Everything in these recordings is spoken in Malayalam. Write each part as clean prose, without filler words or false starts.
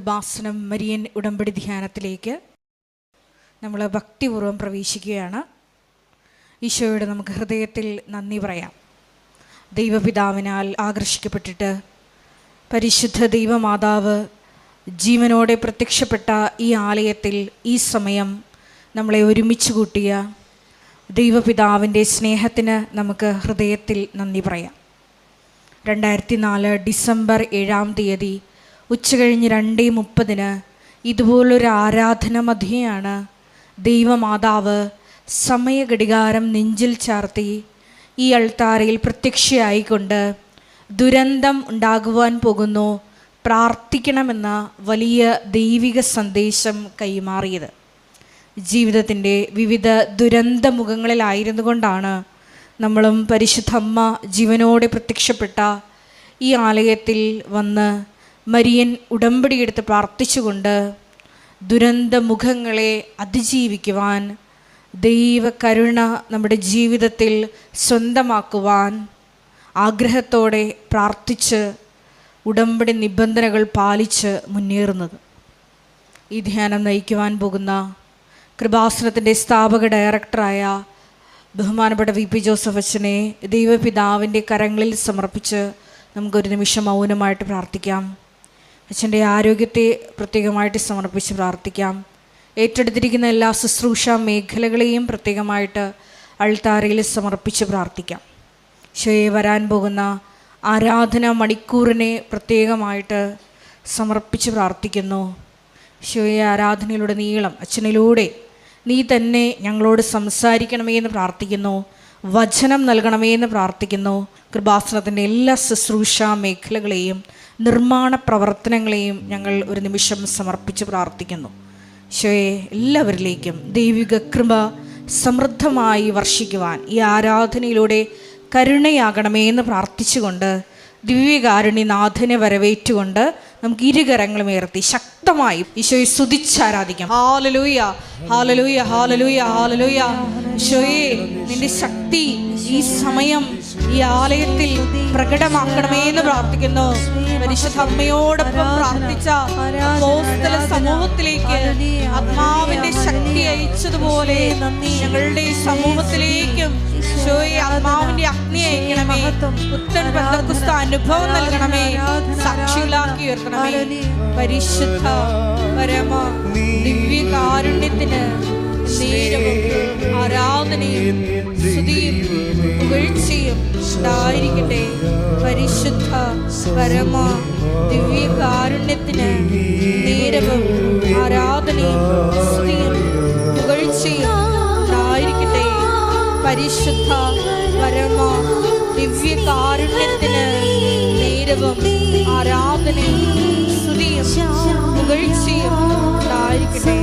കൃപാസനം മരിയൻ ഉടമ്പടി ധ്യാനത്തിലേക്ക് നമ്മൾ ഭക്തിപൂർവ്വം പ്രവേശിക്കുകയാണ്. ഈശോയോട് നമുക്ക് ഹൃദയത്തിൽ നന്ദി പറയാം. ദൈവപിതാവിനാൽ ആകർഷിക്കപ്പെട്ടിട്ട് പരിശുദ്ധ ദൈവമാതാവ് ജീവനോടെ പ്രത്യക്ഷപ്പെട്ട ഈ ആലയത്തിൽ ഈ സമയം നമ്മളെ ഒരുമിച്ച് കൂട്ടിയ ദൈവപിതാവിൻ്റെ സ്നേഹത്തിന് നമുക്ക് ഹൃദയത്തിൽ നന്ദി പറയാം. 2004 ഡിസംബർ 7-ാം തീയതി ഉച്ചകഴിഞ്ഞ് 2:30 ഇതുപോലൊരു ആരാധന മധ്യയാണ് ദൈവമാതാവ് സമയഘടികാരം നെഞ്ചിൽ ചാർത്തി ഈ അൾത്താരയിൽ പ്രത്യക്ഷയായിക്കൊണ്ട് ദുരന്തം ഉണ്ടാകുവാൻ പോകുന്നു, പ്രാർത്ഥിക്കണമെന്ന വലിയ ദൈവിക സന്ദേശം കൈമാറിയത്. ജീവിതത്തിൻ്റെ വിവിധ ദുരന്ത മുഖങ്ങളിലായിരുന്നു കൊണ്ടാണ് നമ്മളും പരിശുദ്ധ അമ്മ ജീവനോടെ പ്രത്യക്ഷപ്പെട്ട ഈ ആലയത്തിൽ വന്ന് മരിയൻ ഉടമ്പടിയെടുത്ത് പ്രാർത്ഥിച്ചുകൊണ്ട് ദുരന്ത മുഖങ്ങളെ അതിജീവിക്കുവാൻ, ദൈവകരുണ നമ്മുടെ ജീവിതത്തിൽ സ്വന്തമാക്കുവാൻ ആഗ്രഹത്തോടെ പ്രാർത്ഥിച്ച് ഉടമ്പടി നിബന്ധനകൾ പാലിച്ച് മുന്നേറുന്നത്. ഈ ധ്യാനം നയിക്കുവാൻ പോകുന്ന കൃപാസനത്തിൻ്റെ സ്ഥാപക ഡയറക്ടറായ ബഹുമാനപ്പെട്ട VP ജോസഫ് അച്ഛനെ ദൈവപിതാവിൻ്റെ കരങ്ങളിൽ സമർപ്പിച്ച് നമുക്കൊരു നിമിഷം മൗനമായിട്ട് പ്രാർത്ഥിക്കാം. അച്ഛൻ്റെ ആരോഗ്യത്തെ പ്രത്യേകമായിട്ട് സമർപ്പിച്ച് പ്രാർത്ഥിക്കാം. ഏറ്റെടുത്തിരിക്കുന്ന എല്ലാ ശുശ്രൂഷ മേഖലകളെയും പ്രത്യേകമായിട്ട് അൾത്താരയിൽ സമർപ്പിച്ച് പ്രാർത്ഥിക്കാം. ഈശോയെ വരാൻ പോകുന്ന ആരാധന മണിക്കൂറിനെ പ്രത്യേകമായിട്ട് സമർപ്പിച്ച് പ്രാർത്ഥിക്കുന്നു. ഈശോയെ ആരാധനയിലൂടെ നീളം അച്ഛനിലൂടെ നീ തന്നെ ഞങ്ങളോട് സംസാരിക്കണമേ എന്ന് പ്രാർത്ഥിക്കുന്നു. വചനം നൽകണമേ എന്ന് പ്രാർത്ഥിക്കുന്നു. കൃപാസനത്തിൻ്റെ എല്ലാ ശുശ്രൂഷ മേഖലകളെയും നിർമ്മാണ പ്രവർത്തനങ്ങളെയും ഞങ്ങൾ ഒരു നിമിഷം സമർപ്പിച്ച് പ്രാർത്ഥിക്കുന്നു. ഈശോയെ എല്ലാവരിലേക്കും ദൈവിക കൃപ സമൃദ്ധമായി വർഷിക്കുവാൻ ഈ ആരാധനയിലൂടെ കരുണയാകണമേ എന്ന് പ്രാർത്ഥിച്ചുകൊണ്ട് ദിവ്യകാരുണ്യനാഥനെ വരവേറ്റുകൊണ്ട് നമുക്ക് ഇരുകരങ്ങളും ഉയർത്തി ശക്തമായി ഈശോയെ സ്തുതിച്ചാരാധിക്കാം. Hallelujah, hallelujah, hallelujah, hallelujah. ഈശോയെ നിന്റെ ശക്തി ഈ സമയം ഈ ആലയത്തിൽ പ്രകടമാക്കണമേ എന്ന് പ്രാർത്ഥിക്കുന്നു. പരിശുദ്ധ അമ്മയോടൊപ്പം പ്രാർത്ഥിച്ച അപ്പോസ്തല സമൂഹത്തിലേക്ക് ആത്മാവിന്റെ ശക്തി അയച്ചതുപോലെ ഞങ്ങളുടെ സമൂഹത്തിലേക്കും ഈശോയെ ആത്മാവിന്റെ അഗ്നി അയക്കണമേ. പുത്തൻ പെന്തക്കോസ്ത് അനുഭവം നൽകണമേ. സാക്ഷികളാക്കി ഉയർത്തണമേ. പരിശുദ്ധ പരമ ദിവ്യകാരുണ്യത്തിന് നേരവും ആരാധനയും സ്തുതിയും പുകഴ്ചയും ഉണ്ടായിരിക്കട്ടെ. പരിശുദ്ധ പരമ ദിവ്യകാരുണ്യത്തിന് നേരവും ആരാധനയും സ്തുതിയും പുകഴ്ചയും ഉണ്ടായിരിക്കട്ടെ. പരിശുദ്ധ പരമ ദിവ്യകാരുണ്യത്തിന് നേരവും ആരാധനയും സ്തുതിയും പുകഴ്ചയും ഉണ്ടായിരിക്കട്ടെ.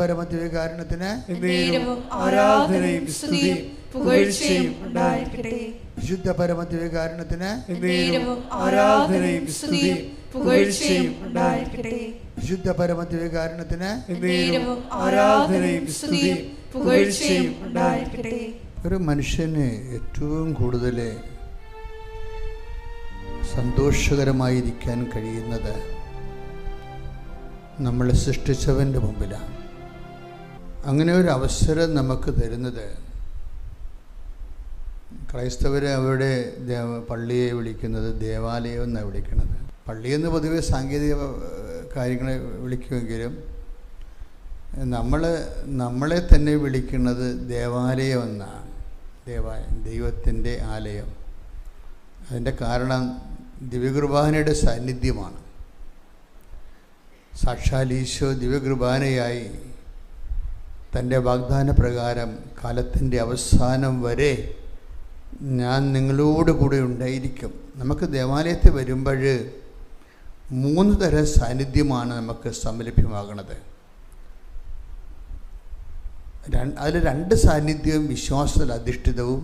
പരമദിവ്യകാരുണ്യത്തിന് നേരവും ആരാധനയും സ്തുതിയും പുകഴ്ചയും ഉണ്ടായിരിക്കട്ടെ. വിശുദ്ധ പരമദിവ്യകാരുണ്യത്തിന് നേരവും ആരാധനയും സ്തുതിയും പുകഴ്ചയും ഉണ്ടായിരിക്കട്ടെ. വിശുദ്ധ പരമദിവ്യകാരുണ്യത്തിന് നേരവും ആരാധനയും സ്തുതിയും പുകഴ്ചയും ഉണ്ടായിരിക്കട്ടെ. ഒരു മനുഷ്യന് ഏറ്റവും കൂടുതൽ സന്തോഷകരമായിരിക്കാൻ കഴിയുന്നത് നമ്മളെ സൃഷ്ടിച്ചവൻ്റെ മുമ്പിലാണ്. അങ്ങനെ ഒരു അവസരം നമുക്ക് തരുന്നത് ക്രൈസ്തവരെ അവരുടെ പള്ളിയെ വിളിക്കുന്നത് ദേവാലയം എന്നാണ് വിളിക്കുന്നത്. പള്ളിയെന്ന് പൊതുവെ സാങ്കേതിക കാര്യങ്ങളെ വിളിക്കുമെങ്കിലും നമ്മളെ തന്നെ വിളിക്കുന്നത് ദേവാലയം എന്നാണ്. ദൈവത്തിൻ്റെ ആലയം. അതിൻ്റെ കാരണം ദിവ്യകുർബാനയുടെ സാന്നിധ്യമാണ്. സാക്ഷാൽ ഈശോ ദിവ്യകുർബാനയായി തൻ്റെ വാഗ്ദാന പ്രകാരം കാലത്തിൻ്റെ അവസാനം വരെ ഞാൻ നിങ്ങളോട് കൂടെ ഉണ്ടായിരിക്കും. നമുക്ക് ദേവാലയത്തിൽ വരുമ്പോൾ 3 തരം സാന്നിധ്യമാണ് നമുക്ക് സംലഭ്യമാകുന്നത്. അതിൽ 2 സാന്നിധ്യവും വിശ്വാസത്തിൽ അധിഷ്ഠിതവും,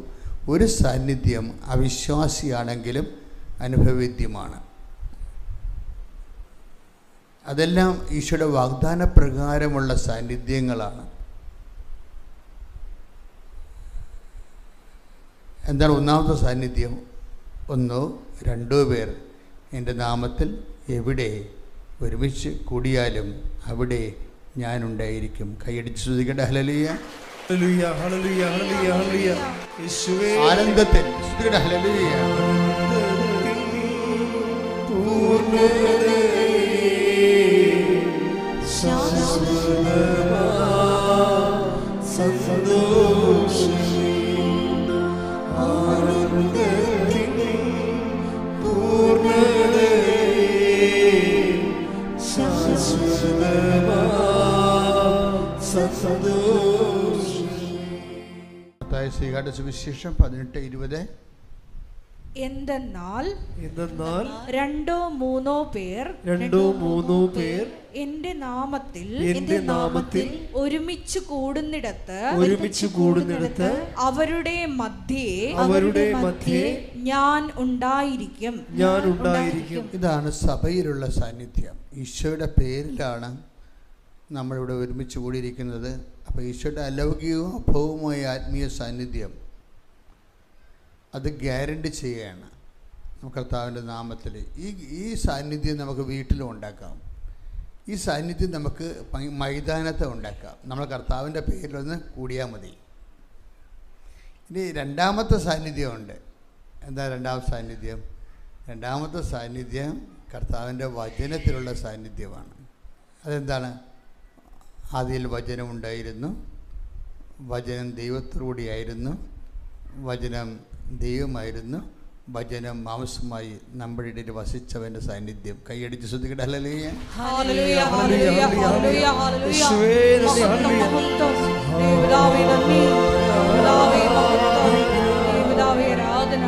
ഒരു സാന്നിധ്യം അവിശ്വാസിയാണെങ്കിലും അനുഭവവേദ്യമാണ്. അതെല്ലാം ഈശോയുടെ വാഗ്ദാന പ്രകാരമുള്ള സാന്നിധ്യങ്ങളാണ്. എന്താണ് ഒന്നാമത്തെ സാന്നിധ്യം? 1, 2 പേർ എൻ്റെ നാമത്തിൽ എവിടെ ഒരുമിച്ച് കൂടിയാലും അവിടെ ഞാനുണ്ടായിരിക്കും. കൈയടിച്ച് സ്തുതിക്കട്ടെ. Hallelujah, hallelujah, hallelujah, hallelujah, hallelujah. യേശുവേ ആനന്ദത്തിൽ സ്തുതിക്കട്ടെ. ഹല്ലേലൂയ. പൂർണ്ണതേ ശാശ്വതമാ സന്തോഷമേ ആനന്ദത്തിൽ പൂർണ്ണതേ ശാശ്വതമാ സന്തോഷമേ. മത്തായി ശ്രീകാരുടെ സുവിശേഷം 18:20. എന്തെന്നാൽ 2 3 പേർ എന്റെ നാമത്തിൽ ഒരുമിച്ച് കൂടുന്നിടത്ത് അവരുടെ മധ്യേ ഞാൻ ഉണ്ടായിരിക്കും. ഇതാണ് സഭയിലുള്ള സാന്നിധ്യം. ഈശോയുടെ പേരിലാണ് നമ്മളിവിടെ ഒരുമിച്ച് കൂടിയിരിക്കുന്നത്. അപ്പോൾ ഈശോയുടെ അലൗകികവും അഭൗമമായ ആത്മീയ സാന്നിധ്യം അത് ഗ്യാരണ്ടി ചെയ്യുകയാണ് കർത്താവിൻ്റെ നാമത്തിൽ. ഈ സാന്നിധ്യം നമുക്ക് വീട്ടിലും ഉണ്ടാക്കാം. ഈ സാന്നിധ്യം നമുക്ക് മൈതാനത്ത് ഉണ്ടാക്കാം. നമ്മൾ കർത്താവിൻ്റെ പേരിലൊന്ന് കൂടിയാൽ മതി. ഇനി രണ്ടാമത്തെ സാന്നിധ്യമുണ്ട്. എന്താ രണ്ടാമത്തെ സാന്നിധ്യം? രണ്ടാമത്തെ സാന്നിധ്യം കർത്താവിൻ്റെ വചനത്തിലുള്ള സാന്നിധ്യമാണ്. അതെന്താണ്? ആദിയിൽ വചനം ഉണ്ടായിരുന്നു, വചനം ദൈവത്തോടുകൂടിയായിരുന്നു, വചനം ദൈവമായിരുന്നു, വചനം മാംസമായി നമ്മുടെ ഇടയിൽ വസിച്ചവൻ്റെ സാന്നിധ്യം. കൈയടിച്ച് ശ്രദ്ധിക്കട്ടെ. Hallelujah, hallelujah, hallelujah, hallelujah, hallelujah. ദേവദാവേ നന്ദി, ദേവദാവേ മഹത്വം, ദേവദാവേ ആരാധന.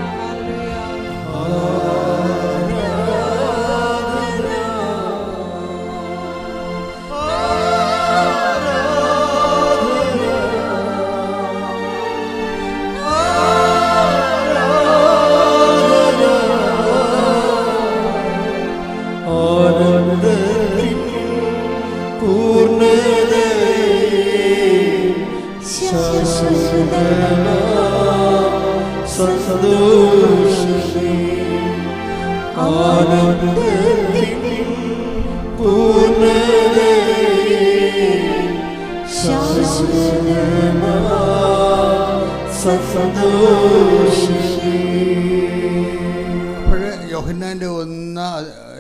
യോഹന്നാൻ്റെ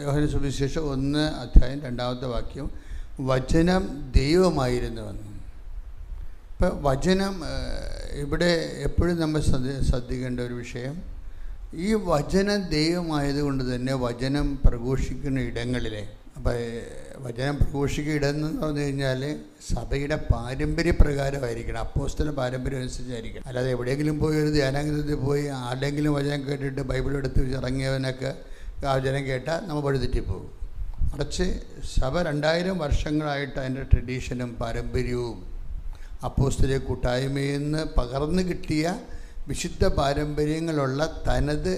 1 സുവിശേഷം 1:2 വചനം ദൈവമായിരുന്നുവെന്ന്. ഇപ്പം വചനം ഇവിടെ എപ്പോഴും നമ്മൾ ശ്രദ്ധിക്കേണ്ട ഒരു വിഷയം, ഈ വചനം ദൈവമായതുകൊണ്ട് തന്നെ വചനം പ്രഘോഷിക്കുന്ന ഇടങ്ങളിലെ, അപ്പം വചനം പ്രഘോഷിക്കുന്ന ഇടം എന്ന് പറഞ്ഞു കഴിഞ്ഞാൽ സഭയുടെ പാരമ്പര്യപ്രകാരമായിരിക്കണം, അപ്പോസ്തല പാരമ്പര്യം അനുസരിച്ചായിരിക്കണം. അല്ലാതെ എവിടെയെങ്കിലും പോയി ഒരു ധ്യാനാംഗത്തിൽ പോയി ആരുടെയെങ്കിലും വചനം കേട്ടിട്ട് ബൈബിൾ എടുത്ത് ഇറങ്ങിയവനൊക്കെ ആ വചനം കേട്ടാൽ നമ്മൾ വഴിതെറ്റിപ്പോകും. മറിച്ച് സഭ 2000 വർഷങ്ങളായിട്ട് അതിൻ്റെ ട്രഡീഷനും പാരമ്പര്യവും അപ്പോസ്തലിക കൂട്ടായ്മയിൽ നിന്ന് പകർന്നു കിട്ടിയ വിശുദ്ധ പാരമ്പര്യങ്ങളുള്ള തനത്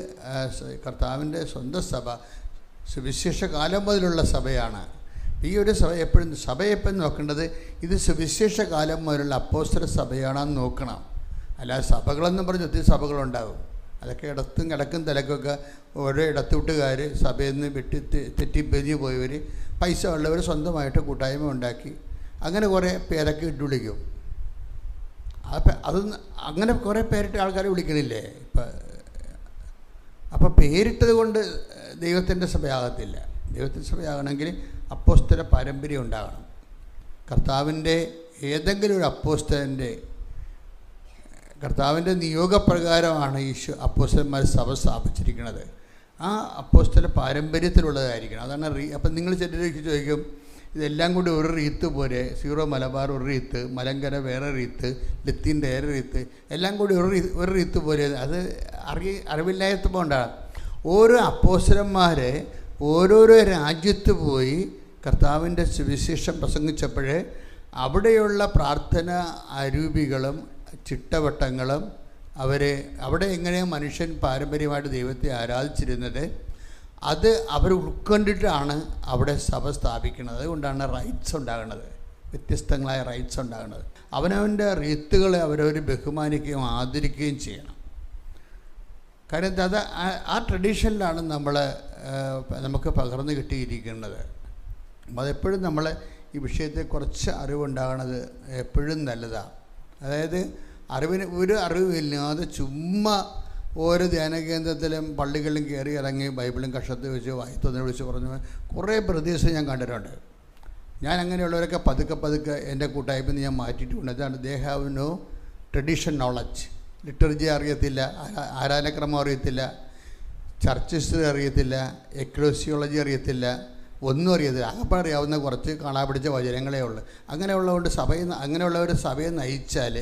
കർത്താവിൻ്റെ സ്വന്തം സഭ സുവിശേഷ കാലം മുതലുള്ള സഭയാണ്. ഈ ഒരു സഭ എപ്പോഴും നോക്കേണ്ടത് ഇത് സുവിശേഷ കാലം മുതലുള്ള അപ്പോസ്തല സഭയാണെന്ന് നോക്കണം. അല്ലാതെ സഭകളെന്നും പറഞ്ഞ് ഒത്തിരി സഭകളുണ്ടാകും. അതൊക്കെ ഇടത്തും കിടക്കും തലക്കൊക്കെ ഓരോ ഇടത്തുകൂട്ടുകാർ സഭയിൽ നിന്ന് തെറ്റിപ്പിരിഞ്ഞ് പോയവർ, പൈസ ഉള്ളവർ സ്വന്തമായിട്ട് കൂട്ടായ്മ ഉണ്ടാക്കി അങ്ങനെ കുറേ പേരൊക്കെ ഇട്ട് വിളിക്കും. അത് അങ്ങനെ കുറേ പേരിട്ട് ആൾക്കാരെ വിളിക്കണില്ലേ ഇപ്പം? അപ്പോൾ പേരിട്ടത് കൊണ്ട് ദൈവത്തിൻ്റെ സഭയാകത്തില്ല. ദൈവത്തിൻ്റെ സഭയാകണമെങ്കിൽ അപ്പോസ്തല പാരമ്പര്യം ഉണ്ടാകണം. കർത്താവിൻ്റെ ഏതെങ്കിലും ഒരു കർത്താവിൻ്റെ നിയോഗപ്രകാരമാണ് അപ്പോസ്തലന്മാർ സഭ സ്ഥാപിച്ചിരിക്കുന്നത്. ആ അപ്പോസ്തല പാരമ്പര്യത്തിലുള്ളതായിരിക്കണം. അതാണ് അപ്പം നിങ്ങൾ ചിലർക്ക് ചോദിക്കും, ഇതെല്ലാം കൂടി ഒരു റീത്ത് പോലെ, സീറോ മലബാർ ഒരു റീത്ത്, മലങ്കര വേറെ റീത്ത്, ലത്തീൻ്റെ വേറെ റീത്ത്, എല്ലാം കൂടി ഒരു റീത്ത് പോലെ. അത് അറിവില്ലായ്മ കൊണ്ടാണ്. ഓരോ അപ്പോസ്തലന്മാർ ഓരോരോ രാജ്യത്ത് പോയി കർത്താവിൻ്റെ സുവിശേഷം പ്രസംഗിച്ചപ്പോൾ അവിടെയുള്ള പ്രാർത്ഥന അരൂപികളും ചിട്ടവട്ടങ്ങളും അവിടെ എങ്ങനെയാണ് മനുഷ്യൻ പാരമ്പര്യമായിട്ട് ദൈവത്തെ ആരാധിച്ചിരുന്നത് അത് അവർ ഉൾക്കൊണ്ടിട്ടാണ് അവിടെ സഭ സ്ഥാപിക്കുന്നത്. അതുകൊണ്ടാണ് റൈറ്റ്സ് ഉണ്ടാകുന്നത്, വ്യത്യസ്തങ്ങളായ റൈറ്റ്സ് ഉണ്ടാകുന്നത്. അവനവൻ്റെ റീത്തുകളെ അവരവർ ബഹുമാനിക്കുകയും ആദരിക്കുകയും ചെയ്യണം. കാര്യം അത് ആ ട്രഡീഷനിലാണ് നമുക്ക് പകർന്നു കിട്ടിയിരിക്കുന്നത്. അതെപ്പോഴും നമ്മൾ ഈ വിഷയത്തെ കുറച്ച് അറിവുണ്ടാകുന്നത് എപ്പോഴും നല്ലതാണ്. അതായത് ഒരു അറിവില്ലാതെ ചുമ്മാ ഓരോ ധ്യാനകേന്ദ്രത്തിലും പള്ളികളിലും കയറി ഇറങ്ങി ബൈബിളും കഷത്ത് വെച്ച് വായിത്തൊന്നിനെ വിളിച്ച് പറഞ്ഞു കുറേ പ്രദേശം ഞാൻ കണ്ടിട്ടുണ്ട്. ഞാൻ അങ്ങനെയുള്ളവരൊക്കെ പതുക്കെ എൻ്റെ കൂട്ടായ്മ ഞാൻ മാറ്റിയിട്ടുണ്ട്. അതാണ് they have no tradition knowledge. Liturgy അറിയത്തില്ല, ആരാധനക്രമം അറിയത്തില്ല, ചർച്ച് ഹിസ്റ്ററി അറിയത്തില്ല, എക്ലോസിയോളജി അറിയത്തില്ല, ഒന്നും അറിയത്തില്ല. അകപ്പം അറിയാവുന്ന കുറച്ച് കാണാപിടിച്ച വചനങ്ങളേ ഉള്ളൂ. അങ്ങനെയുള്ളവർ സഭയെ നയിച്ചാൽ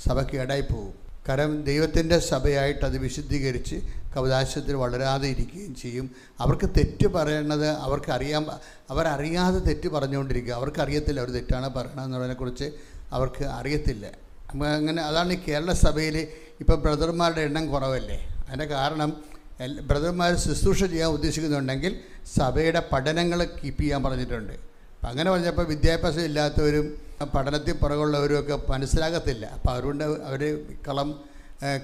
സഭ കേടായി പോകും. കാരണം ദൈവത്തിൻ്റെ സഭയായിട്ട് അത് വിശുദ്ധീകരിച്ച് കവദാശത്തിൽ വളരാതെ ഇരിക്കുകയും ചെയ്യും. അവർക്ക് തെറ്റ് പറയണത് അവരറിയാതെ തെറ്റ് പറഞ്ഞുകൊണ്ടിരിക്കുക. അവർക്കറിയത്തില്ല അവർ തെറ്റാണ് പറയണമെന്നുള്ളതിനെക്കുറിച്ച് അവർക്ക് അറിയത്തില്ല. അതാണ് ഈ കേരള സഭയിൽ ഇപ്പോൾ ബ്രദർമാരുടെ എണ്ണം കുറവല്ലേ. അതിൻ്റെ കാരണം ബ്രദർമാർ ശുശ്രൂഷ ചെയ്യാൻ ഉദ്ദേശിക്കുന്നുണ്ടെങ്കിൽ സഭയുടെ പഠനങ്ങൾ കീപ്പ് ചെയ്യാൻ പറഞ്ഞിട്ടുണ്ട്. അപ്പം അങ്ങനെ പറഞ്ഞപ്പോൾ വിദ്യാഭ്യാസം ഇല്ലാത്തവരും പഠനത്തിൽ പുറകുള്ളവരും ഒക്കെ മനസ്സിലാകത്തില്ല. അപ്പോൾ അതുകൊണ്ട് അവർ കളം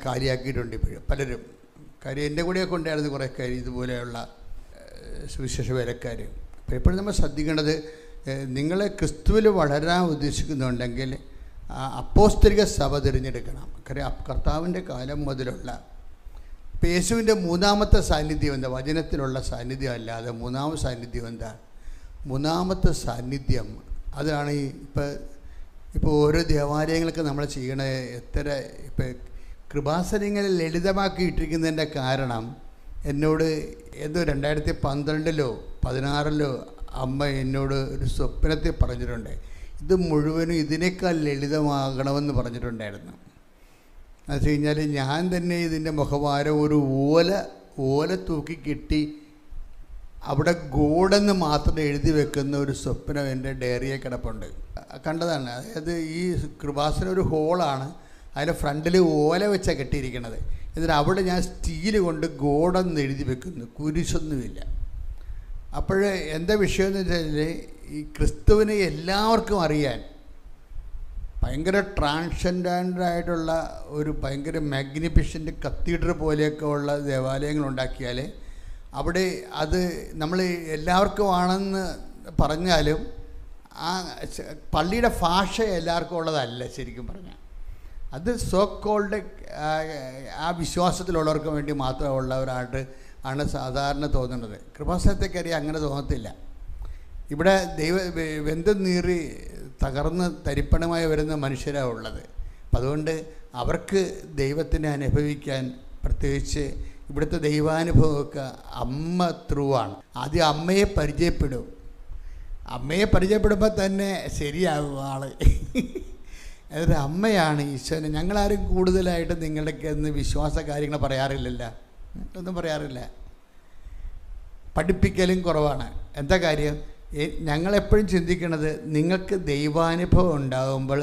കാര്യമാക്കിയിട്ടുണ്ട് ഇപ്പോഴും പലരും. കാര്യം എൻ്റെ കൂടെയൊക്കെ ഉണ്ടായിരുന്നു കുറേ കാര്യം ഇതുപോലെയുള്ള സുവിശേഷ വേലക്കാർ. അപ്പോൾ എപ്പോഴും നമ്മൾ ശ്രദ്ധിക്കേണ്ടത്, നിങ്ങൾ ക്രിസ്തുവിൽ വളരാൻ ഉദ്ദേശിക്കുന്നുണ്ടെങ്കിൽ അപ്പോസ്തലിക സഭ തിരഞ്ഞെടുക്കണം. കാര്യം കർത്താവിൻ്റെ കാലം മുതലുള്ള ഇപ്പോൾ യേശുവിൻ്റെ മൂന്നാമത്തെ സാന്നിധ്യം എന്താ? വചനത്തിലുള്ള സാന്നിധ്യം അല്ലാതെ മൂന്നാമത്തെ സാന്നിധ്യം എന്താ? മൂന്നാമത്തെ സാന്നിധ്യം അതാണ് ഇപ്പോൾ ഓരോ ദേവാലയങ്ങളൊക്കെ നമ്മൾ ചെയ്യണ ഇപ്പോൾ കൃപാസനങ്ങളിൽ ലളിതമാക്കി ഇട്ടിരിക്കുന്നതിൻ്റെ കാരണം എന്നോട് എന്തോ 2012-ലോ 2016-ലോ അമ്മ എന്നോട് ഒരു സ്വപ്നത്തിൽ പറഞ്ഞിട്ടുണ്ട്. ഇത് മുഴുവനും ഇതിനേക്കാൾ ലളിതമാകണമെന്ന് പറഞ്ഞിട്ടുണ്ടായിരുന്നു. എന്ന് വെച്ച് കഴിഞ്ഞാൽ ഞാൻ തന്നെ ഇതിൻ്റെ മുഖവാരം ഒരു ഓല തൂക്കി കെട്ടി അവിടെ ഗോഡെന്ന് മാത്രം എഴുതി വെക്കുന്ന ഒരു സ്വപ്നം എൻ്റെ ഡയറിയെ കിടപ്പുണ്ട്. കണ്ടതാണ്. അതായത് ഈ കൃപാസനം ഒരു ഹോളാണ്, അതിൻ്റെ ഫ്രണ്ടിൽ ഓല വെച്ചാണ് കെട്ടിയിരിക്കണത്. എന്നിട്ട് അവിടെ ഞാൻ സ്റ്റീൽ കൊണ്ട് ഗോഡെന്ന് എഴുതി വെക്കുന്നു, കുരിശൊന്നുമില്ല. അപ്പോൾ എന്താ വിഷയമെന്ന് വെച്ചാൽ ഈ ക്രിസ്തുവിനെ എല്ലാവർക്കും അറിയാൻ ഭയങ്കര ട്രാൻസെൻഡൻ്റായിട്ടുള്ള ഒരു ഭയങ്കര മാഗ്നിഫിഷ്യൻ്റ് കത്തീഡ്രൽ പോലെയൊക്കെ ഉള്ള ദേവാലയങ്ങളുണ്ടാക്കിയാൽ അവിടെ അത് നമ്മൾ എല്ലാവർക്കും ആണെന്ന് പറഞ്ഞാലും ആ പള്ളിയുടെ ഭാഷ എല്ലാവർക്കും ഉള്ളതല്ല. ശരിക്കും പറഞ്ഞാൽ അത് സോ കോൾഡ് ആ വിശ്വാസത്തിലുള്ളവർക്ക് വേണ്ടി മാത്രമുള്ളവരായിട്ട് ആണ് സാധാരണ തോന്നുന്നത്. കൃപാസനത്തെക്കറിയാൻ അങ്ങനെ തോന്നത്തില്ല. ഇവിടെ വെന്തും നീറി തകർന്ന് തരിപ്പണമായി വരുന്ന പരിശുദ്ധരാണ് ഉള്ളത്. അപ്പം അതുകൊണ്ട് അവർക്ക് ദൈവത്തിനെ അനുഭവിക്കാൻ, പ്രത്യേകിച്ച് ഇവിടുത്തെ ദൈവാനുഭവമൊക്കെ അമ്മ ത്രൂ ആണ്. ആദ്യം അമ്മയെ പരിചയപ്പെടും. അമ്മയെ പരിചയപ്പെടുമ്പോൾ തന്നെ ശരിയാകും ആള്. അതൊരു അമ്മയാണ് ഈശോനെ. ഞങ്ങളാരും കൂടുതലായിട്ട് നിങ്ങളുടെയൊക്കെ ഒന്ന് വിശ്വാസ കാര്യങ്ങൾ പറയാറില്ലല്ലോ, ഒന്നും പറയാറില്ല. പഠിപ്പിക്കലും കുറവാണ്. എന്താ കാര്യം? ഞങ്ങളെപ്പോഴും ചിന്തിക്കുന്നത് നിങ്ങൾക്ക് ദൈവാനുഭവം ഉണ്ടാകുമ്പോൾ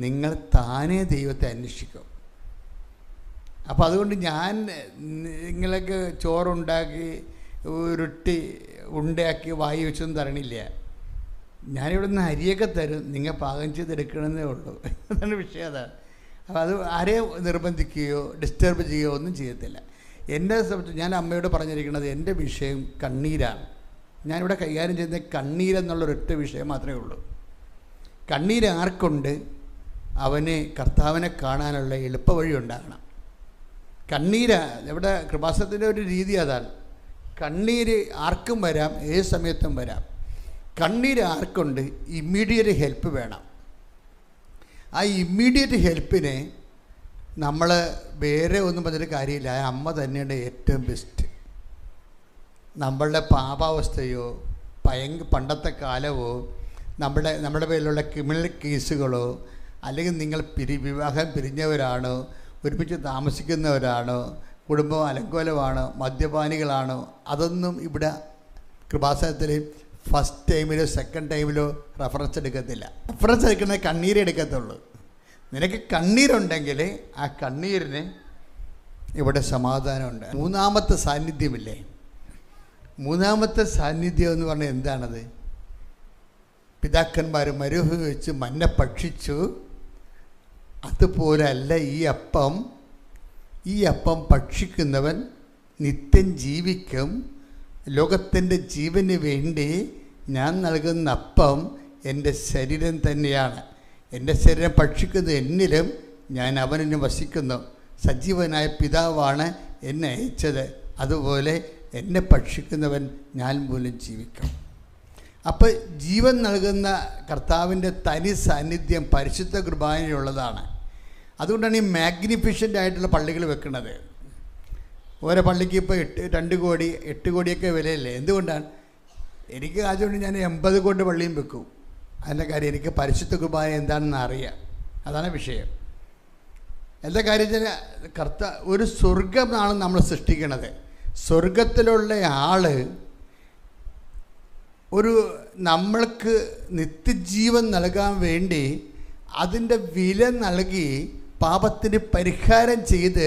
നിങ്ങൾ താനേ ദൈവത്തെ അന്വേഷിക്കും. അപ്പോൾ അതുകൊണ്ട് ഞാൻ നിങ്ങൾക്ക് ചോറുണ്ടാക്കി ഉരുട്ടി ഉണ്ടാക്കി വായി വെച്ചൊന്നും തരണില്ല. ഞാനിവിടെ നിന്ന് അരിയൊക്കെ തരും, നിങ്ങൾ പാകം ചെയ്തെടുക്കണമെന്നേ ഉള്ളൂ. അതാണ് വിഷയം. അതാണ്. അപ്പോൾ അത് ആരെയും നിർബന്ധിക്കുകയോ ഡിസ്റ്റർബ് ചെയ്യുകയോ ഒന്നും ചെയ്യത്തില്ല. എൻ്റെ സംബന്ധിച്ച് ഞാൻ അമ്മയോട് പറഞ്ഞിരിക്കുന്നത് എൻ്റെ വിഷയം കണ്ണീരാണ്. ഞാനിവിടെ കൈകാര്യം ചെയ്യുന്ന കണ്ണീരെന്നുള്ളൊരൊറ്റ വിഷയം മാത്രമേ ഉള്ളൂ. കണ്ണീര് ആർക്കുണ്ട്? അവന് കർത്താവിനെ കാണാനുള്ള എളുപ്പവഴി ഉണ്ടാകണം. കണ്ണീര് ഇവിടെ കൃപാസനത്തിൻ്റെ ഒരു രീതി അതാണ്. കണ്ണീര് ആർക്കും വരാം, ഏത് സമയത്തും വരാം. കണ്ണീര് ആർക്കുണ്ട്? ഇമ്മീഡിയറ്റ് ഹെൽപ്പ് വേണം. ആ ഇമ്മീഡിയറ്റ് ഹെൽപ്പിനെ നമ്മൾ വേറെ ഒന്നും പറഞ്ഞിട്ട് കാര്യമില്ല. ആ അമ്മ തന്നെയാണ് ഏറ്റവും ബെസ്റ്റ്. നമ്മളുടെ പാപാവസ്ഥയോ പണ്ടത്തെ കാലമോ നമ്മുടെ പേരിലുള്ള ക്രിമിനൽ കേസുകളോ അല്ലെങ്കിൽ നിങ്ങൾ വിവാഹം പിരിഞ്ഞവരാണോ, ഒരുമിച്ച് താമസിക്കുന്നവരാണോ, കുടുംബം അലങ്കോലമാണോ, മദ്യപാനികളാണോ, അതൊന്നും ഇവിടെ കൃപാസനത്തിൽ ഫസ്റ്റ് ടൈമിലോ സെക്കൻഡ് ടൈമിലോ റെഫറൻസ് എടുക്കത്തില്ല. റെഫറൻസ് എടുക്കുന്നത് കണ്ണീരെ എടുക്കത്തുള്ളൂ. നിനക്ക് കണ്ണീരുണ്ടെങ്കിൽ ആ കണ്ണീരിന് ഇവിടെ സമാധാനമുണ്ട്. മൂന്നാമത്തെ സാന്നിധ്യമില്ലേ? മൂന്നാമത്തെ സാന്നിധ്യം എന്ന് പറഞ്ഞാൽ എന്താണത്? പിതാക്കന്മാർ മരുഭൂമി വെച്ച് മന്ന ഭക്ഷിച്ചു, അതുപോലല്ല ഈ അപ്പം ഭക്ഷിക്കുന്നവൻ നിത്യം ജീവിക്കും. ലോകത്തിൻ്റെ ജീവന് വേണ്ടി ഞാൻ നൽകുന്ന അപ്പം എൻ്റെ ശരീരം തന്നെയാണ്. എൻ്റെ ശരീരം ഭക്ഷിക്കുന്നത് എന്നിലും ഞാൻ അവനിലും വസിക്കുന്നു. സജീവനായ പിതാവാണ് എന്നെ അയച്ചത്. അതുപോലെ എന്നെ ഭക്ഷിക്കുന്നവൻ ഞാൻ മൂലം ജീവിക്കും. അപ്പോൾ ജീവൻ നൽകുന്ന കർത്താവിൻ്റെ തനി സാന്നിധ്യം പരിശുദ്ധ കുർബാനയിലുള്ളതാണ്. അതുകൊണ്ടാണ് ഈ മാഗ്നിഫിഷ്യൻ്റ് ആയിട്ടുള്ള പള്ളികൾ വെക്കുന്നത്. ഓരോ പള്ളിക്ക് ഇപ്പോൾ 2 കോടി 8 കോടിയൊക്കെ വിലയല്ലേ? എന്തുകൊണ്ടാണ്? എനിക്ക് അതുകൊണ്ട് ഞാൻ 80 കോടി പള്ളിയും വെക്കും. അതിൻ്റെ കാര്യം എനിക്ക് പരിശുദ്ധ കുർബാന എന്താണെന്ന് അറിയാം. അതാണ് വിഷയം. എന്താ കാര്യം വെച്ചാൽ ഒരു സ്വർഗമാണ് നമ്മൾ സൃഷ്ടിക്കണത്. സ്വർഗത്തിലുള്ള ആൾ നമ്മൾക്ക് നിത്യജീവൻ നൽകാൻ വേണ്ടി അതിൻ്റെ വില നൽകി പാപത്തിന് പരിഹാരം ചെയ്ത്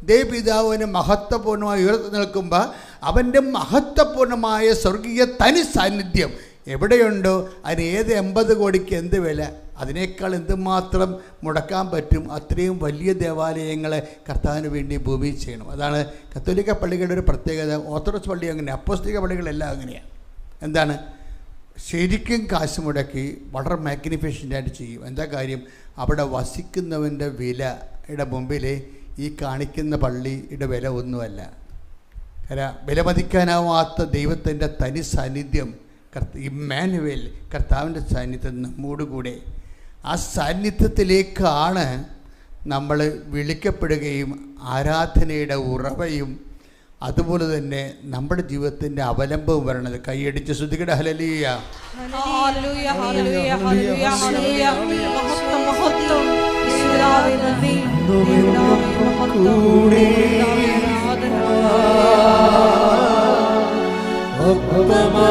ദേവപിതാവിന് മഹത്വപൂർണ്ണമായി ഉയർത്തി നിൽക്കുമ്പോൾ അവൻ്റെ മഹത്വപൂർണ്ണമായ സ്വർഗീയ തനി സാന്നിധ്യം എവിടെയുണ്ടോ അതിന് ഏത് 80 കോടിക്ക് എന്ത് വില? അതിനേക്കാൾ എന്തുമാത്രം മുടക്കാൻ പറ്റും? അത്രയും വലിയ ദേവാലയങ്ങളെ കർത്താവിന് വേണ്ടി ഭൂമിയിൽ ചെയ്യണം. അതാണ് കത്തോലിക്ക പള്ളികളുടെ ഒരു പ്രത്യേകത. ഓർത്തഡോക്സ് പള്ളി അങ്ങനെ, അപ്പോസ്തലിക പള്ളികളെല്ലാം അങ്ങനെയാണ്. എന്താണ്? ശരിക്കും കാശ് മുടക്കി വളരെ മാഗ്നിഫിഷ്യൻ്റായിട്ട് ചെയ്യും. എന്താ കാര്യം? അവിടെ വസിക്കുന്നവൻ്റെ വിലയുടെ മുമ്പിൽ ഈ കാണിക്കുന്ന പള്ളിയുടെ വില ഒന്നുമല്ല. വിലമതിക്കാനാവാത്ത ദൈവത്തിൻ്റെ തനി സാന്നിധ്യം ഇമ്മാനുവേൽ, കർത്താവിൻ്റെ സാന്നിധ്യം നമ്മോടുകൂടെ. ആ സാന്നിധ്യത്തിലേക്കാണ് നമ്മൾ വിളിക്കപ്പെടുകയും ആരാധനയുടെ ഉറവയും അതുപോലെ തന്നെ നമ്മുടെ ജീവിതത്തിൻ്റെ അവലംബവും വരണത്. കൈയടിച്ച് ശ്രുതികട hallelujah. Hallelujah hallelujah hallelujah hallelujah. മഹത്വം മഹത്വം യേശുവേ നന്ദി. യേശുവേ മഹത്വം. യേശുവേ ആരാധന. അപ്പമാ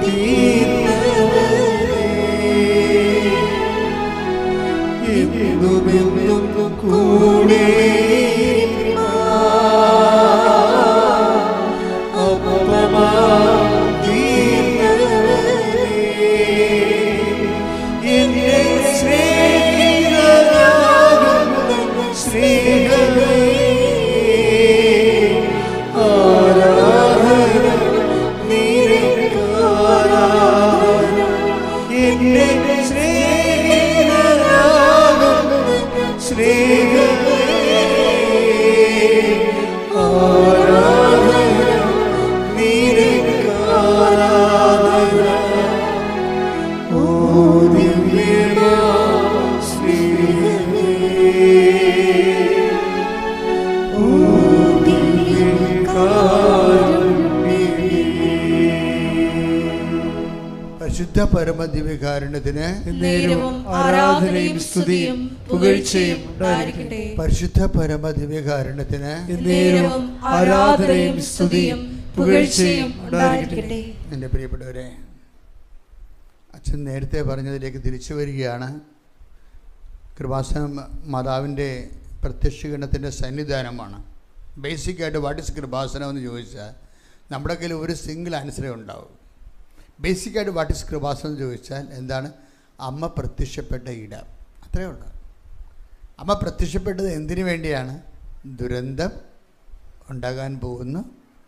തീർന്നവരേ എന്നും കൂടെ പരമദിവ്യകാരുണ്യത്തിന് ആരാധനയും സ്തുതിയും പുകഴ്ചയും ഉണ്ടായിരിക്കട്ടെ. പരിശുദ്ധ പരമദിവ്യകാരുണ്യത്തിന് ആരാധനയും സ്തുതിയും പുകഴ്ചയും ഉണ്ടായിരിക്കട്ടെ. എൻ്റെ പ്രിയപ്പെട്ടവരെ, അച്ഛൻ നേരത്തെ പറഞ്ഞതിലേക്ക് തിരിച്ചു വരികയാണ്. കൃപാസന മാതാവിൻ്റെ പ്രത്യക്ഷീകരണത്തിൻ്റെ സന്നിധാനമാണ്. ബേസിക്കായിട്ട് വാട്ട് ഈസ് കൃപാസനം എന്ന് ചോദിച്ചാൽ നമ്മുടെ കയ്യിൽ ഒരു സിംഗിൾ ആൻസറേ ഉണ്ടാവും. ബേസിക്കായിട്ട് വാട്ട് ഈസ് കൃപാസനം എന്ന് ചോദിച്ചാൽ എന്താണ്? അമ്മ പ്രത്യക്ഷപ്പെട്ട ഇടം, അത്രയേ ഉള്ളൂ. അമ്മ പ്രത്യക്ഷപ്പെട്ടത് എന്തിനു വേണ്ടിയാണ്? ദുരന്തം ഉണ്ടാകാൻ പോകുന്നു,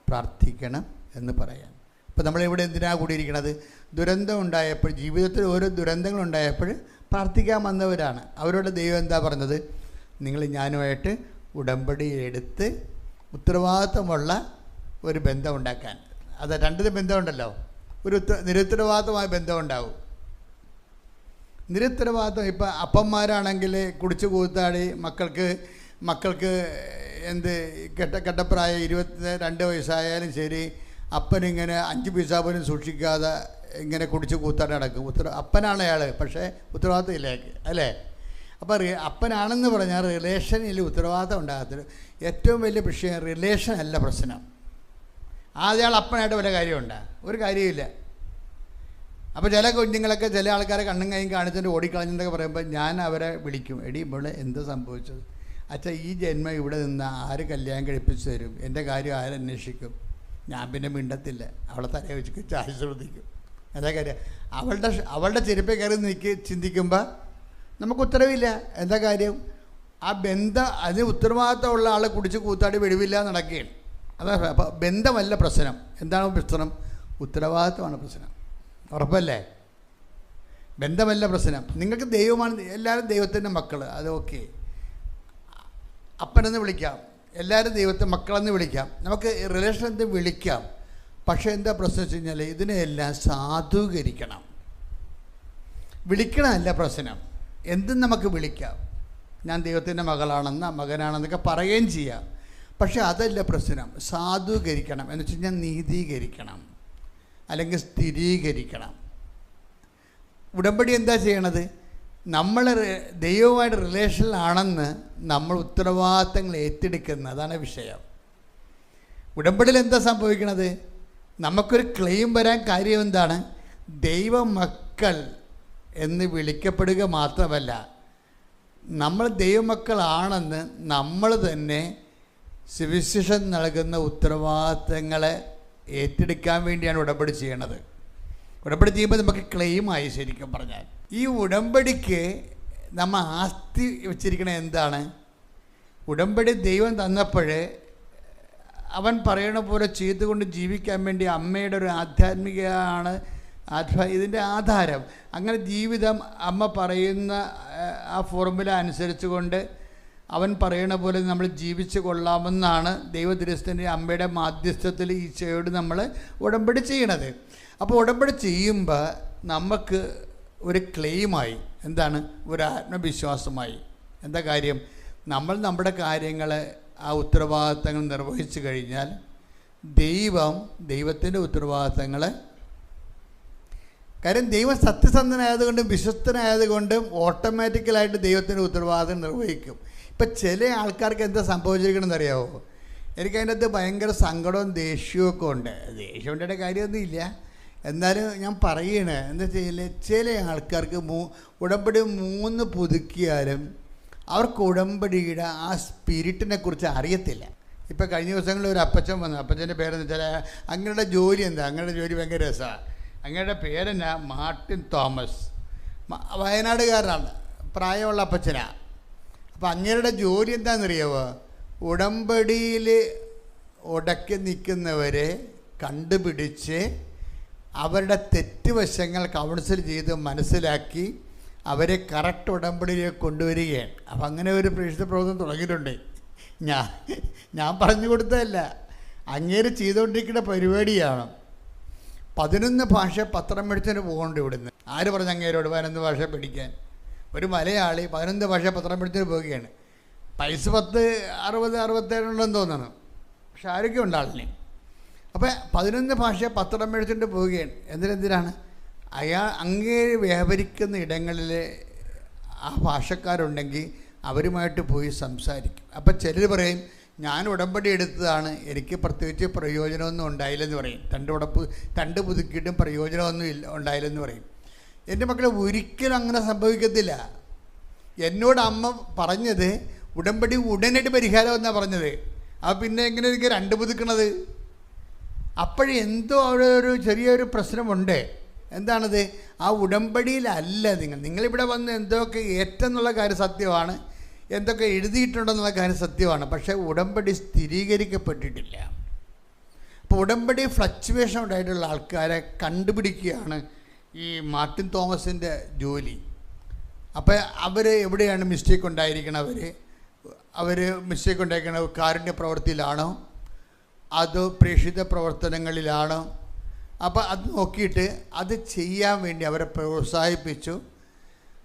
പ്രാർത്ഥിക്കണം എന്ന് പറയാൻ. ഇപ്പോൾ നമ്മളിവിടെ എന്തിനാണ് കൂടിയിരിക്കണത്? ദുരന്തം ഉണ്ടായപ്പോൾ, ജീവിതത്തിൽ ഓരോ ദുരന്തങ്ങളുണ്ടായപ്പോൾ പ്രാർത്ഥിക്കാൻ വന്നവരാണ്. അവരോട് ദൈവം എന്താ പറഞ്ഞത്? നിങ്ങൾ ഞാനുമായിട്ട് ഉടമ്പടി എടുത്ത് ഉത്തരവാദിത്തമുള്ള ഒരു ബന്ധം ഉണ്ടാക്കാൻ. അത് രണ്ടിന് ബന്ധമുണ്ടല്ലോ. ഒരു നിരുത്തരവാദിത്തമായ ബന്ധം ഉണ്ടാവും. നിരുത്തരവാദിത്തം ഇപ്പം അപ്പന്മാരാണെങ്കിൽ കുടിച്ചു കൂത്താടി മക്കൾക്ക് എന്ത് കെട്ടപ്രായം 22 വയസ്സായാലും ശരി, അപ്പനിങ്ങനെ 5 പൈസ പോലും സൂക്ഷിക്കാതെ ഇങ്ങനെ കുടിച്ച് കൂത്താടി നടക്കും. അപ്പനാണ് അയാൾ, പക്ഷേ ഉത്തരവാദിത്തം ഇല്ല അല്ലേ? അപ്പോൾ അപ്പനാണെന്ന് പറഞ്ഞാൽ റിലേഷനിൽ ഉത്തരവാദിത്തം ഉണ്ടാകത്തില്ല. ഏറ്റവും വലിയ വിഷയം റിലേഷൻ അല്ല പ്രശ്നം. ആദ്യയാൾ അപ്പനായിട്ട് വല്ല കാര്യമുണ്ടോ? ഒരു കാര്യമില്ല. അപ്പോൾ ചില കുഞ്ഞുങ്ങളൊക്കെ ചില ആൾക്കാരെ കണ്ണും കൈയും കാണിച്ചിട്ട് ഓടിക്കളഞ്ഞെന്നൊക്കെ പറയുമ്പോൾ ഞാൻ അവരെ വിളിക്കും. എടി ഇവിടെ എന്ത് സംഭവിച്ചത്? അച്ഛാ, ഈ ജന്മം ഇവിടെ നിന്ന് ആര് കല്യാണം കഴിപ്പിച്ച് തരും? എൻ്റെ കാര്യം ആരന്വേഷിക്കും? ഞാൻ പിന്നെ മിണ്ടത്തില്ല. അവളെ തലയെ വെച്ച് ചായ ശ്രദ്ധിക്കും. എന്താ കാര്യം? അവളുടെ ചെരുപ്പേ കയറി ചിന്തിക്കുമ്പോൾ നമുക്ക് ഉത്തരവില്ല. എന്താ കാര്യം? ആ ബന്ധം, അതിന് ഉത്തരവാദിത്തമുള്ള ആളെ കുടിച്ച് കൂത്താടി വെടിവില്ല നടക്കുകയാണ്. അതാ. അപ്പോൾ ബന്ധമല്ല പ്രശ്നം. എന്താണ് പ്രശ്നം? ഉത്തരവാദിത്തമാണ് പ്രശ്നം. ഉറപ്പല്ലേ? ബന്ധമല്ല പ്രശ്നം. നിങ്ങൾക്ക് ദൈവമാണ്. എല്ലാവരും ദൈവത്തിൻ്റെ മക്കൾ, അത് ഓക്കെ. അപ്പനെന്ന് വിളിക്കാം, എല്ലാവരും ദൈവത്തെ മക്കളെന്ന് വിളിക്കാം, നമുക്ക് റിലേഷൻ എന്ത് വിളിക്കാം. പക്ഷേ എന്താ പ്രശ്നം വെച്ച് കഴിഞ്ഞാൽ ഇതിനെല്ലാം സാധൂകരിക്കണം. വിളിക്കണമല്ല പ്രശ്നം. എന്തും നമുക്ക് വിളിക്കാം. ഞാൻ ദൈവത്തിൻ്റെ മകളാണെന്ന്, മകനാണെന്നൊക്കെ പറയുകയും ചെയ്യാം. പക്ഷേ അതല്ല പ്രശ്നം. സാധൂകരിക്കണം എന്ന് വെച്ച് കഴിഞ്ഞാൽ നീതീകരിക്കണം, അല്ലെങ്കിൽ സ്ഥിരീകരിക്കണം. ഉടമ്പടി എന്താ ചെയ്യണത്? നമ്മൾ ദൈവവുമായിട്ട് റിലേഷനിലാണെന്ന് നമ്മൾ ഉത്തരവാദിത്തങ്ങൾ ഏറ്റെടുക്കുന്നത്, അതാണ് വിഷയം. ഉടമ്പടിയിൽ എന്താ സംഭവിക്കണത്? നമുക്കൊരു ക്ലെയിം വരാൻ കാര്യം എന്താണ്? ദൈവമക്കൾ എന്ന് വിളിക്കപ്പെടുക മാത്രമല്ല, നമ്മൾ ദൈവമക്കളാണെന്ന് നമ്മൾ തന്നെ സുവിശേഷം നൽകുന്ന ഉത്തരവാദിത്തങ്ങളെ ഏറ്റെടുക്കാൻ വേണ്ടിയാണ് ഉടമ്പടി ചെയ്യണത്. ഉടമ്പടി ചെയ്യുമ്പോൾ നമുക്ക് ക്ലെയിമായി. ശരിക്കും പറഞ്ഞാൽ ഈ ഉടമ്പടിക്ക് നമ്മൾ ആസ്തി വെച്ചിരിക്കണത് എന്താണ്? ഉടമ്പടി ദൈവം തന്നപ്പോൾ അവൻ പറയണ പോലെ ചെയ്തുകൊണ്ട് ജീവിക്കാൻ വേണ്ടി അമ്മയുടെ ഒരു ആധ്യാത്മികമാണ് ഇതിൻ്റെ ആധാരം. അങ്ങനെ ജീവിതം അമ്മ പറയുന്ന ആ ഫോർമുല അനുസരിച്ച് കൊണ്ട് അവൻ പറയണ പോലെ നമ്മൾ ജീവിച്ച് കൊള്ളാമെന്നാണ് ദൈവതിരസ്ഥൻ്റെ അമ്മയുടെ മാധ്യസ്ഥത്തിൽ ഈശോയോട് നമ്മൾ ഉടമ്പടി ചെയ്യണത്. അപ്പോൾ ഉടമ്പടി ചെയ്യുമ്പോൾ നമുക്ക് ഒരു ക്ലെയിമായി. എന്താണ്? ഒരു ആത്മവിശ്വാസമായി. എന്താ കാര്യം? നമ്മൾ നമ്മുടെ കാര്യങ്ങൾ, ആ ഉത്തരവാദിത്തങ്ങൾ നിർവഹിച്ചു കഴിഞ്ഞാൽ ദൈവത്തിൻ്റെ ഉത്തരവാദിത്തങ്ങൾ, കാര്യം ദൈവം സത്യസന്ധനായതുകൊണ്ടും വിശ്വസ്തനായതുകൊണ്ടും ഓട്ടോമാറ്റിക്കലായിട്ട് ദൈവത്തിൻ്റെ ഉത്തരവാദിത്തം നിർവഹിക്കും. ഇപ്പം ചില ആൾക്കാർക്ക് എന്താ സംഭവിച്ചിരിക്കണമെന്ന് അറിയാമോ? എനിക്കതിൻ്റെ അകത്ത് ഭയങ്കര സങ്കടവും ദേഷ്യവും ഉണ്ട്. ദേഷ്യം ഉണ്ടായ കാര്യമൊന്നും ഇല്ല, എന്നാലും ഞാൻ പറയണേ എന്താ ചെയ്യില്ലേ, ചില ആൾക്കാർക്ക് ഉടമ്പടി 3 പുതുക്കിയാലും അവർക്ക് ഉടമ്പടിയുടെ ആ സ്പിരിറ്റിനെ കുറിച്ച് അറിയത്തില്ല. ഇപ്പം കഴിഞ്ഞ ദിവസങ്ങളിൽ ഒരു അപ്പച്ചൻ വന്നു. അപ്പച്ചൻ്റെ പേരെന്ന് വെച്ചാൽ അങ്ങയുടെ ജോലി എന്താ? അങ്ങയുടെ ജോലി ഭയങ്കര രസമാണ്. അങ്ങയുടെ പേരെന്നാ? Martin Thomas. വയനാടുകാരനാണ്, പ്രായമുള്ള അപ്പച്ചനാണ്. അപ്പം അങ്ങയുടെ ജോലി എന്താണെന്നറിയാമോ? ഉടമ്പടിയിൽ ഉടക്കി നിൽക്കുന്നവരെ കണ്ടുപിടിച്ച് അവരുടെ തെറ്റുവശങ്ങൾ കൗൺസിൽ ചെയ്ത് മനസ്സിലാക്കി അവരെ കറക്റ്റ് ഉടമ്പടിയിലേക്ക് കൊണ്ടുവരികയാണ്. അപ്പം അങ്ങനെ ഒരു പ്രേക്ഷിത പ്രവർത്തനം തുടങ്ങിയിട്ടുണ്ട്. ഞാൻ പറഞ്ഞു കൊടുത്തതല്ല, അങ്ങേര് ചെയ്തുകൊണ്ടിരിക്കുന്ന പരിപാടിയാണ്. 11 ഭാഷ പത്രം മേടിച്ചിട്ട് പോകണ്ട ഇവിടുന്ന്. ആര് പറഞ്ഞു അങ്ങേരോട് 11 ഭാഷ പഠിക്കാൻ? ഒരു മലയാളി 11 ഭാഷ പത്രം മേടിച്ചിട്ട് പോവുകയാണ്. പൈസ 10, 60, 67 ഉണ്ടെന്ന് തോന്നുന്നു. പക്ഷെ ആരൊക്കെ ഉണ്ടാളില്ലേ. അപ്പോൾ 11 ഭാഷ പത്രം മേടിച്ചിട്ട് പോവുകയാണ്. എന്തിനാണ്? അങ്ങേ വ്യാപരിക്കുന്ന ഇടങ്ങളിൽ ആ ഭാഷക്കാരുണ്ടെങ്കിൽ അവരുമായിട്ട് പോയി സംസാരിക്കും. അപ്പം ചിലർ പറയും ഞാൻ ഉടമ്പടി എടുത്തതാണ്, എനിക്ക് പ്രത്യേകിച്ച് പ്രയോജനമൊന്നും ഉണ്ടായില്ലെന്ന് പറയും. തണ്ട് പുതുക്കിയിട്ടും പ്രയോജനമൊന്നും ഉണ്ടായില്ലെന്ന് പറയും. എൻ്റെ മക്കളെ ഒരിക്കലും അങ്ങനെ സംഭവിക്കത്തില്ല. എന്നോട് അമ്മ പറഞ്ഞത് ഉടമ്പടി ഉടനടി പരിഹാരം എന്നാണ് പറഞ്ഞത്. പിന്നെ എങ്ങനെ എനിക്ക് രണ്ട് പുതുക്കണത്? അപ്പോഴെന്തോ അവിടെ ഒരു ചെറിയൊരു പ്രശ്നമുണ്ട്. എന്താണത്? ആ ഉടമ്പടിയിലല്ല നിങ്ങളിവിടെ വന്ന് എന്തൊക്കെ ഏറ്റെന്നുള്ള കാര്യം സത്യമാണ്, എന്തൊക്കെ എഴുതിയിട്ടുണ്ടെന്നുള്ള കാര്യം സത്യമാണ്. പക്ഷേ ഉടമ്പടി സ്ഥിരീകരിക്കപ്പെട്ടിട്ടില്ല. അപ്പോൾ ഉടമ്പടി ഫ്ലക്ച്വേഷൻ ഉണ്ടായിട്ടുള്ള ആൾക്കാരെ കണ്ടുപിടിക്കുകയാണ് ഈ മാർട്ടിൻ തോമസിൻ്റെ ജോലി. അപ്പോൾ അവർ എവിടെയാണ് മിസ്റ്റേക്ക് ഉണ്ടായിരിക്കണവർ? അവർ മിസ്റ്റേക്ക് ഉണ്ടായിരിക്കണ കാരുണ്യ പ്രവൃത്തിയിലാണോ അതോ പ്രേക്ഷിത പ്രവർത്തനങ്ങളിലാണോ? അപ്പോൾ അത് നോക്കിയിട്ട് അത് ചെയ്യാൻ വേണ്ടി അവരെ പ്രോത്സാഹിപ്പിച്ചു.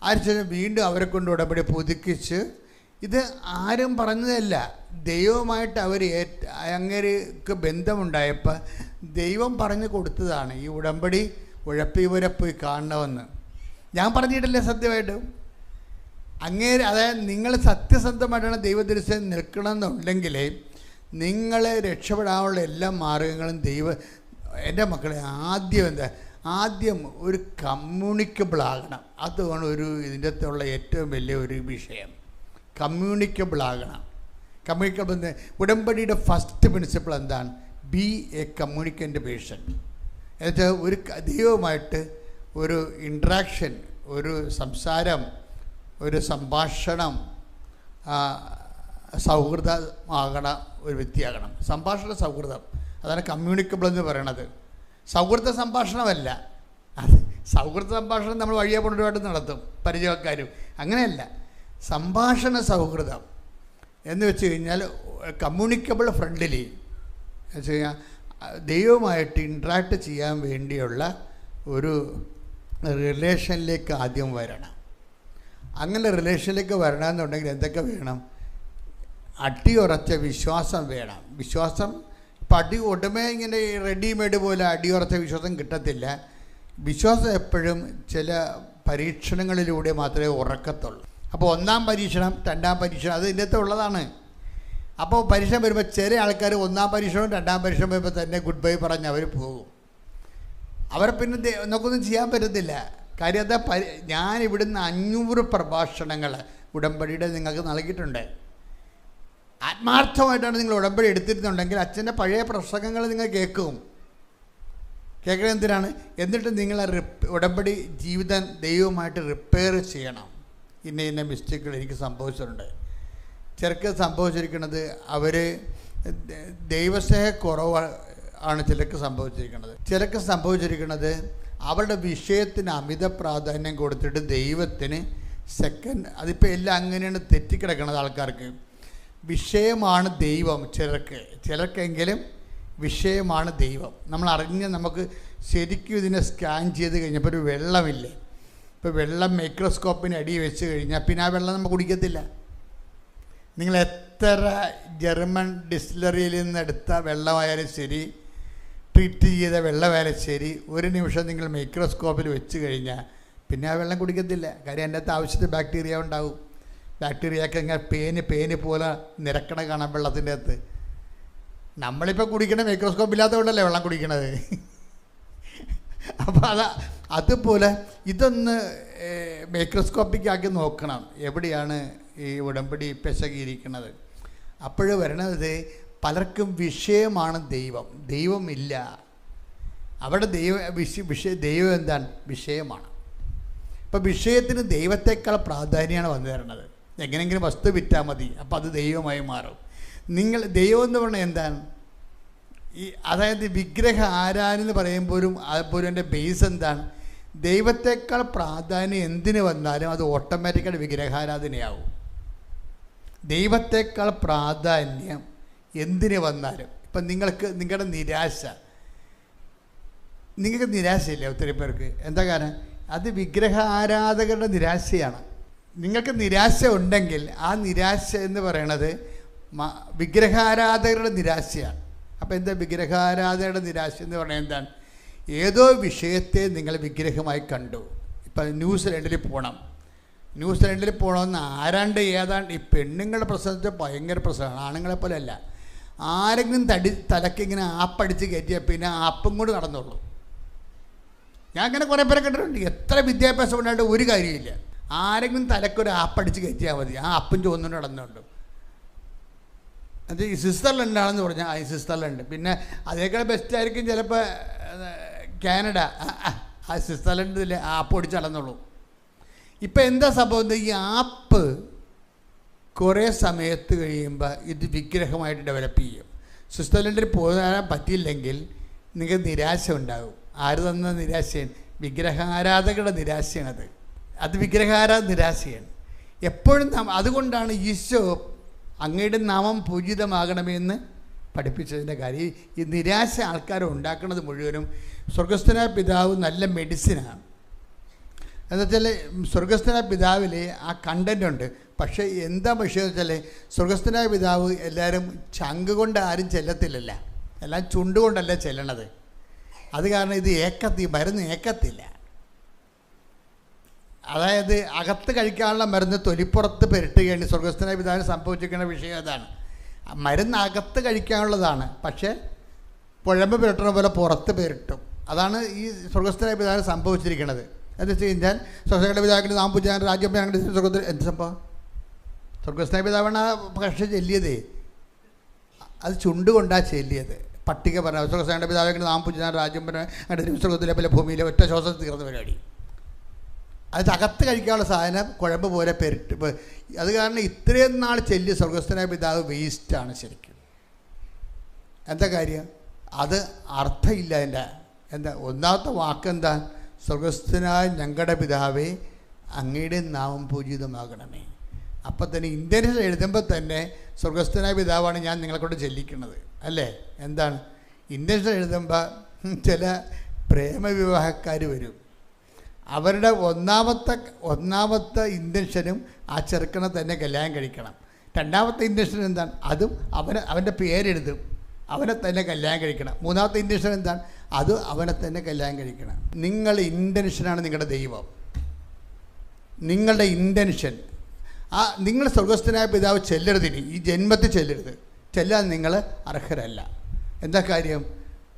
അതിനുശേഷം വീണ്ടും അവരെ കൊണ്ട് ഉടമ്പടി പുതുക്കിച്ച്, ഇത് ആരും പറഞ്ഞതല്ല, ദൈവമായിട്ട് അവർ അങ്ങേർക്ക് ബന്ധമുണ്ടായപ്പോൾ ദൈവം പറഞ്ഞു കൊടുത്തതാണ്. ഈ ഉടമ്പടി ഉഴപ്പിവരെ പോയി കാണണമെന്ന് ഞാൻ പറഞ്ഞിട്ടില്ല. സത്യമായിട്ടും അതായത് നിങ്ങൾ സത്യസന്ധമായിട്ടാണ് ദൈവദർശനം നിൽക്കണമെന്നുണ്ടെങ്കിൽ നിങ്ങളെ രക്ഷപ്പെടാനുള്ള എല്ലാ മാർഗങ്ങളും എൻ്റെ മക്കളെ ആദ്യം ഒരു കമ്മ്യൂണിക്കബിൾ ആകണം. അതാണ് ഇതിൻ്റെ അകത്തുള്ള ഏറ്റവും വലിയ ഒരു വിഷയം. കമ്മ്യൂണിക്കബിൾ ആകണം. കമ്മ്യൂണിക്കബിൾ ഉടമ്പടിയുടെ ഫസ്റ്റ് പ്രിൻസിപ്പിൾ എന്താണ്? Be a communicant person. എന്നുവെച്ചാൽ ഒരു ദൈവവുമായിട്ട് ഒരു ഇൻട്രാക്ഷൻ, ഒരു സംസാരം, ഒരു സംഭാഷണം, സൗഹൃദമാകണ ഒരു വ്യക്തിയാകണം. സംഭാഷണ സൗഹൃദം, അതാണ് കമ്മ്യൂണിക്കബിൾ എന്ന് പറയണത്. സൗഹൃദ സംഭാഷണമല്ല. അത് സൗഹൃദ സംഭാഷണം നമ്മൾ വഴിയെ കൊണ്ടുപോയിട്ട് നടത്തും പരിചയക്കാരും. അങ്ങനെയല്ല, സംഭാഷണ സൗഹൃദം എന്ന് വെച്ച് കഴിഞ്ഞാൽ കമ്മ്യൂണിക്കബിൾ ഫ്രണ്ട്ലി എന്ന് വെച്ച് കഴിഞ്ഞാൽ ദൈവമായിട്ട് ഇൻട്രാക്ട് ചെയ്യാൻ വേണ്ടിയുള്ള ഒരു റിലേഷനിലേക്ക് ആദ്യം വരണം. അങ്ങനെ റിലേഷനിലേക്ക് വരണമെന്നുണ്ടെങ്കിൽ എന്തൊക്കെ വേണം? അടിയുറച്ച വിശ്വാസം വേണം. വിശ്വാസം ഇപ്പം ഉടമേ ഇങ്ങനെ റെഡിമെയ്ഡ് പോലെ അടിയുറച്ച വിശ്വാസം കിട്ടത്തില്ല. വിശ്വാസം എപ്പോഴും ചില പരീക്ഷണങ്ങളിലൂടെ മാത്രമേ ഉറക്കത്തുള്ളൂ. അപ്പോൾ ഒന്നാം പരീക്ഷണം, രണ്ടാം പരീക്ഷണം അത് ഇതിൻ്റെ ഉള്ളതാണ്. അപ്പോൾ പരീക്ഷണം വരുമ്പോൾ ചില ആൾക്കാർ ഒന്നാം പരീക്ഷണവും രണ്ടാം പരീക്ഷണം വരുമ്പോൾ തന്നെ ഗുഡ് ബൈ പറഞ്ഞ് അവർ പോകും. അവരെ പിന്നെ നമുക്കൊന്നും ചെയ്യാൻ പറ്റത്തില്ല. കാര്യം എന്താ? ഞാൻ ഇവിടുന്ന് 500 പ്രഭാഷണങ്ങൾ ഉടമ്പടിയുടെ നിങ്ങൾക്ക് നൽകിയിട്ടുണ്ട്. ആത്മാർത്ഥമായിട്ടാണ് നിങ്ങൾ ഉടമ്പടി എടുത്തിരുന്നുണ്ടെങ്കിൽ അച്ഛൻ്റെ പഴയ പ്രസംഗങ്ങൾ നിങ്ങൾ കേൾക്കും. കേൾക്കുന്നത് എന്തിനാണ്? എന്നിട്ട് നിങ്ങൾ ഉടമ്പടി ജീവിതം ദൈവമായിട്ട് റിപ്പയർ ചെയ്യണം. ഇന്ന മിസ്റ്റേക്കുകൾ എനിക്ക് സംഭവിച്ചിട്ടുണ്ട്. ചിലർക്ക് സംഭവിച്ചിരിക്കുന്നത് അവർ ദൈവസ്നേഹക്കുറവ് ആണ് ചിലർക്ക് സംഭവിച്ചിരിക്കുന്നത്. ചിലർക്ക് സംഭവിച്ചിരിക്കുന്നത് അവരുടെ വിഷയത്തിന് അമിത പ്രാധാന്യം കൊടുത്തിട്ട് ദൈവത്തിന് സെക്കൻഡ്. അതിപ്പോൾ എല്ലാം അങ്ങനെയാണ് തെറ്റിക്കിടക്കുന്നത് ആൾക്കാർക്ക്. വിഷയമാണ് ദൈവം ചിലർക്കെങ്കിലും വിഷയമാണ് ദൈവം. നമ്മൾ അറിഞ്ഞ് നമുക്ക് ശരിക്കും ഇതിനെ സ്കാൻ ചെയ്ത് കഴിഞ്ഞപ്പോൾ ഒരു വെള്ളമില്ലേ, ഇപ്പോൾ വെള്ളം മൈക്രോസ്കോപ്പിന് അടി വെച്ച് കഴിഞ്ഞാൽ പിന്നെ ആ വെള്ളം നമ്മൾ കുടിക്കത്തില്ല. നിങ്ങൾ എത്ര ജർമ്മൻ ഡിസ്റ്റിലറിയിൽ നിന്നെടുത്ത വെള്ളമായാലും ശരി, ട്രീറ്റ് ചെയ്ത വെള്ളമായാലും ശരി, ഒരു നിമിഷം നിങ്ങൾ മൈക്രോസ്കോപ്പിൽ വെച്ച് കഴിഞ്ഞാൽ പിന്നെ ആ വെള്ളം കുടിക്കത്തില്ല. കാര്യം അതിൻ്റെ അകത്ത് ആവശ്യത്തിന് ബാക്ടീരിയ ഉണ്ടാവും. ബാക്ടീരിയയൊക്കെ ഇങ്ങനെ പേന് പോലെ നിരക്കണ കാണാം വെള്ളത്തിൻ്റെ അകത്ത്. നമ്മളിപ്പോൾ കുടിക്കണ മൈക്രോസ്കോപ്പ് ഇല്ലാത്തതുകൊണ്ടല്ലേ വെള്ളം കുടിക്കണത്. അപ്പോൾ അതുപോലെ ഇതൊന്ന് മൈക്രോസ്കോപ്പിക്കാക്കി നോക്കണം എവിടെയാണ് ഈ ഉടമ്പടി പിശകിയിരിക്കുന്നത്. അപ്പോൾ വരണത് പലർക്കും വിഷയമാണ് ദൈവം, ദൈവമില്ല. അവിടെ ദൈവം എന്താണ്? വിഷയമാണ്. അപ്പോൾ വിഷയത്തിന് ദൈവത്തെക്കാൾ പ്രാധാന്യമാണ് വന്നു തരുന്നത്. എങ്ങനെയെങ്കിലും വസ്തു വിറ്റാൽ മതി, അപ്പോൾ അത് ദൈവമായി മാറും. ദൈവം എന്ന് പറഞ്ഞാൽ എന്താണ്? അതായത് വിഗ്രഹ ആരാധന എന്ന് പറയുമ്പോഴും അതുപോലെ എൻ്റെ ബേസ് എന്താണ്? ദൈവത്തെക്കാൾ പ്രാധാന്യം എന്തിനു വന്നാലും അത് ഓട്ടോമാറ്റിക്കായിട്ട് വിഗ്രഹാരാധനയാവും. ദൈവത്തെക്കാൾ പ്രാധാന്യം എന്തിനു വന്നാലും. ഇപ്പം നിങ്ങളുടെ നിങ്ങൾക്ക് നിരാശയില്ലേ? ഒത്തിരി പേർക്ക് എന്താ കാരണം? അത് വിഗ്രഹ ആരാധകരുടെ നിരാശയാണ്. നിങ്ങൾക്ക് നിരാശ ഉണ്ടെങ്കിൽ ആ നിരാശ എന്ന് പറയണത് വിഗ്രഹാരാധകരുടെ നിരാശയാണ്. അപ്പോൾ എന്താ വിഗ്രഹാരാധകരുടെ നിരാശ എന്ന് പറഞ്ഞാൽ എന്താണ്? ഏതോ വിഷയത്തെ നിങ്ങൾ വിഗ്രഹമായി കണ്ടു. ഇപ്പം ന്യൂസിലൻഡിൽ പോകണം, ന്യൂസിലൻഡിൽ പോകണമെന്ന് ആരാണ്ട് ഏതാണ്ട് ഈ പെണ്ണുങ്ങളുടെ പ്രശ്നത്തിൽ ഭയങ്കര പ്രശ്നമാണ്, ആണുങ്ങളെ പോലെ അല്ല. ആരെങ്കിലും തലക്കിങ്ങനെ ആപ്പടിച്ച് കയറ്റിയാൽ പിന്നെ ആപ്പും കൂടി നടന്നുള്ളൂ. ഞാൻ അങ്ങനെ കുറേ പേരെ കണ്ടിട്ടുണ്ട്. എത്ര വിദ്യാഭ്യാസം ഉണ്ടായിട്ട് ഒരു കാര്യമില്ല. ആരെങ്കിലും തലക്കൊരു ആപ്പടിച്ച് കയറ്റിയാൽ മതി, ആ ആപ്പും ചോന്നുകൊണ്ട് നടന്നുണ്ട്. അത് ഈ സ്വിറ്റ്സർലൻഡാണെന്ന് പറഞ്ഞാൽ ഈ സ്വിറ്റ്സർലൻഡ്, പിന്നെ അതേക്കാൾ ബെസ്റ്റായിരിക്കും ചിലപ്പോൾ കാനഡ. ആ സ്വിറ്റ്സർലൻഡിൽ ആപ്പ് ഓടിച്ച് നടന്നുള്ളൂ. ഇപ്പം എന്താ സംഭവം? ഈ ആപ്പ് കുറേ സമയത്ത് കഴിയുമ്പോൾ ഇത് വിഗ്രഹമായിട്ട് ഡെവലപ്പ് ചെയ്യും. സ്വിറ്റ്സർലൻഡിൽ പോകാൻ പറ്റിയില്ലെങ്കിൽ നിങ്ങൾക്ക് നിരാശ ഉണ്ടാകും. ആര് തന്ന നിരാശയാണ്? വിഗ്രഹാരാധകരുടെ നിരാശയാണത്. അത് നിരാശയാണ് എപ്പോഴും. അതുകൊണ്ടാണ് ഈശോ അങ്ങയുടെ നാമം പൂജിതമാകണമെന്ന് പഠിപ്പിച്ചതിൻ്റെ കാര്യം. ഈ നിരാശ ആൾക്കാരെ ഉണ്ടാക്കുന്നത് മുഴുവനും സ്വർഗസ്ഥനായ പിതാവ് നല്ല മെഡിസിനാണ്. എന്നുവെച്ചാൽ സ്വർഗസ്ഥനായ പിതാവിൽ ആ കണ്ടൻ്റ് ഉണ്ട്. പക്ഷേ എന്താ വിഷയം വെച്ചാൽ സ്വർഗസ്ഥനായ പിതാവ് എല്ലാവരും ചങ്ക് കൊണ്ട് ആരും ചെല്ലത്തില്ലല്ല, എല്ലാം ചുണ്ടുകൊണ്ടല്ല ചെല്ലണത്. അത് കാരണം ഇത് മരുന്ന് ഏക്കത്തില്ല. അതായത് അകത്ത് കഴിക്കാനുള്ള മരുന്ന് തൊലിപ്പുറത്ത് പെരട്ടുകയാണ് സ്വർഗസ്ഥനായ പിതാവിന് സംഭവിച്ചിരിക്കുന്ന വിഷയം. അതാണ് മരുന്ന് അകത്ത് കഴിക്കാനുള്ളതാണ്, പക്ഷേ പുഴമ്പ് പെരട്ടുന്ന പോലെ പുറത്ത് പെരട്ടും. അതാണ് ഈ സ്വർഗസ്ഥനായ പിതാവിന് സംഭവിച്ചിരിക്കുന്നത്. എന്ന് വെച്ച് കഴിഞ്ഞാൽ സ്വർഗസ്ഥനായ പിതാവിൻ്റെ നാം പൂജാൻ രാജ്യം സ്വർഗത്തിൽ എന്ത് സംഭവം? സ്വർഗസ്ഥനായ പിതാവാണ് ആ കക്ഷി ചെല്ലിയതേ, അത് ചുണ്ടുകൊണ്ടാണ് ചെല്ലിയത്. പട്ടിക പറഞ്ഞ സ്വർഗസ്ഥനായ പിതാവിൻ്റെ നാം പൂജാൻ രാജ്യം സ്വർഗത്തിലെ പല ഭൂമിയിലെ ഒറ്റ ശ്വാസം തീർന്ന പരിപാടി. അത് അകത്ത് കഴിക്കാനുള്ള സാധനം കുഴമ്പ് പോലെ പെരട്ട്. അത് കാരണം ഇത്രയും നാൾ ചെല്ലി സ്വർഗസ്ഥനായ പിതാവ് വേസ്റ്റാണ് ശരിക്കും. എന്താ കാര്യം? അത് അർത്ഥമില്ല. എന്താ ഒന്നാമത്തെ വാക്കെന്താ? സ്വർഗസ്ഥനായ ഞങ്ങളുടെ പിതാവേ അങ്ങയുടെ നാമം പൂജിതമാകണമേ. അപ്പം തന്നെ ഇന്ത്യയിൽ എഴുതുമ്പോൾ തന്നെ സ്വർഗസ്ഥനായ പിതാവാണ് ഞാൻ നിങ്ങളെക്കൊണ്ട് ചെല്ലിക്കുന്നത് അല്ലേ? എന്താണ് ഇന്ത്യയിൽ എഴുതുമ്പോൾ ചില പ്രേമവിവാഹക്കാർ വരും. അവരുടെ ഒന്നാമത്തെ ഇൻറ്റൻഷനും ആ ചെറുക്കനെ തന്നെ കല്യാണം കഴിക്കണം. രണ്ടാമത്തെ ഇൻറ്റൻഷൻ എന്താണ്? അതും അവൻ്റെ പേരെഴുതും, അവനെ തന്നെ കല്യാണം കഴിക്കണം. മൂന്നാമത്തെ ഇൻറ്റൻഷൻ എന്താണ്? അത് അവനെ തന്നെ കല്യാണം കഴിക്കണം. നിങ്ങളുടെ ഇൻറ്റൻഷനാണ് നിങ്ങളുടെ ദൈവം. നിങ്ങളുടെ ഇൻറ്റൻഷൻ നിങ്ങൾ സ്വർഗസ്ഥനായ പിതാവ് ചെല്ലരുതിനി, ഈ ജന്മത്തിൽ ചെല്ലാൻ നിങ്ങൾ അർഹരല്ല. എന്താ കാര്യം?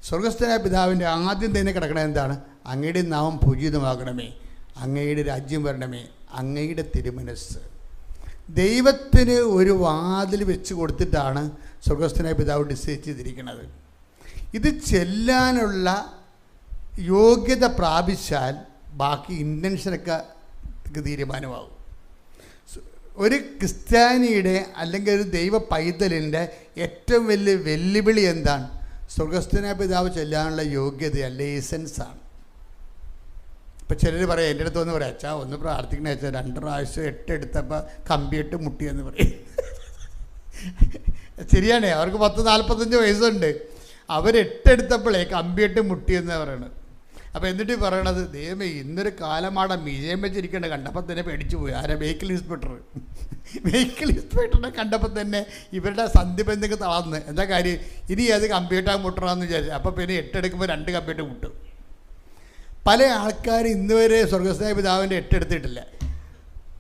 സ്വർഗസ്ഥനായ പിതാവിൻ്റെ ആദ്യം തന്നെ കിടക്കണത് എന്താണ്? അങ്ങയുടെ നാമം പൂജിതമാകണമേ, അങ്ങയുടെ രാജ്യം വരണമേ, അങ്ങയുടെ തിരുമനസ്സ്. ദൈവത്തിന് ഒരു വാതിൽ വെച്ച് കൊടുത്തിട്ടാണ് സ്വർഗസ്ഥനായ പിതാവ് ഡിസൈഡ് ചെയ്തിരിക്കുന്നത്. ഇത് ചെല്ലാനുള്ള യോഗ്യത പ്രാപിച്ചാൽ ബാക്കി ഇൻറ്റൻഷനൊക്കെ തീരുമാനമാകും. ഒരു ക്രിസ്ത്യാനിയുടെ അല്ലെങ്കിൽ ഒരു ദൈവ പൈതലിൻ്റെ ഏറ്റവും വലിയ വെല്ലുവിളി എന്താണ്? സ്വർഗസ്ഥനായ പിതാവ് ചെല്ലാനുള്ള യോഗ്യതയല്ല, ലൈസൻസാണ്. ഇപ്പം ചിലർ പറയാം, എൻ്റെ അടുത്ത് ഒന്ന് പറയാം, അച്ഛാ ഒന്ന് പ്രാർത്ഥിക്കണേ അച്ഛാ, 2 പ്രാവശ്യം 8 എടുത്തപ്പോൾ കമ്പിയിട്ട് മുട്ടിയെന്ന് പറയും. ശരിയാണേ, അവർക്ക് 40-45 വയസ്സുണ്ട്. അവർ 8 എടുത്തപ്പോഴേ കമ്പിയിട്ട് മുട്ടിയെന്നാണ് പറയണത്. അപ്പോൾ എന്നിട്ട് പറയണത്, ദൈവമേ ഇന്നൊരു കാലമാടെ മീശയും വെച്ചിരിക്കേണ്ട കണ്ടപ്പോൾ തന്നെ പേടിച്ചു പോയി. ആരാ? വെഹിക്കിൾ ഇൻസ്പെക്ടറിനെ കണ്ടപ്പോൾ തന്നെ ഇവരുടെ സന്ധിബന്ധങ്ങൾ തളർന്ന്. എന്താ കാര്യം? ഇനി അത് കമ്പ്യൂട്ടർ മുട്ടണമെന്ന് വിചാരിച്ചു. അപ്പോൾ പിന്നെ 8 എടുക്കുമ്പോൾ 2 കമ്പ്യൂട്ടർ മുട്ടും. പല ആൾക്കാർ ഇന്ന് വരെ സ്വർഗസ്ഥനായ പിതാവിൻ്റെ 8 എടുത്തിട്ടില്ല,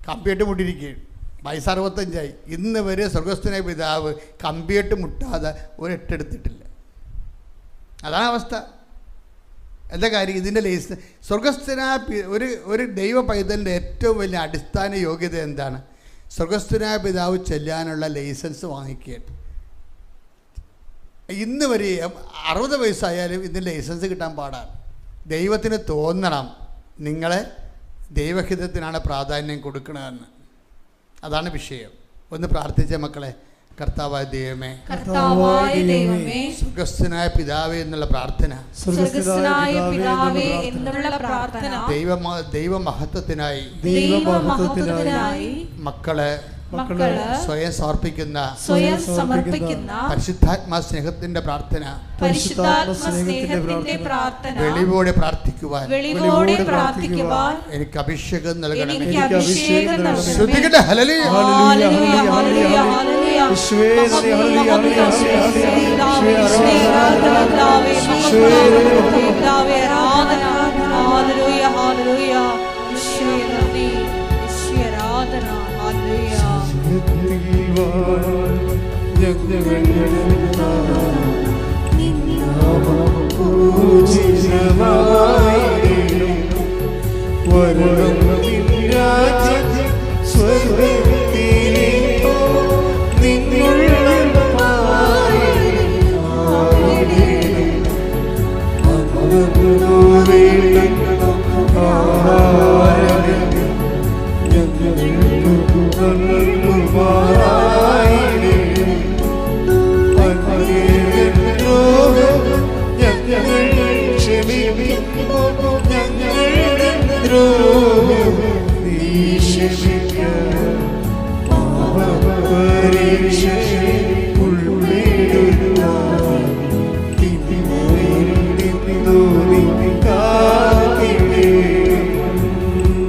കമ്പ്യൂട്ടർ മുട്ടിയിരിക്കുകയാണ്. വയസ്സ് 65ആയി, ഇന്ന് വരെ സ്വർഗസ്ഥനായ പിതാവ് കമ്പ്യൂട്ടർ മുട്ടാതെ ഒരു 8 എടുത്തിട്ടില്ല. അതാണ് അവസ്ഥ. എന്താ കാര്യം? ഇതിൻ്റെ ലൈസൻസ് സ്വർഗസ്ഥനായ ഒരു ദൈവ പൈതലിൻ്റെ ഏറ്റവും വലിയ അടിസ്ഥാന യോഗ്യത എന്താണ്? സ്വർഗസ്ഥനായ പിതാവ് ചെല്ലാനുള്ള ലൈസൻസ് വാങ്ങിക്കുകയാണ്. ഇന്ന് വരെ 60 വയസ്സായാലും ഇതിൻ്റെ ലൈസൻസ് കിട്ടാൻ പാടാണ്. ദൈവത്തിന് തോന്നണം നിങ്ങളെ ദൈവഹിതത്തിനാണ് പ്രാധാന്യം കൊടുക്കണമെന്ന്. അതാണ് വിഷയം. ഒന്ന് പ്രാർത്ഥിച്ച മക്കളെ. കർത്താവായ ദൈവമേ, സ്വർഗസ്ഥനായ പിതാവേ എന്നുള്ള പ്രാർത്ഥന ദൈവമഹത്വത്തിനായി മക്കളെ സ്വയം സമർപ്പിക്കുന്ന പരിശുദ്ധാത്മാ സ്നേഹത്തിന്റെ പ്രാർത്ഥന വെളിവോടെ പ്രാർത്ഥിക്കുവാൻ എനിക്ക് അഭിഷേകം നൽകണം. ശ്രദ്ധിക്കട്ടെ. ഹല്ലേലൂയ. ഹല്ലേലൂയ.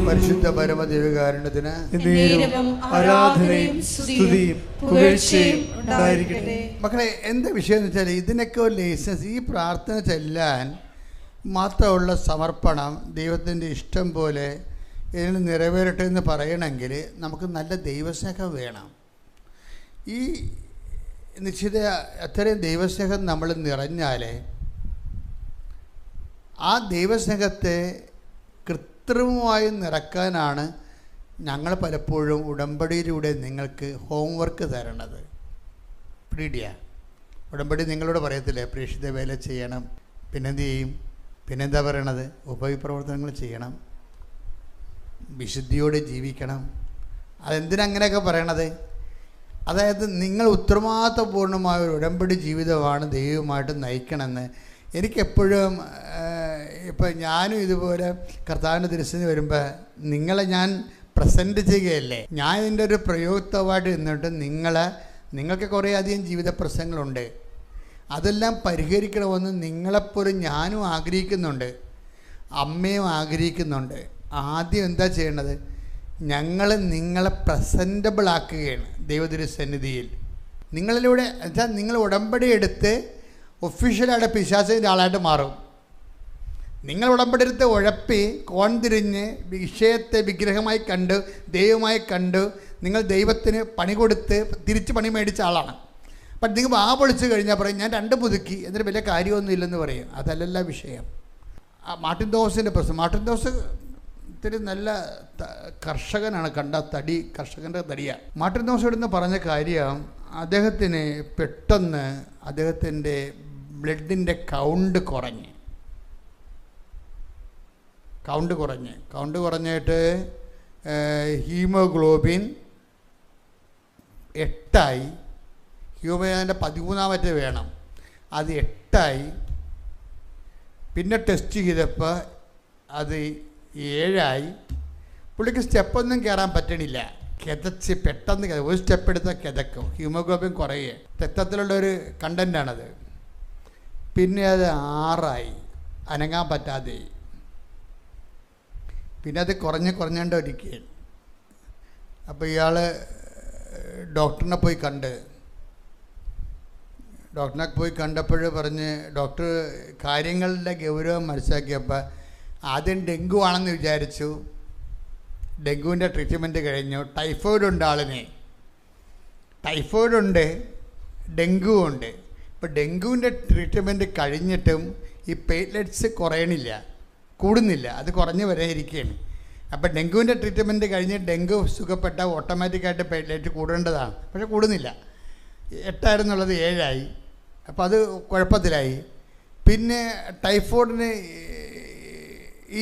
പരിശുദ്ധ പരമദിവ്യകാരുണ്യത്തിന് ആരാധനയും സ്തുതിയും പുകഴ്ചയും ഉണ്ടായിരിക്കട്ടെ. മക്കളെ, എന്താ വിഷയം എന്ന് വെച്ചാൽ ഇതിനൊക്കെ ഒരു ലൈസൻസ്, ഈ പ്രാർത്ഥന ചെല്ലാൻ മാത്രമുള്ള സമർപ്പണം, ദൈവത്തിൻ്റെ ഇഷ്ടം പോലെ ഇതിന് നിറവേറട്ടെ എന്ന് പറയണമെങ്കിൽ നമുക്ക് നല്ല ദൈവസ്നേഹം വേണം. ഈ നിശ്ചിത അത്രയും ദൈവസ്നേഹം നമ്മൾ നിറഞ്ഞാൽ ആ ദൈവസ്നേഹത്തെ കൃത്രിമമായി നിറക്കാനാണ് ഞങ്ങൾ പലപ്പോഴും ഉടമ്പടിയിലൂടെ നിങ്ങൾക്ക് ഹോംവർക്ക് തരണത്. പിടിയ ഉടമ്പടി നിങ്ങളോട് പറയത്തില്ലേ, പ്രേക്ഷിത വേല ചെയ്യണം, പിന്നെന്ത് ചെയ്യും, പിന്നെന്താ പറയണത്, ഉപവിപ്രവർത്തനങ്ങൾ ചെയ്യണം, വിശുദ്ധിയോടെ ജീവിക്കണം. അതെന്തിനങ്ങനെയൊക്കെ പറയണത്? അതായത് നിങ്ങൾ ഉത്തരവാദിത്വപൂർണ്ണമായ ഒരു ഉടമ്പടി ജീവിതമാണ് ദൈവമായിട്ട് നയിക്കണമെന്ന് എനിക്കെപ്പോഴും. ഇപ്പം ഞാനും ഇതുപോലെ കർത്താവിൻ്റെ തിരുസന്നിധി വരുമ്പോൾ നിങ്ങളെ ഞാൻ പ്രസൻറ്റ് ചെയ്യുകയല്ലേ, ഞാൻ ഇതിൻ്റെ ഒരു പ്രയോക്തമായിട്ട് നിന്നിട്ട് നിങ്ങൾക്ക് കുറേ അധികം ജീവിത പ്രശ്നങ്ങളുണ്ട്, അതെല്ലാം പരിഹരിക്കണമെന്ന് നിങ്ങളെപ്പോലും ഞാനും ആഗ്രഹിക്കുന്നുണ്ട്, അമ്മയും ആഗ്രഹിക്കുന്നുണ്ട്. ആദ്യം എന്താ ചെയ്യേണ്ടത്? ഞങ്ങൾ നിങ്ങളെ പ്രസൻറ്റബിൾ ആക്കുകയാണ് ദൈവതിരുസന്നിധിയിൽ. നിങ്ങളിലൂടെ വെച്ചാൽ നിങ്ങൾ ഉടമ്പടി എടുത്ത് ഒഫീഷ്യലായിട്ട് പിശാചിൻ്റെ ആളായിട്ട് മാറും. നിങ്ങൾ ഉടമ്പടി എടുത്ത് ഉഴപ്പി കോൺതിരിഞ്ഞ് വിഷയത്തെ വിഗ്രഹമായി കണ്ട് ദൈവമായി കണ്ട് നിങ്ങൾ ദൈവത്തിന് പണി കൊടുത്ത് തിരിച്ച് പണി മേടിച്ച ആളാണ്. അപ്പം നിങ്ങൾ വാ പൊളിച്ച് കഴിഞ്ഞാൽ പറയും ഞാൻ 2 പുതുക്കി, എന്നിട്ട് വലിയ കാര്യമൊന്നും ഇല്ലെന്ന് പറയും. അതല്ലല്ല വിഷയം. മാർട്ടിൻ തോമസിൻ്റെ പ്രശ്നം, മാർട്ടിൻ തോമസ് ഇത്തിരി നല്ല കർഷകനാണ്, കണ്ട തടി കർഷകൻ്റെ തടിയാണ്. മാർട്ടിൻ തോമസ് ഇവിടുന്ന് പറഞ്ഞ കാര്യം, അദ്ദേഹത്തിന് പെട്ടെന്ന് അദ്ദേഹത്തിൻ്റെ ബ്ലഡിൻ്റെ കൗണ്ട് കുറഞ്ഞിട്ട് ഹീമോഗ്ലോബിൻ 8 ഹ്യൂമൻ്റെ 13 വേണം, അത് 8. പിന്നെ ടെസ്റ്റ് ചെയ്തപ്പോൾ അത് 7. പുള്ളിക്ക് സ്റ്റെപ്പൊന്നും കയറാൻ പറ്റണില്ല, കിതച്ച് പെട്ടെന്ന് ഒരു സ്റ്റെപ്പ് എടുത്താൽ കിതക്കും, ഹ്യൂമോഗ്ലോബിൻ കുറയേ, രക്തത്തിലുള്ളൊരു കണ്ടൻ്റാണത്. പിന്നെ അത് 6, അനങ്ങാൻ പറ്റാതെ. പിന്നെ അത് കുറഞ്ഞുകൊണ്ടിരിക്കുകയാണ്. അപ്പോൾ ഇയാൾ ഡോക്ടറിനെ പോയി കണ്ടപ്പോൾ പറഞ്ഞ്, ഡോക്ടർ കാര്യങ്ങളുടെ ഗൗരവം മനസ്സിലാക്കിയപ്പോൾ ആദ്യം ഡെങ്കു ആണെന്ന് വിചാരിച്ചു. ഡെങ്കുവിൻ്റെ ട്രീറ്റ്മെൻറ്റ് കഴിഞ്ഞു. ടൈഫോയിഡ് ആളിന്, ടൈഫോയിഡ് ഡെങ്കു ഉണ്ട്. ഇപ്പോൾ ഡെങ്കുവിൻ്റെ ട്രീറ്റ്മെൻറ്റ് കഴിഞ്ഞിട്ടും ഈ പ്ലേറ്റ്ലെറ്റ്സ് കൂടുന്നില്ല, അത് കുറഞ്ഞ് വരെ ഇരിക്കുകയാണ്. അപ്പോൾ ഡെങ്കുവിൻ്റെ ട്രീറ്റ്മെൻറ്റ് കഴിഞ്ഞ് ഡെങ്കു സുഖപ്പെട്ട ഓട്ടോമാറ്റിക്കായിട്ട് പ്ലേറ്റ്ലെറ്റ് കൂടേണ്ടതാണ്, പക്ഷേ കൂടുന്നില്ല. 8 എന്നുള്ളത് 7. അപ്പോൾ അത് കുഴപ്പത്തിലായി. പിന്നെ ടൈഫോയിഡിന്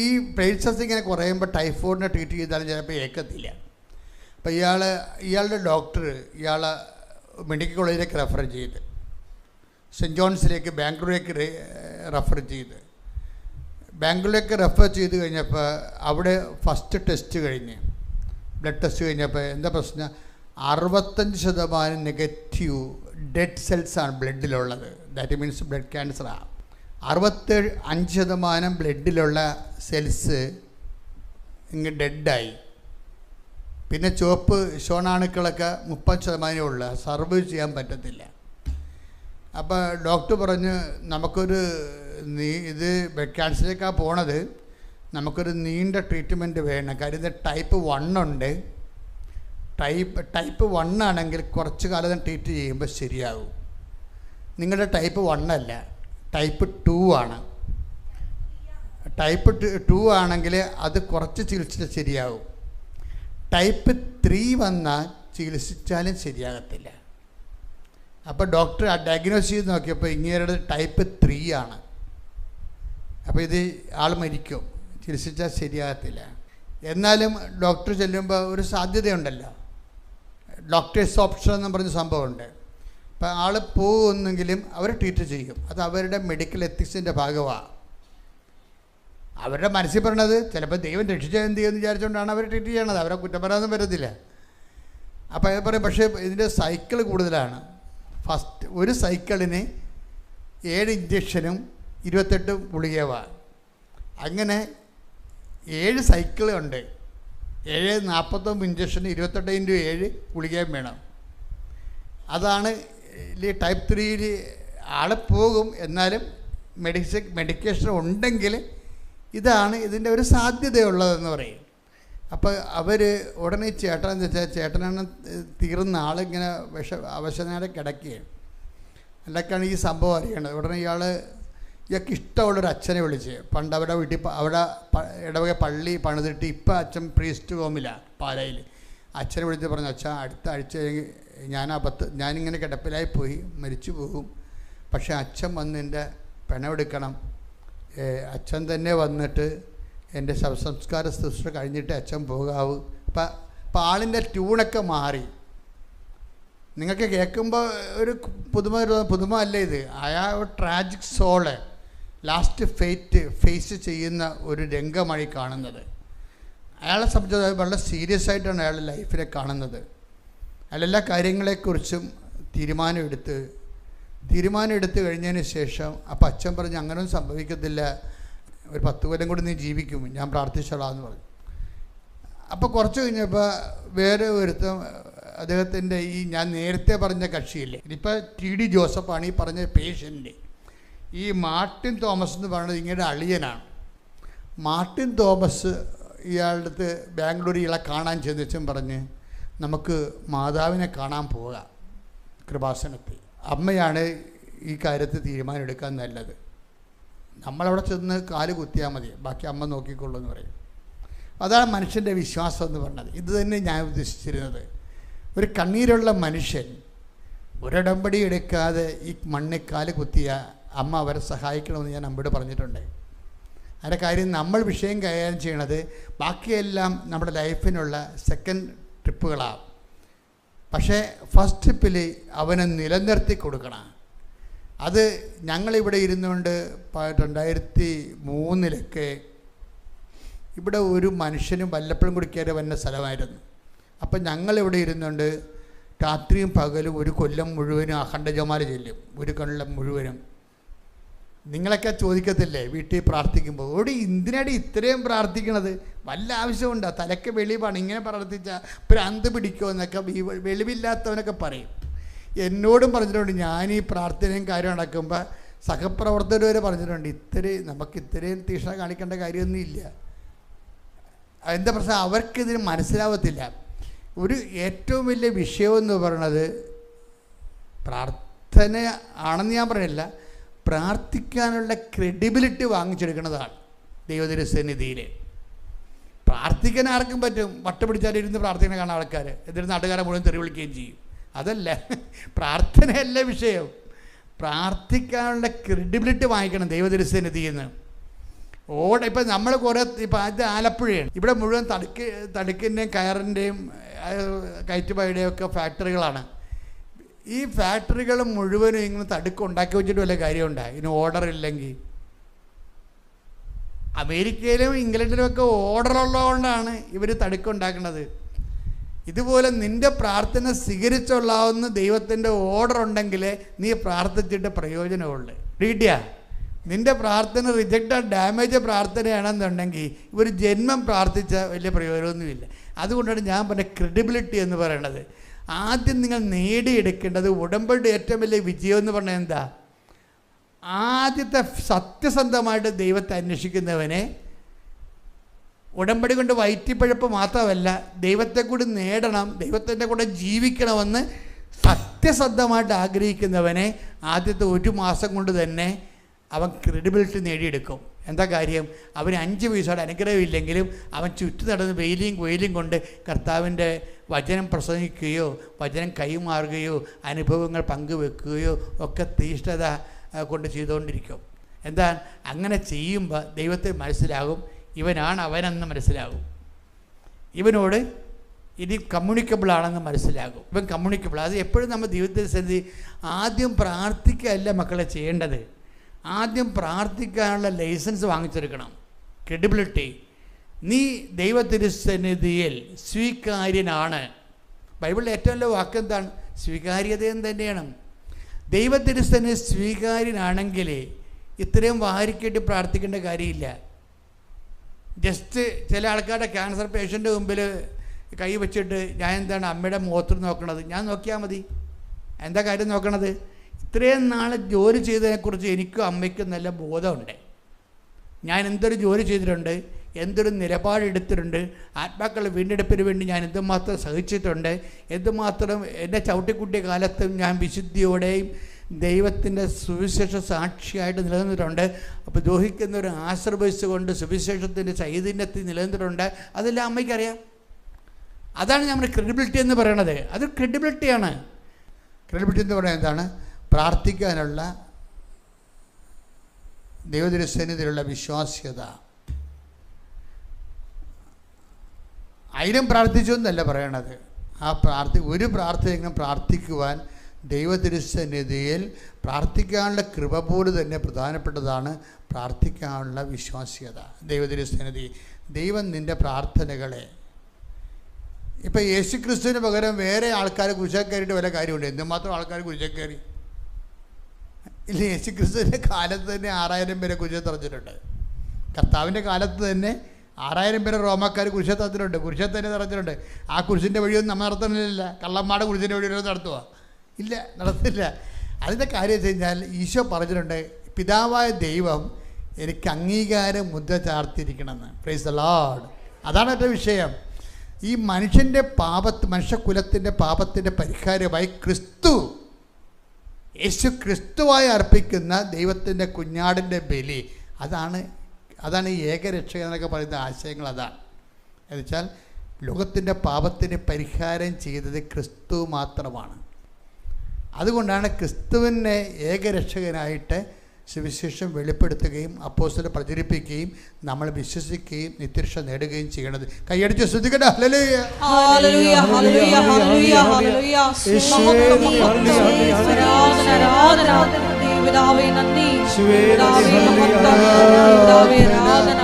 ഈ പ്ലേറ്റ്ലെറ്റ്സ് ഇങ്ങനെ കുറയുമ്പോൾ ടൈഫോയിഡിനെ ട്രീറ്റ് ചെയ്താലും ചിലപ്പോൾ ഏക്കത്തില്ല. അപ്പോൾ ഇയാളുടെ ഡോക്ടർ ഇയാളെ മെഡിക്കൽ കോളേജിലേക്ക് റെഫർ ചെയ്ത്, സെൻറ്റ് ജോൺസിലേക്ക് ബാംഗ്ലൂരിലേക്ക് റെഫർ ചെയ്ത് കഴിഞ്ഞപ്പോൾ അവിടെ ഫസ്റ്റ് ടെസ്റ്റ് കഴിഞ്ഞ് ബ്ലഡ് ടെസ്റ്റ് കഴിഞ്ഞപ്പോൾ എന്താ പ്രശ്നം, 65% നെഗറ്റീവ് ഡെഡ് സെൽസാണ് ബ്ലഡിലുള്ളത്. ദാറ്റ് മീൻസ് ബ്ലഡ് ക്യാൻസറാണ്. 65% ബ്ലഡിലുള്ള സെൽസ് ഇങ്ങ് ഡെഡായി. പിന്നെ ചുവപ്പ് ശോണാണുക്കളൊക്കെ 30% ഉള്ള, സർവൈവ് ചെയ്യാൻ പറ്റത്തില്ല. അപ്പോൾ ഡോക്ടർ പറഞ്ഞു, നമുക്കൊരു ഇത് ബ്ലഡ് ക്യാൻസറിലേക്കാണ് പോണത്, നമുക്കൊരു നീണ്ട ട്രീറ്റ്മെൻറ്റ് വേണം. കാര്യം ഇത് ടൈപ്പ് 1 ഉണ്ട്, ടൈപ്പ് 1 ആണെങ്കിൽ കുറച്ച് കാലം ട്രീറ്റ് ചെയ്യുമ്പോൾ ശരിയാകും. നിങ്ങളുടെ ടൈപ്പ് 1 അല്ല, ടൈപ്പ് 2 ആണ്. ടൈപ്പ് 2 ആണെങ്കിൽ അത് കുറച്ച് ചികിത്സിച്ചാൽ ശരിയാകും. ടൈപ്പ് 3 വന്നാൽ ചികിത്സിച്ചാലും ശരിയാകത്തില്ല. അപ്പോൾ ഡോക്ടർ ഡയഗ്നോസ് ചെയ്ത് നോക്കിയപ്പോൾ ഇങ്ങേരുടെ ടൈപ്പ് 3 ആണ്. അപ്പോൾ ഇത് ആൾ മരിക്കും, ചികിത്സിച്ചാൽ ശരിയാകത്തില്ല. എന്നാലും ഡോക്ടർ ചെല്ലുമ്പോൾ ഒരു സാധ്യതയുണ്ടല്ലോ, ഡോക്ടേഴ്സ് ഓപ്ഷൻ എന്ന് പറഞ്ഞ സംഭവമുണ്ട്. അപ്പോൾ ആൾ പോകുന്നെങ്കിലും അവർ ട്രീറ്റ് ചെയ്യും. അത് അവരുടെ മെഡിക്കൽ എത്തിക്സിൻ്റെ ഭാഗമാണ്. അവരുടെ മനസ്സിൽ പറയണത് ചിലപ്പോൾ ദൈവം രക്ഷിച്ചാൽ എന്ത് ചെയ്യുമെന്ന് വിചാരിച്ചുകൊണ്ടാണ് അവർ ട്രീറ്റ് ചെയ്യണത്. അവരെ കുറ്റം പറയാനൊന്നും പറ്റത്തില്ല. അപ്പോൾ അത് പറയും. പക്ഷേ ഇതിൻ്റെ സൈക്കിൾ കൂടുതലാണ്. ഫസ്റ്റ് ഒരു സൈക്കിളിന് 7 ഇഞ്ചക്ഷനും 28 ഗുളികയുമാണ്. അങ്ങനെ 7 സൈക്കിളുണ്ട്. 49 ഇഞ്ചക്ഷന് 28 × 7 ഗുളികയും വേണം. അതാണ് ഈ ടൈപ്പ് 3യിൽ ആൾ പോകും. എന്നാലും മെഡിക്കേഷൻ ഉണ്ടെങ്കിൽ ഇതാണ് ഇതിൻ്റെ ഒരു സാധ്യതയുള്ളതെന്ന് പറയും. അപ്പോൾ അവർ ഉടനെ ചേട്ടനെന്ന് വെച്ചാൽ ചേട്ടനാണ് തീർന്ന ആളിങ്ങനെ അവശനാടെ കിടക്കുകയാണ്. അല്ലൊക്കെയാണ് ഈ സംഭവം അറിയണത്. ഉടനെ ഇയാൾക്ക് ഇഷ്ടമുള്ളൊരു അച്ഛനെ വിളിച്ച്, പണ്ട് അവിടെ വീട്ടിൽ അവിടെ ഇടവക പള്ളി പണിതിട്ട് ഇപ്പം അച്ഛൻ പ്രീസ്റ്റ് ഹോമിലാണ് പാലയിൽ. അച്ഛനെ വിളിച്ച് പറഞ്ഞു, അച്ഛാ അടുത്ത ആഴ്ച ഞാനിങ്ങനെ കിടപ്പിലായി പോയി മരിച്ചു പോകും. പക്ഷേ അച്ഛൻ വന്ന് എൻ്റെ പിണമെടുക്കണം. അച്ഛൻ തന്നെ വന്നിട്ട് എൻ്റെ ശവസംസ്കാര ശുശ്രൂഷ കഴിഞ്ഞിട്ട് അച്ഛൻ പോകാവൂ. അപ്പം ആളിൻ്റെ ട്യൂണൊക്കെ മാറി. നിങ്ങൾക്ക് കേൾക്കുമ്പോൾ ഒരു പുതുമ അല്ല ഇത്. അയാൾ ട്രാജിക് സോള് ലാസ്റ്റ് ഫേസ് ചെയ്യുന്ന ഒരു രംഗമായി കാണുന്നത്. അയാളെ സംബന്ധിച്ച് വളരെ സീരിയസ് ആയിട്ടാണ് അയാളുടെ ലൈഫിനെ കാണുന്നത്. അയാളെല്ലാ കാര്യങ്ങളെക്കുറിച്ചും തീരുമാനം എടുത്ത് കഴിഞ്ഞതിന് ശേഷം അപ്പം അച്ഛൻ പറഞ്ഞു, അങ്ങനെയൊന്നും സംഭവിക്കത്തില്ല, ഒരു 10 കൊല്ലം കൂടി നീ ജീവിക്കും, ഞാൻ പ്രാർത്ഥിച്ചോളാം എന്ന് പറഞ്ഞു. അപ്പോൾ കുറച്ച് കഴിഞ്ഞപ്പോൾ വേറെ ഒരുത്തം അദ്ദേഹത്തിൻ്റെ ഈ ഞാൻ നേരത്തെ പറഞ്ഞ കക്ഷിയില്ലേ, ഇനിയിപ്പോൾ TD ജോസഫാണ് ഈ പറഞ്ഞ പേഷ്യൻ്റ്. ഈ മാർട്ടിൻ തോമസ് എന്ന് പറയുന്നത് ഇങ്ങനെ അളിയനാണ്. മാർട്ടിൻ തോമസ് ഇയാളുടെ അടുത്ത് ബാംഗ്ലൂർ ഇയാളെ കാണാൻ ചെന്നിച്ചും പറഞ്ഞ് നമുക്ക് മാതാവിനെ കാണാൻ പോകാം കൃപാസനത്തിൽ. അമ്മയാണ് ഈ കാര്യത്തിൽ തീരുമാനം എടുക്കാൻ നല്ലത്. നമ്മളവിടെ ചെന്ന് കാല് കുത്തിയാൽ മതി, ബാക്കി അമ്മ നോക്കിക്കൊള്ളൂ എന്ന് പറയും. അതാണ് മനുഷ്യൻ്റെ വിശ്വാസം എന്ന് പറഞ്ഞത്. ഇത് തന്നെ ഞാൻ ഉദ്ദേശിച്ചിരുന്നത്. ഒരു കണ്ണീരുള്ള മനുഷ്യൻ ഒരിടമ്പടി എടുക്കാതെ ഈ മണ്ണിൽ കാല് കുത്തിയ അമ്മ അവരെ സഹായിക്കണമെന്ന് ഞാൻ അമ്മയോട് പറഞ്ഞിട്ടുണ്ട്. അതിൻ്റെ കാര്യം നമ്മൾ വിഷയം കൈകാര്യം ചെയ്യണത് ബാക്കിയെല്ലാം നമ്മുടെ ലൈഫിനുള്ള സെക്കൻഡ് ട്രിപ്പുകളാണ്. പക്ഷേ ഫസ്റ്റ് ട്രിപ്പിൽ അവനെ നിലനിർത്തി കൊടുക്കണം. അത് ഞങ്ങളിവിടെ ഇരുന്നുകൊണ്ട് 2003 ഇവിടെ ഒരു മനുഷ്യനും വല്ലപ്പോഴും കൂടി കയറി വന്ന സ്ഥലമായിരുന്നു. അപ്പം ഞങ്ങളിവിടെ ഇരുന്നുകൊണ്ട് രാത്രിയും പകലും ഒരു കൊല്ലം മുഴുവനും അഖണ്ഡജമാല ചെല്ലും, ഒരു കൊല്ലം മുഴുവനും. നിങ്ങളൊക്കെ ചോദിക്കത്തില്ലേ വീട്ടിൽ പ്രാർത്ഥിക്കുമ്പോൾ, എന്തിനാടി ഇത്രയും പ്രാർത്ഥിക്കണത്, വല്ല ആവശ്യമുണ്ടോ, തലയ്ക്ക് വെളിവാണ്, ഇങ്ങനെ പ്രാർത്ഥിച്ചാൽ ഭ്രാന്ത് പിടിക്കുമോ എന്നൊക്കെ വെളിവില്ലാത്തവനൊക്കെ പറയും. എന്നോടും പറഞ്ഞിട്ടുണ്ട്. ഞാൻ ഈ പ്രാർത്ഥനയും കാര്യം നടക്കുമ്പോൾ സഹപ്രവർത്തകർ വരെ പറഞ്ഞിട്ടുണ്ട്, നമുക്ക് ഇത്രയും തീഷ്ണ കാണിക്കേണ്ട കാര്യമൊന്നും ഇല്ല. എന്താ പ്രശ്നം, അവർക്കിതിന് മനസ്സിലാവത്തില്ല. ഒരു ഏറ്റവും വലിയ വിഷയമെന്ന് പറയുന്നത് പ്രാർത്ഥന ആണെന്ന് ഞാൻ പറയില്ല, പ്രാർത്ഥിക്കാനുള്ള ക്രെഡിബിലിറ്റി വാങ്ങിച്ചെടുക്കുന്നതാണ് ദൈവതിരുസന്നിധിയിൽ. പ്രാർത്ഥിക്കാൻ ആർക്കും പറ്റും, വട്ടുപിടിച്ചാലിരുന്ന് പ്രാർത്ഥന കാണാൻ ആൾക്കാർ, എന്നിട്ട് നാട്ടുകാരെ മുഴുവൻ തെറി വിളിക്കുകയും ചെയ്യും. അതല്ല പ്രാർത്ഥനയല്ല വിഷയം. പ്രാർത്ഥിക്കാനുള്ള ക്രെഡിബിലിറ്റി വാങ്ങിക്കണം ദൈവതിരുസന്നിധിയിൽ നിന്ന്. ഇപ്പം നമ്മൾ കുറേ ഇപ്പം അത് ആലപ്പുഴയാണ്, ഇവിടെ മുഴുവൻ തടുക്കിൻ്റെയും കയറിൻ്റെയും കയറ്റുപായുടെയും ഒക്കെ ഫാക്ടറികളാണ്. ഈ ഫാക്ടറികൾ മുഴുവനും ഇങ്ങനെ തടുക്ക് ഉണ്ടാക്കി വെച്ചിട്ട് വല്ല കാര്യമുണ്ടായി ഇതിന് ഓർഡർ ഇല്ലെങ്കിൽ. അമേരിക്കയിലും ഇംഗ്ലണ്ടിലും ഒക്കെ ഓർഡറുള്ളതുകൊണ്ടാണ് ഇവർ തടുക്കുണ്ടാക്കുന്നത്. ഇതുപോലെ നിൻ്റെ പ്രാർത്ഥന സ്വീകരിച്ചുള്ളാവുന്ന ദൈവത്തിൻ്റെ ഓർഡർ ഉണ്ടെങ്കിൽ നീ പ്രാർത്ഥിച്ചിട്ട് പ്രയോജനമുള്ളൂ. റീഡിയാ, നിൻ്റെ പ്രാർത്ഥന റിജക്റ്റഡ് ഡാമേജ് പ്രാർത്ഥനയാണെന്നുണ്ടെങ്കിൽ ഒരു ജന്മം പ്രാർത്ഥിച്ച വലിയ പ്രയോജനമൊന്നുമില്ല. അതുകൊണ്ടാണ് ഞാൻ പറഞ്ഞ ക്രെഡിബിലിറ്റി എന്ന് പറയണത്. ആദ്യം നിങ്ങൾ നേടിയെടുക്കേണ്ടത് ഉടമ്പടി ഏറ്റവും വലിയ വിജയം എന്ന് പറഞ്ഞാൽ എന്താ, ആദ്യത്തെ സത്യസന്ധമായിട്ട് ദൈവത്തെ അന്വേഷിക്കുന്നവനെ ഉടമ്പടി കൊണ്ട് വയറ്റിപ്പഴപ്പ് മാത്രമല്ല, ദൈവത്തെ കൂടി നേടണം, ദൈവത്തിൻ്റെ കൂടെ ജീവിക്കണമെന്ന് സത്യസന്ധമായിട്ട് ആഗ്രഹിക്കുന്നവനെ ആദ്യത്തെ 1 മാസം കൊണ്ട് തന്നെ അവൻ ക്രെഡിബിലിറ്റി നേടിയെടുക്കും. എന്താ കാര്യം? അവന് 5 പൈസയുടെ അനുഗ്രഹമില്ലെങ്കിലും അവൻ ചുറ്റു നടന്ന് വെയിലും കൊണ്ട് കർത്താവിൻ്റെ വചനം പ്രസംഗിക്കുകയോ വചനം കൈമാറുകയോ അനുഭവങ്ങൾ പങ്കുവെക്കുകയോ ഒക്കെ തീഷ്ണത കൊണ്ട് ചെയ്തുകൊണ്ടിരിക്കും. എന്താ? അങ്ങനെ ചെയ്യുമ്പോൾ ദൈവത്തെ മനസ്സിലാകും, ഇവനാണ് അവനെന്ന് മനസ്സിലാകും, ഇവനോട് ഇത് കമ്മ്യൂണിക്കബിൾ ആണെന്ന് മനസ്സിലാകും. ഇവൻ കമ്മ്യൂണിക്കബിൾ. അത് എപ്പോഴും നമ്മൾ ദൈവത്തിൻ്റെ സന്നിധി ആദ്യം പ്രാർത്ഥിക്കുകയല്ല മക്കളെ ചെയ്യേണ്ടത്, ആദ്യം പ്രാർത്ഥിക്കാനുള്ള ലൈസൻസ് വാങ്ങിച്ചെടുക്കണം, ക്രെഡിബിലിറ്റി. നീ ദൈവത്തിൻ്റെ സന്നിധിയിൽ സ്വീകാര്യനാണ്. ബൈബിളിലെ ഏറ്റവും നല്ല വാക്ക് എന്താണ്? സ്വീകാര്യതയും തന്നെയാണ്. ദൈവത്തിൻ്റെ സന്നിധി സ്വീകാര്യനാണെങ്കിൽ ഇത്രയും വാരിക്കെട്ടി പ്രാർത്ഥിക്കേണ്ട കാര്യമില്ല. ജസ്റ്റ് ചില ആൾക്കാരുടെ ക്യാൻസർ പേഷ്യൻ്റെ മുമ്പിൽ കൈ വെച്ചിട്ട് ഞാൻ എന്താണ് അമ്മയുടെ മുഖത്ത് നോക്കണത്? ഞാൻ നോക്കിയാൽ മതി. എന്താ കാര്യം നോക്കണത്? ഇത്രയും നാൾ ജോലി ചെയ്തതിനെക്കുറിച്ച് എനിക്കും അമ്മയ്ക്കും നല്ല ബോധമുണ്ട്. ഞാൻ എന്തൊരു ജോലി ചെയ്തിട്ടുണ്ട്, എന്തൊരു നിലപാടെടുത്തിട്ടുണ്ട്, ആത്മാക്കളുടെ വീണ്ടെടുപ്പിന് വേണ്ടി ഞാൻ എന്തുമാത്രം സഹിച്ചിട്ടുണ്ട്, എന്തുമാത്രം എൻ്റെ ചവിട്ടിക്കുട്ടിയ കാലത്തും ഞാൻ വിശുദ്ധിയോടെയും ദൈവത്തിൻ്റെ സുവിശേഷ സാക്ഷിയായിട്ട് നിലനിന്നിട്ടുണ്ട്. അപ്പോൾ ദ്രോഹിക്കുന്നവരെ ആശ്രയിച്ചുകൊണ്ട് സുവിശേഷത്തിൻ്റെ ചൈതന്യത്തിൽ നിലനിന്നിട്ടുണ്ട്. അതെല്ലാം അമ്മയ്ക്കറിയാം. അതാണ് നമ്മുടെ ക്രെഡിബിലിറ്റി എന്ന് പറയണത്. അത് ക്രെഡിബിലിറ്റിയാണ്. ക്രെഡിബിലിറ്റി എന്ന് പറയുന്നത് എന്താണ്? പ്രാർത്ഥിക്കാനുള്ള ദൈവത്തിൻ്റെ വിശ്വാസ്യത. 1000 പ്രാർത്ഥിച്ചു എന്നല്ല പറയണത്. ഒരു പ്രാർത്ഥനയെങ്കിലും പ്രാർത്ഥിക്കുവാൻ ദൈവത്തിരുസന്നിധിയിൽ പ്രാർത്ഥിക്കാനുള്ള കൃപ പോലെ തന്നെ പ്രധാനപ്പെട്ടതാണ് പ്രാർത്ഥിക്കാനുള്ള വിശ്വാസ്യത. ദൈവത്തിരുസന്നിധി ദൈവം നിൻ്റെ പ്രാർത്ഥനകളെ, ഇപ്പം യേശു ക്രിസ്തുവിന് പകരം വേറെ ആൾക്കാർ കുരിശിൽ കയറിയിട്ട് വല്ല കാര്യമുണ്ട്? എന്തുമാത്രം ആൾക്കാർ കുരിശിൽ കയറി ഇല്ല. യേശു ക്രിസ്തുവിൻ്റെ കാലത്ത് തന്നെ 6000 പേരെ കുരിശിൽ തറച്ചിട്ടുണ്ട്. കർത്താവിൻ്റെ കാലത്ത് തന്നെ 6000 പേരെ റോമാക്കാർ കുരിശിൽ തറച്ചിട്ടുണ്ട്. കുരിശിൽ തന്നെ തറച്ചിട്ടുണ്ട്. ആ കുരിശിൻ്റെ വഴിയൊന്നും നമ്മൾ നടത്തണില്ല. കള്ളന്മാരുടെ കുരിശിൻ്റെ വഴിയൊന്നും നടത്തുക ഇല്ല, നടത്തില്ല. അതിൻ്റെ കാര്യം വെച്ച് കഴിഞ്ഞാൽ ഈശോ പറഞ്ഞിട്ടുണ്ട്, പിതാവായ ദൈവം എനിക്ക് അംഗീകാരം മുദ്ര ചാർത്തിയിരിക്കണമെന്ന്. Praise the Lord. അതാണ് എൻ്റെ വിഷയം. ഈ മനുഷ്യൻ്റെ മനുഷ്യകുലത്തിൻ്റെ പാപത്തിൻ്റെ പരിഹാരമായി യേശു ക്രിസ്തുവായി അർപ്പിക്കുന്ന ദൈവത്തിൻ്റെ കുഞ്ഞാടിൻ്റെ ബലി, അതാണ് ഈ ഏകരക്ഷകൻ എന്നൊക്കെ പറയുന്ന ആശയങ്ങൾ. അതാണ് എന്നുവെച്ചാൽ ലോകത്തിൻ്റെ പാപത്തിന് പരിഹാരം ചെയ്തത് ക്രിസ്തു മാത്രമാണ്. അതുകൊണ്ടാണ് ക്രിസ്തുവിനെ ഏകരക്ഷകനായിട്ട് സുവിശേഷം വെളിപ്പെടുത്തുകയും അപ്പോസ്തലർ പ്രചരിപ്പിക്കുകയും നമ്മൾ വിശ്വസിക്കുകയും നിത്യരക്ഷ നേടുകയും ചെയ്യണത്. കൈയടിച്ച് ശ്രദ്ധിക്കട്ടെ. Hallelujah, hallelujah, hallelujah, hallelujah, hallelujah. ആരാധന പിതാവേ, നന്ദി പിതാവേ, മഹത്വം പിതാവേ, ആരാധന.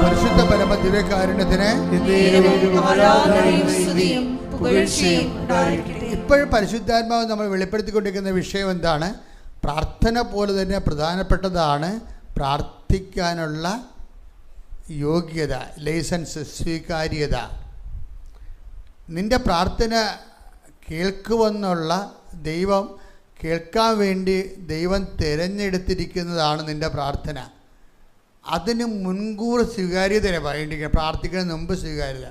പരിശുദ്ധ പരമദിവ്യകാരുണ്യത്തിന് ഇപ്പോഴും പരിശുദ്ധാത്മാവ് നമ്മൾ വെളിപ്പെടുത്തിക്കൊണ്ടിരിക്കുന്ന വിഷയം എന്താണ്? പ്രാർത്ഥന പോലെ തന്നെ പ്രധാനപ്പെട്ടതാണ് പ്രാർത്ഥിക്കാനുള്ള യോഗ്യത, ലൈസൻസ്, സ്വീകാര്യത. നിൻ്റെ പ്രാർത്ഥന കേൾക്കുമെന്നുള്ള ദൈവം കേൾക്കാൻ വേണ്ടി ദൈവം തിരഞ്ഞെടുത്തിരിക്കുന്നതാണ് നിൻ്റെ പ്രാർത്ഥന. അതിന് മുൻകൂർ സ്വീകാര്യതയാണ് പറയേണ്ടിയിരിക്കുന്നത്. പ്രാർത്ഥിക്കുന്നതിന് മുമ്പ് സ്വീകാര്യത.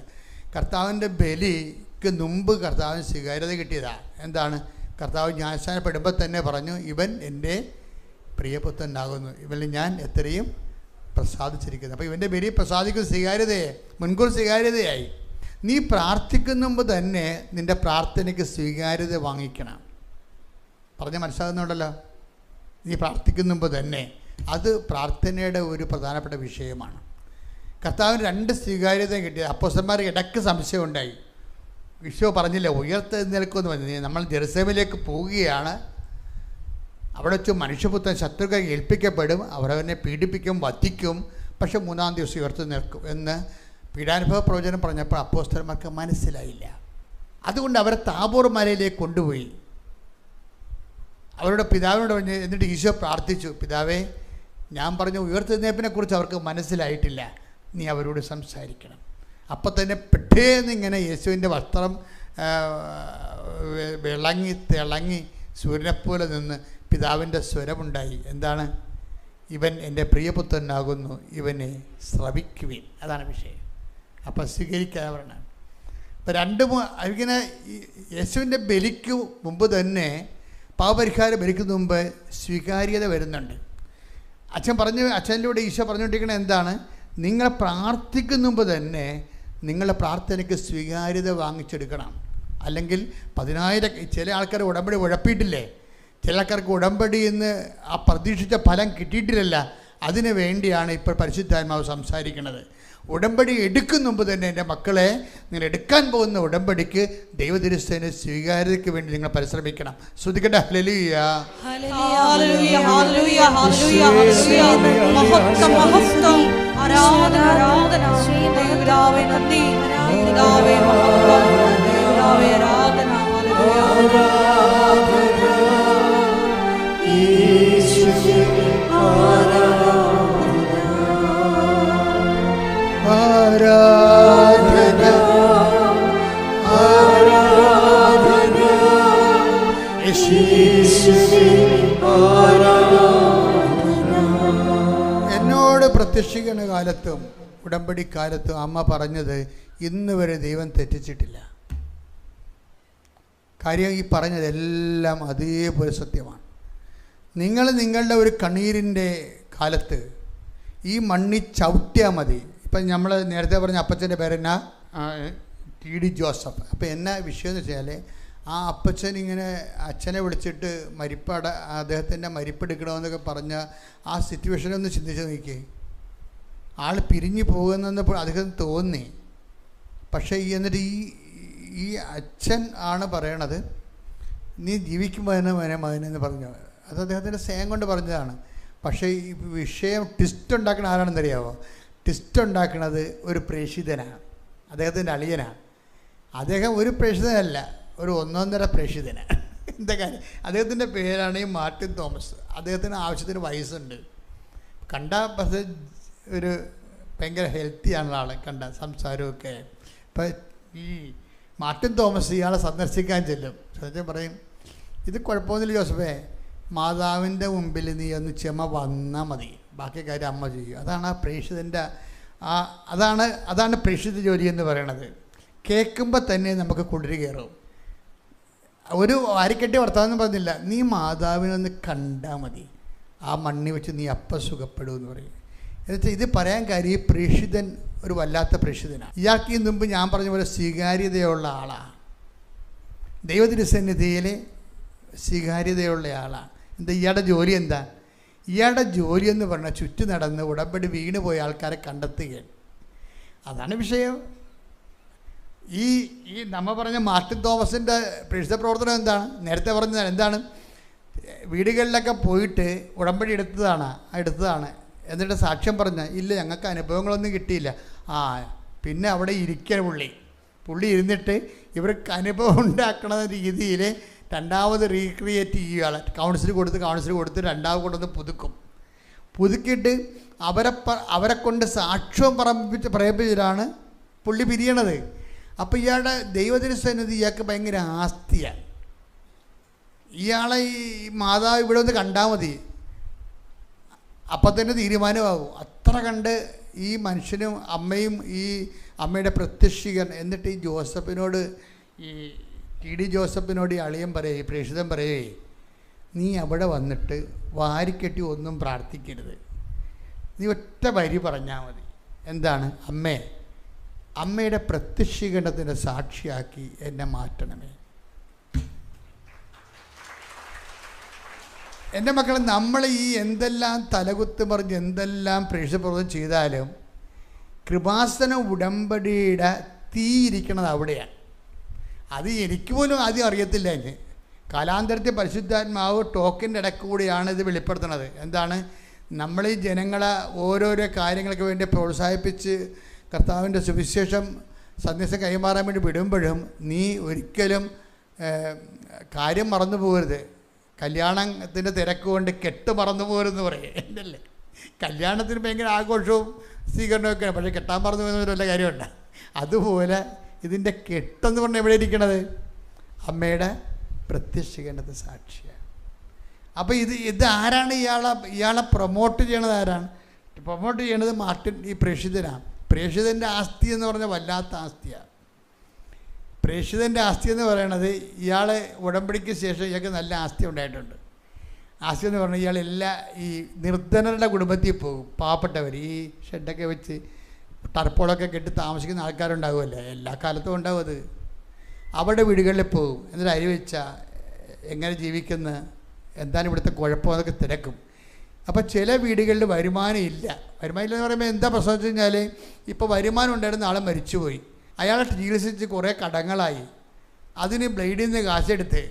കർത്താവിൻ്റെ ബലിക്ക് മുമ്പ് കർത്താവിന് സ്വീകാര്യത കിട്ടിയതാണ്. എന്താണ്? കർത്താവ് ജ്ഞാനസ്നാനപ്പെടുമ്പോൾ തന്നെ പറഞ്ഞു, ഇവൻ എൻ്റെ പ്രിയപുത്രനാകുന്നു, ഇവനിൽ ഞാൻ എത്രയും പ്രസാദിച്ചിരിക്കുന്നു. അപ്പോൾ ഇവൻ്റെ ബലി പ്രസാദിക്കുന്ന സ്വീകാര്യതയെ മുൻകൂർ സ്വീകാര്യതയായി. നീ പ്രാർത്ഥിക്കുന്ന മുമ്പ് തന്നെ നിൻ്റെ പ്രാർത്ഥനയ്ക്ക് സ്വീകാര്യത വാങ്ങിക്കണം. പറഞ്ഞ മനസ്സിലാകുന്നുണ്ടല്ലോ? നീ പ്രാർത്ഥിക്കുന്ന മുമ്പ് തന്നെ അത് പ്രാർത്ഥനയുടെ ഒരു പ്രധാനപ്പെട്ട വിഷയമാണ്. കർത്താവിന് 2 സ്വീകാര്യത കിട്ടിയത്. അപ്പോസ്തലന്മാർക്ക് ഇടയ്ക്ക് സംശയം ഉണ്ടായി. ഈശോ പറഞ്ഞില്ല ഉയർത്തെഴുന്നേൽക്കുമെന്ന് പറഞ്ഞു. നമ്മൾ ജെറുസലേമിലേക്ക് പോവുകയാണ്, അവിടെ വെച്ച് മനുഷ്യപുത്രൻ ശത്രുക്കൾ ഏൽപ്പിക്കപ്പെടും, അവരവനെ പീഡിപ്പിക്കും, വധിക്കും, പക്ഷെ 3-ാം ദിവസം ഉയർത്തെഴുന്നേൽക്കും എന്ന് പീഡാനുഭവ പ്രവചനം പറഞ്ഞപ്പോൾ അപ്പോസ്തലന്മാർക്ക് മനസ്സിലായില്ല. അതുകൊണ്ട് അവരെ താബോർ മലയിലേക്ക് കൊണ്ടുപോയി. അവരുടെ പിതാവിനോട് പറഞ്ഞ്, എന്നിട്ട് ഈശോ പ്രാർത്ഥിച്ചു, പിതാവേ, ഞാൻ പറഞ്ഞ ഉയർത്തെഴുന്നേൽപ്പിനെക്കുറിച്ച് അവർക്ക് മനസ്സിലായിട്ടില്ല, നീ അവരോട് സംസാരിക്കണം. അപ്പം തന്നെ പെട്ടേന്നിങ്ങനെ യേശുവിൻ്റെ വസ്ത്രം വിളങ്ങി തിളങ്ങി സൂര്യനെപ്പോലെ നിന്ന് പിതാവിൻ്റെ സ്വരമുണ്ടായി. എന്താണ്? ഇവൻ എൻ്റെ പ്രിയപുത്രനാകുന്നു, ഇവനെ ശ്രവിക്കുവിൻ. അതാണ് വിഷയം. അപ്പം സ്വീകരിക്കാൻ പറയണം. അപ്പം ഇങ്ങനെ യേശുവിൻ്റെ ബലിക്ക് മുമ്പ് തന്നെ, പാപപരിഹാര ബലിക്ക് മുമ്പ് സ്വീകാര്യത വരുന്നുണ്ട്. അച്ഛനിലൂടെ ഈശോ പറഞ്ഞുകൊണ്ടിരിക്കുന്നത് എന്താണ്? നിങ്ങൾ പ്രാർത്ഥിക്കുന്ന മുമ്പ് തന്നെ നിങ്ങളുടെ പ്രാർത്ഥനയ്ക്ക് സ്വീകാര്യത വാങ്ങിച്ചെടുക്കണം. അല്ലെങ്കിൽ 10,000 ചില ആൾക്കാർ ഉടമ്പടി ഉഴപ്പിയിട്ടില്ലേ? ചില ആൾക്കാർക്ക് ഉടമ്പടി എന്ന് ആ പ്രതീക്ഷിച്ച ഫലം കിട്ടിയിട്ടില്ല. അതിനു വേണ്ടിയാണ് ഇപ്പോൾ പരിശുദ്ധാത്മാവ് സംസാരിക്കുന്നത്. ഉടമ്പടി എടുക്കുന്ന മുമ്പ് തന്നെ എൻ്റെ മക്കളെ, നിങ്ങൾ എടുക്കാൻ പോകുന്ന ഉടമ്പടിക്ക് ദൈവതിരുസേന സ്വീകാര്യതയ്ക്ക് വേണ്ടി നിങ്ങൾ പരിശ്രമിക്കണം. ശ്രദ്ധിക്കട്ടെ. Hallelujah, hallelujah, hallelujah, hallelujah, hallelujah. മഹത്വം, മഹത്വം, ആരാധന, ആരാധന. ദൈവപിതാവേ നന്ദി, പിതാവേ മഹത്വം, ദൈവപിതാവേ ആരാധന. ഹല്ലേലൂയ, യേശുവേ ആരാധന, ആരാധന, യേശുവേ ആരാധന. എന്നോട് പ്രത്യക്ഷീകരണ കാലത്തും ഉടമ്പടി കാലത്തും അമ്മ പറഞ്ഞത് ഇന്ന് വരെ ദൈവം തെറ്റിച്ചിട്ടില്ല. കാര്യം ഈ പറഞ്ഞതെല്ലാം അതേപോലെ സത്യമാണ്. നിങ്ങൾ നിങ്ങളുടെ ഒരു കണ്ണീരിൻ്റെ കാലത്ത് ഈ മണ്ണി ചവിട്ടിയാൽ മതി. ഇപ്പം നമ്മൾ നേരത്തെ പറഞ്ഞ അപ്പച്ചൻ്റെ പേരെന്നാ? TD Joseph. അപ്പോൾ എന്നാ വിഷയം എന്ന് വെച്ചാൽ, ആ അപ്പച്ചൻ ഇങ്ങനെ അച്ഛനെ വിളിച്ചിട്ട് അദ്ദേഹത്തിൻ്റെ മരിപ്പെടുക്കണമെന്നൊക്കെ പറഞ്ഞ ആ സിറ്റുവേഷനൊന്ന് ചിന്തിച്ച് നോക്കി. ആൾ പിരിഞ്ഞു പോകുന്നെന്ന് അദ്ദേഹം തോന്നി. പക്ഷേ എന്നിട്ട് ഈ അച്ഛൻ ആണ് പറയണത്, നീ ജീവിക്കുമ്പോൾ മകനെന്ന് പറഞ്ഞു. അത് അദ്ദേഹത്തിൻ്റെ സ്നേഹം കൊണ്ട് പറഞ്ഞതാണ്. പക്ഷേ ഈ വിഷയം ട്വിസ്റ്റ് ഉണ്ടാക്കുന്ന ആരാണെന്നറിയാമോ? ട്വിസ്റ്റ് ഉണ്ടാക്കുന്നത് ഒരു പ്രേക്ഷിതനാണ്, അദ്ദേഹത്തിൻ്റെ അളിയനാണ്. അദ്ദേഹം ഒരു പ്രേക്ഷിതനല്ല, ഒരു 1.5 പ്രേക്ഷിതനാണ്. എന്താ കാര്യം? അദ്ദേഹത്തിൻ്റെ പേരാണ് ഈ മാർട്ടിൻ തോമസ്. അദ്ദേഹത്തിന് ആവശ്യത്തിന് വയസ്സുണ്ട്. കണ്ട പക്ഷേ ഒരു ഭയങ്കര ഹെൽത്തിയാണ് ആൾ, കണ്ട സംസാരമൊക്കെ. ഇപ്പം ഈ മാർട്ടിൻ തോമസ് ഇയാളെ സന്ദർശിക്കാൻ ചെല്ലും. സത്യം പറയും, ഇത് കുഴപ്പമൊന്നുമില്ല ജോസഫേ, മാതാവിൻ്റെ മുമ്പിൽ നീ ഒന്ന് ക്ഷമ വന്നാൽ മതി, ബാക്കി കാര്യം അമ്മ ചെയ്യും. അതാണ് ആ പ്രേക്ഷിതൻ്റെ അതാണ് പ്രേക്ഷിത ജോലി എന്ന് പറയണത്. കേൾക്കുമ്പോൾ തന്നെ നമുക്ക് കുളിര് കയറും. ഒരു വാരിക്കെട്ടി വർത്താനം പറഞ്ഞില്ല, നീ മാതാവിനൊന്ന് കണ്ടാൽ മതി, ആ മണ്ണി വെച്ച് നീ അപ്പം സുഖപ്പെടുമെന്ന് പറയും. എന്നുവെച്ചാൽ ഇത് പറയാൻ കാര്യം, ഈ പ്രേക്ഷിതൻ ഒരു വല്ലാത്ത പ്രേക്ഷിതനാണ്. ഇയാൾക്ക് മുമ്പ് ഞാൻ പറഞ്ഞ പോലെ സ്വീകാര്യതയുള്ള ആളാണ്, ദൈവതിരുസന്നിധിയിൽ സ്വീകാര്യതയുള്ള ആളാണ്. എന്താ ഇയാളുടെ ജോലി? എന്താ ഇയാളുടെ ജോലി എന്ന് പറഞ്ഞാൽ ചുറ്റി നടന്ന് ഉടമ്പടി വീണ് പോയ ആൾക്കാരെ കണ്ടെത്തുകയാണ്. അതാണ് വിഷയം. ഈ നമ്മൾ പറഞ്ഞ മാർട്ടിൻ തോമസിൻ്റെ പ്രേക്ഷിത പ്രവർത്തനം എന്താണ്? നേരത്തെ പറഞ്ഞത് എന്താണ്? വീടുകളിലൊക്കെ പോയിട്ട് ഉടമ്പടി എടുത്തതാണ് എന്നിട്ട് സാക്ഷ്യം പറഞ്ഞ, ഇല്ല ഞങ്ങൾക്ക് അനുഭവങ്ങളൊന്നും കിട്ടിയില്ല. പിന്നെ അവിടെ ഇരിക്കാൻ പുള്ളി ഇരുന്നിട്ട് ഇവർക്ക് അനുഭവം ഉണ്ടാക്കണ രീതിയിൽ രണ്ടാമത് റീക്രിയേറ്റ് ചെയ്യുകയാണ്. കൗൺസിൽ കൊടുത്ത് രണ്ടാമത് കൊണ്ടൊന്ന് പുതുക്കിയിട്ട് അവരെ കൊണ്ട് സാക്ഷ്യം പറയിപ്പിച്ചിട്ടാണ് പുള്ളി പിരിയണത്. അപ്പോൾ ഇയാളുടെ ദൈവതിരുസന്നിധി ഇയാൾക്ക് ഭയങ്കര ആസ്തിയാണ്. ഇയാളെ ഈ മാതാവ് ഇവിടെ ഒന്ന് കണ്ടാൽ മതി, അപ്പം തന്നെ തീരുമാനമാകും. അത്ര കണ്ട് ഈ മനുഷ്യനും അമ്മയും ഈ അമ്മയുടെ പ്രത്യക്ഷീകരണം. എന്നിട്ട് ഈ ജോസഫിനോട്, ഈ TD ജോസഫിനോട് ഈ അളിയൻ ഈ പ്രേക്ഷിതൻ പറയേ, നീ അവിടെ വന്നിട്ട് വാരിക്കെട്ടി ഒന്നും പ്രാർത്ഥിക്കരുത്, നീ ഒറ്റ വരി പറഞ്ഞാൽ മതി. എന്താണ്? അമ്മയുടെ പ്രത്യക്ഷീകരണത്തിൻ്റെ സാക്ഷിയാക്കി എന്നെ മാറ്റണമേ. എൻ്റെ മക്കളെ, നമ്മൾ ഈ എന്തെല്ലാം തലകുത്ത് പറഞ്ഞ് എന്തെല്ലാം പ്രേക്ഷിതപ്രവർത്തനം ചെയ്താലും കൃപാസന ഉടമ്പടിയുടെ തീ ഇരിക്കണത് അവിടെയാണ്. അത് എനിക്ക് പോലും ആദ്യം അറിയത്തില്ല. കാലാന്തരത്തിൽ പരിശുദ്ധാത്മാവ് ടോക്കിൻ്റെ ഇടയ്ക്ക് കൂടിയാണ് ഇത് വെളിപ്പെടുത്തുന്നത്. എന്താണ്? നമ്മൾ ഈ ജനങ്ങളെ ഓരോരോ കാര്യങ്ങൾക്ക് വേണ്ടി പ്രോത്സാഹിപ്പിച്ച് കർത്താവിൻ്റെ സുവിശേഷം സന്ദേശം കൈമാറാൻ വേണ്ടി വിടുമ്പോഴും നീ ഒരിക്കലും കാര്യം മറന്നു പോകരുത്. കല്യാണത്തിൻ്റെ തിരക്ക് കൊണ്ട് കെട്ട് മറന്നു പോകരുതെന്ന് പറയും. എന്തല്ലേ, കല്യാണത്തിന് ഭയങ്കര ആഘോഷവും സ്വീകരണമൊക്കെയാണ്, പക്ഷേ കെട്ടാൻ മറന്നു പോകുന്ന വല്ല കാര്യമുണ്ട്. അതുപോലെ ഇതിൻ്റെ കെട്ടെന്ന് പറഞ്ഞാൽ എവിടെ ഇരിക്കണത്? അമ്മയുടെ പ്രത്യക്ഷീകരണത്തെ സാക്ഷിയാണ്. അപ്പോൾ ഇത് ആരാണ് ഇയാളെ പ്രൊമോട്ട് ചെയ്യണത്? ആരാണ് പ്രൊമോട്ട് ചെയ്യണത്? മാർട്ടിൻ ഈ പ്രേക്ഷിതനാണ്. പ്രേക്ഷിതൻ്റെ ആസ്തി എന്ന് പറഞ്ഞാൽ വല്ലാത്ത ആസ്തിയാണ്. പ്രേക്ഷിതൻ്റെ ആസ്തി എന്ന് പറയണത് ഇയാളെ ഉടമ്പടിക്ക് ശേഷം ഇയാൾക്ക് നല്ല ആസ്തി ഉണ്ടായിട്ടുണ്ട്. ആസ്തി എന്ന് പറഞ്ഞാൽ ഇയാളെല്ലാ ഈ നിർധനരുടെ കുടുംബത്തിൽ പോകും. പാവപ്പെട്ടവർ ഈ ഷെഡൊക്കെ വെച്ച് ടർപ്പോളൊക്കെ കെട്ടി താമസിക്കുന്ന ആൾക്കാരുണ്ടാകുമല്ലേ, എല്ലാ കാലത്തും ഉണ്ടാവും അത്. അവരുടെ വീടുകളിൽ പോകും. എന്നിട്ട് അരി വെച്ചാൽ എങ്ങനെ ജീവിക്കുന്ന, എന്താണ് ഇവിടുത്തെ കുഴപ്പമെന്നൊക്കെ തിരക്കും. അപ്പോൾ ചില വീടുകളിൽ വരുമാനം ഇല്ല. വരുമാനം ഇല്ലെന്ന് പറയുമ്പോൾ എന്താ പ്രശ്നം വെച്ച് കഴിഞ്ഞാൽ, ഇപ്പോൾ വരുമാനം ഉണ്ടായിരുന്ന ആൾ മരിച്ചുപോയി, അയാളെ ചികിത്സിച്ച് കുറേ കടങ്ങളായി, അതിന് ബ്ലേഡിൽ നിന്ന് കാശെടുത്ത്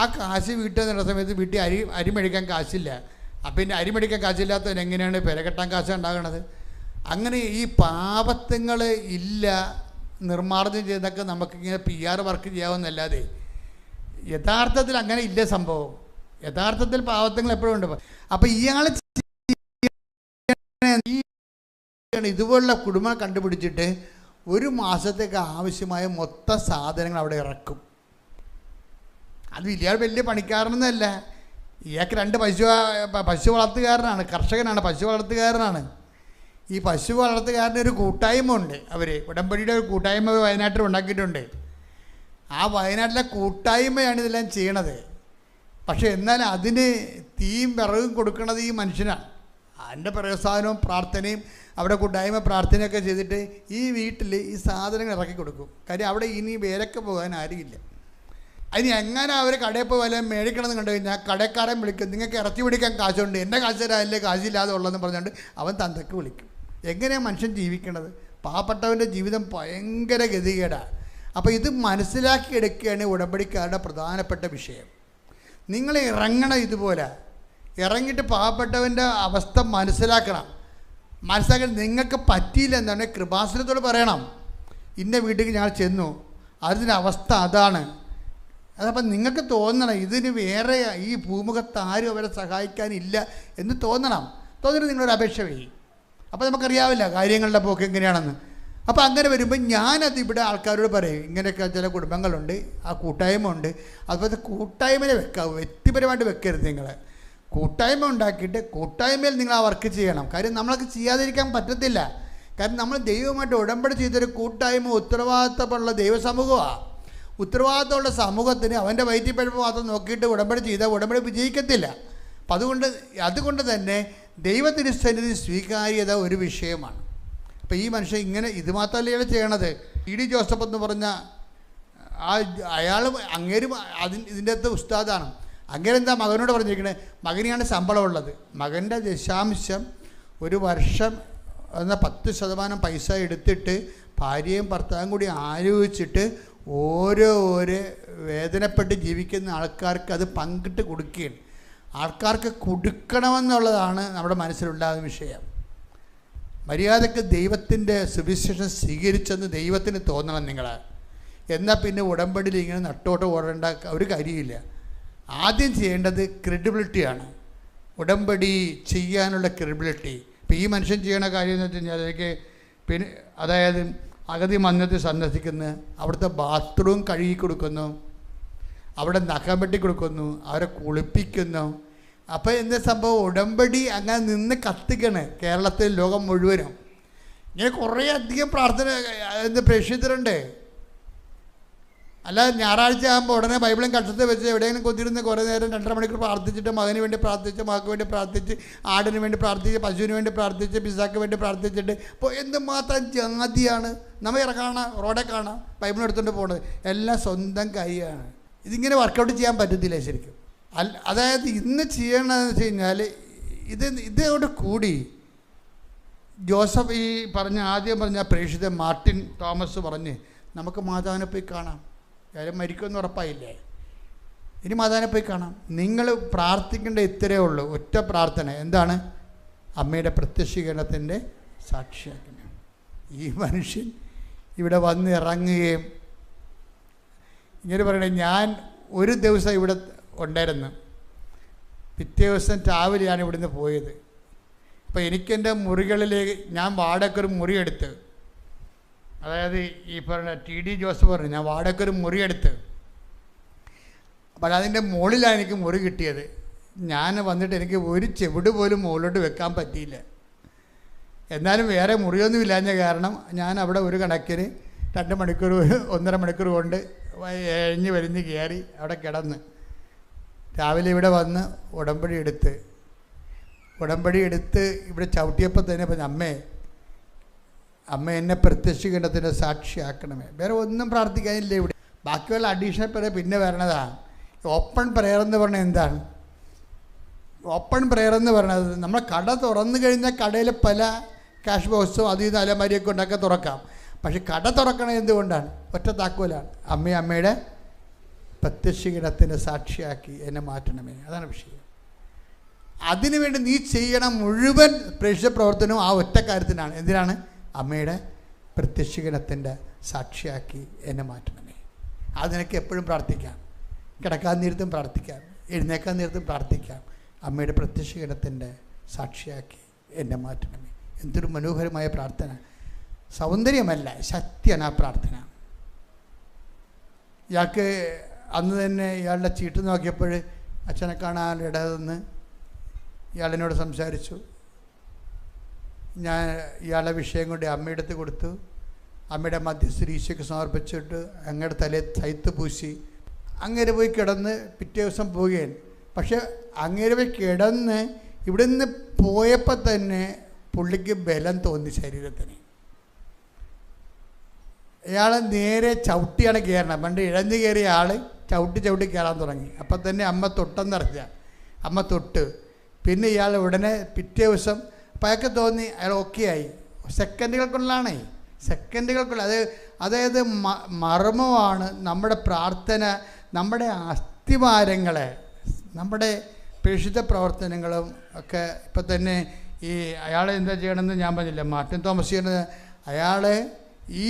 ആ കാശ് വീട്ടിൽ നിന്നുള്ള സമയത്ത് വീട്ടിൽ അരി മേടിക്കാൻ കാശില്ല. അപ്പം പിന്നെ അരി മേടിക്കാൻ കാശില്ലാത്തവൻ എങ്ങനെയാണ് പെരകെട്ടാൻ കാശ് ഉണ്ടാകണത്? അങ്ങനെ ഈ പാപത്വങ്ങൾ ഇല്ല നിർമ്മാർജ്ജനം ചെയ്തൊക്കെ നമുക്കിങ്ങനെ PR വർക്ക് ചെയ്യാവുന്നല്ലാതെ യഥാർത്ഥത്തിൽ അങ്ങനെ ഇല്ല സംഭവം. യഥാർത്ഥത്തിൽ പാവത്വങ്ങൾ എപ്പോഴും ഉണ്ട്. അപ്പം ഇയാൾ ഇതുപോലുള്ള കുടുംബം കണ്ടുപിടിച്ചിട്ട് ഒരു മാസത്തേക്ക് ആവശ്യമായ മൊത്തം സാധനങ്ങൾ അവിടെ ഇറക്കും. അത് ഇയാൾ വലിയ പണിക്കാരനൊന്നുമല്ല. ഇയാൾക്ക് 2 പശു വളർത്തുകാരനാണ്, കർഷകനാണ്, പശു വളർത്തുകാരനാണ്. ഈ പശു വളർത്തുകാരൻ്റെ ഒരു കൂട്ടായ്മ ഉണ്ട്. അവർ ഉടമ്പടിയുടെ ഒരു കൂട്ടായ്മ വയനാട്ടിൽ ഉണ്ടാക്കിയിട്ടുണ്ട്. ആ വയനാട്ടിലെ കൂട്ടായ്മയാണ് ഇതെല്ലാം ചെയ്യണത്. പക്ഷേ എന്നാൽ അതിന് തീയും വിറകും കൊടുക്കുന്നത് ഈ മനുഷ്യനാണ്. അതിൻ്റെ പ്രയോസാനവും പ്രാർത്ഥനയും അവിടെ കൂട്ടായ്മ പ്രാർത്ഥനയൊക്കെ ചെയ്തിട്ട് ഈ വീട്ടിൽ ഈ സാധനങ്ങൾ ഇറക്കി കൊടുക്കും. കാര്യം അവിടെ ഇനി വേലൊക്കെ പോകാൻ ആരുമില്ല. അതിന് എങ്ങനെ അവർ കടയിൽ പോയി വല്ല മേടിക്കണമെന്ന് കണ്ടു കഴിഞ്ഞാൽ കടക്കാരൻ വിളിക്കും, നിങ്ങൾക്ക് ഇറച്ചി പിടിക്കാൻ കാശുണ്ട്, എൻ്റെ കാശ് തരാല്ലേ, കാശില്ലാതെ ഉള്ളതെന്ന് പറഞ്ഞുകൊണ്ട് അവൻ തന്തക്ക് വിളിക്കും. എങ്ങനെയാണ് മനുഷ്യൻ ജീവിക്കണത്? പാവപ്പെട്ടവൻ്റെ ജീവിതം ഭയങ്കര ഗതികേടാണ്. അപ്പോൾ ഇത് മനസ്സിലാക്കിയെടുക്കുകയാണ് ഉടമ്പടിക്കാരുടെ പ്രധാനപ്പെട്ട വിഷയം. നിങ്ങൾ ഇറങ്ങണം, ഇതുപോലെ ഇറങ്ങിയിട്ട് പാവപ്പെട്ടവൻ്റെ അവസ്ഥ മനസ്സിലാക്കണം. മനസ്സിലാക്കി നിങ്ങൾക്ക് പറ്റിയില്ല എന്നാണ് കൃപാസനത്തോട് പറയണം. ഇന്ന വീട്ടിൽ ഞങ്ങൾ ചെന്നു, അതിൻ്റെ അവസ്ഥ അതാണ്. അതപ്പം നിങ്ങൾക്ക് തോന്നണം ഇതിന് വേറെ ഈ ഭൂമുഖത്ത് ആരും അവരെ സഹായിക്കാനില്ല എന്ന് തോന്നണം. തോന്നിട്ട് നിങ്ങളൊരു അപേക്ഷ വയ്യും. അപ്പോൾ നമുക്കറിയാവില്ല കാര്യങ്ങളുടെ പോക്ക് എങ്ങനെയാണെന്ന്. അപ്പോൾ അങ്ങനെ വരുമ്പോൾ ഞാനത് ഇവിടെ ആൾക്കാരോട് പറയും, ഇങ്ങനെയൊക്കെ ചില കുടുംബങ്ങളുണ്ട്, ആ കൂട്ടായ്മ ഉണ്ട്. അതുപോലെ കൂട്ടായ്മയെ വെക്കാവൂ, വ്യക്തിപരമായിട്ട് വെക്കരുത്. നിങ്ങൾ കൂട്ടായ്മ ഉണ്ടാക്കിയിട്ട് കൂട്ടായ്മയിൽ നിങ്ങൾ ആ വർക്ക് ചെയ്യണം. കാര്യം നമ്മളൊക്കെ ചെയ്യാതിരിക്കാൻ പറ്റത്തില്ല. കാരണം നമ്മൾ ദൈവമായിട്ട് ഉടമ്പടി ചെയ്തൊരു കൂട്ടായ്മ ഉത്തരവാദിത്തമുള്ള ദൈവസമൂഹമാണ്. ഉത്തരവാദിത്തമുള്ള സമൂഹത്തിന് അവൻ്റെ വയറ്റിപ്പഴപ്പ് മാത്രം നോക്കിയിട്ട് ഉടമ്പടി ചെയ്താൽ ഉടമ്പടി വിജയിക്കത്തില്ല. അപ്പം അതുകൊണ്ട് തന്നെ ദൈവത്തിന് സന്നിധി സ്വീകാര്യത ഒരു വിഷയമാണ്. അപ്പോൾ ഈ മനുഷ്യൻ ഇങ്ങനെ ഇത് മാത്രമല്ല ഇയാൾ ചെയ്യണത്. E.D. ജോസഫ് എന്ന് പറഞ്ഞ അയാൾ അങ്ങേരും ഇതിൻ്റെ അകത്ത് ഉസ്താദാണ്. അങ്ങേരെന്താ മകനോട് പറഞ്ഞിരിക്കണേ, മകനെയാണ് ശമ്പളമുള്ളത്, മകൻ്റെ ദശാംശം ഒരു വർഷം എന്ന 10% പൈസ എടുത്തിട്ട് ഭാര്യയും ഭർത്താവും കൂടി ആലോചിച്ചിട്ട് ഓരോ വേദനപ്പെട്ട് ജീവിക്കുന്ന ആൾക്കാർക്ക് അത് പങ്കിട്ട് കൊടുക്കുകയാണ്. ആൾക്കാർക്ക് കൊടുക്കണമെന്നുള്ളതാണ് നമ്മുടെ മനസ്സിലുണ്ടാകുന്ന വിഷയം. മര്യാദക്ക് ദൈവത്തിൻ്റെ സുവിശേഷം സ്വീകരിച്ചെന്ന് ദൈവത്തിന് തോന്നണം നിങ്ങൾ. എന്നാൽ പിന്നെ ഉടമ്പടിയിൽ ഇങ്ങനെ നട്ടോട്ട് ഓടേണ്ട ഒരു കാര്യമില്ല. ആദ്യം ചെയ്യേണ്ടത് ക്രെഡിബിലിറ്റിയാണ്. ഉടമ്പടി ചെയ്യാനുള്ള ക്രെഡിബിലിറ്റി. ഇപ്പോൾ ഈ മനുഷ്യൻ ചെയ്യണ കാര്യം എന്ന് വെച്ച് കഴിഞ്ഞാൽ അതിലേക്ക് പിന്നെ അതായത് അഗതി മന്ദിരത്തിൽ സന്ദർശിക്കുന്നു, അവിടുത്തെ ബാത്റൂം കഴുകി കൊടുക്കുന്നു, അവിടെ നഖം വെട്ടി കൊടുക്കുന്നു, അവരെ കുളിപ്പിക്കുന്നു. അപ്പോൾ എന്താ സംഭവം? ഉടമ്പടി അങ്ങനെ നിന്ന് കത്തിക്കണ് കേരളത്തിൽ, ലോകം മുഴുവനും. ഇങ്ങനെ കുറേ അധികം പ്രാർത്ഥന പ്രേക്ഷിതരുണ്ട്. അല്ലാതെ ഞായറാഴ്ച ആകുമ്പോൾ ഉടനെ ബൈബിളും കക്ഷത്തിൽ വെച്ച് എവിടെയെങ്കിലും കൊത്തിരുന്ന് കുറേ നേരം 2.5 മണിക്കൂർ പ്രാർത്ഥിച്ചിട്ട് മകന് വേണ്ടി പ്രാർത്ഥിച്ച്, മകൾക്ക് വേണ്ടി പ്രാർത്ഥിച്ച്, ആടിന് വേണ്ടി പ്രാർത്ഥിച്ച്, പശുവിന് വേണ്ടി പ്രാർത്ഥിച്ച്, പിസാക്ക് വേണ്ടി പ്രാർത്ഥിച്ചിട്ട് ഇപ്പോൾ എന്തുമാത്രം ജാതിയാണ്. നമ്മൾ കാണാം, റോഡെ കാണാം, ബൈബിളെടുത്തുകൊണ്ട് പോകുന്നത് എല്ലാം സ്വന്തം കൈയാണ്. ഇതിങ്ങനെ വർക്കൗട്ട് ചെയ്യാൻ പറ്റത്തില്ല ശരിക്കും. അതായത് ഇന്ന് ചെയ്യണമെന്ന് വെച്ച് കഴിഞ്ഞാൽ ഇതോട് കൂടി ജോസഫ് ഈ ആദ്യം പറഞ്ഞ പ്രേക്ഷിത മാർട്ടിൻ തോമസ് പറഞ്ഞ് നമുക്ക് മാതാവിനെ പോയി കാണാം, കാര്യം മരിക്കുമെന്ന് ഉറപ്പായില്ലേ, ഇനി മാതാവിനെ പോയി കാണാം. നിങ്ങൾ പ്രാർത്ഥിക്കേണ്ട ഇത്രയേ ഉള്ളൂ, ഒറ്റ പ്രാർത്ഥന. എന്താണ്? അമ്മയുടെ പ്രത്യക്ഷീകരണത്തിൻ്റെ സാക്ഷിയാക്കണം. ഈ മനുഷ്യൻ ഇവിടെ വന്ന് ഇറങ്ങുകയും ഇങ്ങനെ പറയണേ, ഞാൻ ഒരു ദിവസം ഇവിടെ ഉണ്ടായിരുന്നു, പിറ്റേ ദിവസം രാവിലെയാണ് ഇവിടുന്ന് പോയത്. അപ്പോൾ എനിക്കെൻ്റെ മുറികളിലേക്ക് ഞാൻ വാടകയ്ക്കൊരു മുറി എടുത്ത് അതായത് ഈ പറഞ്ഞ TD ജോസഫ് പറഞ്ഞു, ഞാൻ വാടകയ്ക്കൊരു മുറിയെടുത്ത്, അപ്പോൾ അതിൻ്റെ മുകളിലാണ് എനിക്ക് മുറി കിട്ടിയത്. ഞാൻ വന്നിട്ട് എനിക്ക് ഒരു ചെവിട് പോലും മുകളിലോട്ട് വെക്കാൻ പറ്റിയില്ല. എന്നാലും വേറെ മുറിയൊന്നും ഇല്ലാഞ്ഞ കാരണം ഞാൻ അവിടെ ഒരു കണക്കിന് 2 മണിക്കൂർ 1.5 മണിക്കൂർ കൊണ്ട് എഴിഞ്ഞ് വലിഞ്ഞ് കയറി അവിടെ കിടന്ന് രാവിലെ ഇവിടെ വന്ന് ഉടമ്പടി എടുത്ത് ഇവിടെ ചവിട്ടിയപ്പോൾ തന്നെ പറഞ്ഞു, അമ്മ എന്നെ പ്രത്യക്ഷീകരണത്തിൻ്റെ സാക്ഷിയാക്കണമേ. വേറെ ഒന്നും പ്രാർത്ഥിക്കാനില്ല ഇവിടെ. ബാക്കിയുള്ള അഡീഷണൽ പ്രയർ പിന്നെ വരണതാണ്. ഓപ്പൺ പ്രയർ എന്ന് പറഞ്ഞാൽ എന്താണ്? ഓപ്പൺ പ്രയർ എന്ന് പറയുന്നത് നമ്മൾ കട തുറന്നു കഴിഞ്ഞാൽ കടയിൽ പല ക്യാഷ് ബോക്സും അതിൽ നിന്ന് അലമാരിയൊക്കെ ഉണ്ടാക്കി തുറക്കാം. പക്ഷെ കട തുറക്കണത് എന്തുകൊണ്ടാണ്? ഒറ്റ താക്കോലാണ്. അമ്മയുടെ പ്രത്യക്ഷീകരണത്തിൻ്റെ സാക്ഷിയാക്കി എന്നെ മാറ്റണമേ. അതാണ് വിഷയം. അതിനുവേണ്ടി നീ ചെയ്യണം മുഴുവൻ പ്രേക്ഷിത പ്രവർത്തനവും ആ ഒറ്റ കാര്യത്തിനാണ്. എന്തിനാണ്? അമ്മയുടെ പ്രത്യക്ഷീകരണത്തിൻ്റെ സാക്ഷിയാക്കി എന്നെ മാറ്റണമേ. അത് നിനക്ക് എപ്പോഴും പ്രാർത്ഥിക്കാം. കിടക്കാൻ നേരത്തും പ്രാർത്ഥിക്കാം, എഴുന്നേക്കാൻ നേരത്തും പ്രാർത്ഥിക്കാം. അമ്മയുടെ പ്രത്യക്ഷീകരണത്തിൻ്റെ സാക്ഷിയാക്കി എന്നെ മാറ്റണമേ. എന്തൊരു മനോഹരമായ പ്രാർത്ഥന! സൗന്ദര്യമല്ല, ശക്തിയാണ് ആ പ്രാർത്ഥന. ഇയാൾക്ക് അന്ന് തന്നെ ഇയാളുടെ ചീട്ട് നോക്കിയപ്പോൾ അച്ഛനെ കാണാനിടതെന്ന് ഇയാളെന്നോട് സംസാരിച്ചു. ഞാൻ ഇയാളുടെ വിഷയം കൊണ്ട് അമ്മയുടെ അടുത്ത് കൊടുത്തു. അമ്മയുടെ മധ്യസ്ഥ ഈശോയ്ക്ക് സമർപ്പിച്ചിട്ട് അങ്ങയുടെ തലയിൽ തൈത്ത് പൂശി അങ്ങേരെ പോയി കിടന്ന് പിറ്റേ ദിവസം പോവുകയാണ്. പക്ഷെ അങ്ങേരെ പോയി കിടന്ന് ഇവിടെ നിന്ന് പോയപ്പോൾ തന്നെ പുള്ളിക്ക് ബലം തോന്നി ശരീരത്തിന്. ഇയാൾ നേരെ ചവിട്ടിയാണ് കയറണം. പണ്ട് ഇഴഞ്ഞു കയറിയ ആൾ ചവിട്ടി കയറാൻ തുടങ്ങി. അപ്പം തന്നെ അമ്മ തൊട്ടെന്നറിഞ്ഞ അമ്മ തൊട്ട്. പിന്നെ ഇയാൾ ഉടനെ പിറ്റേ ദിവസം അപ്പം അയാൾക്ക് തോന്നി അയാൾ ഓക്കെ ആയി. സെക്കൻഡുകൾക്കുള്ളതാണേ, സെക്കൻഡുകൾക്കുള്ള. അതായത് മർമ്മമാണ് നമ്മുടെ പ്രാർത്ഥന, നമ്മുടെ അസ്ഥിവാരങ്ങളെ, നമ്മുടെ പ്രേക്ഷിത പ്രവർത്തനങ്ങളും ഒക്കെ. ഇപ്പം തന്നെ ഈ അയാളെ എന്താ ചെയ്യണമെന്ന് ഞാൻ പറഞ്ഞില്ല. മാർട്ടിൻ തോമസ് ചെയ്യുന്നത്, അയാൾ ഈ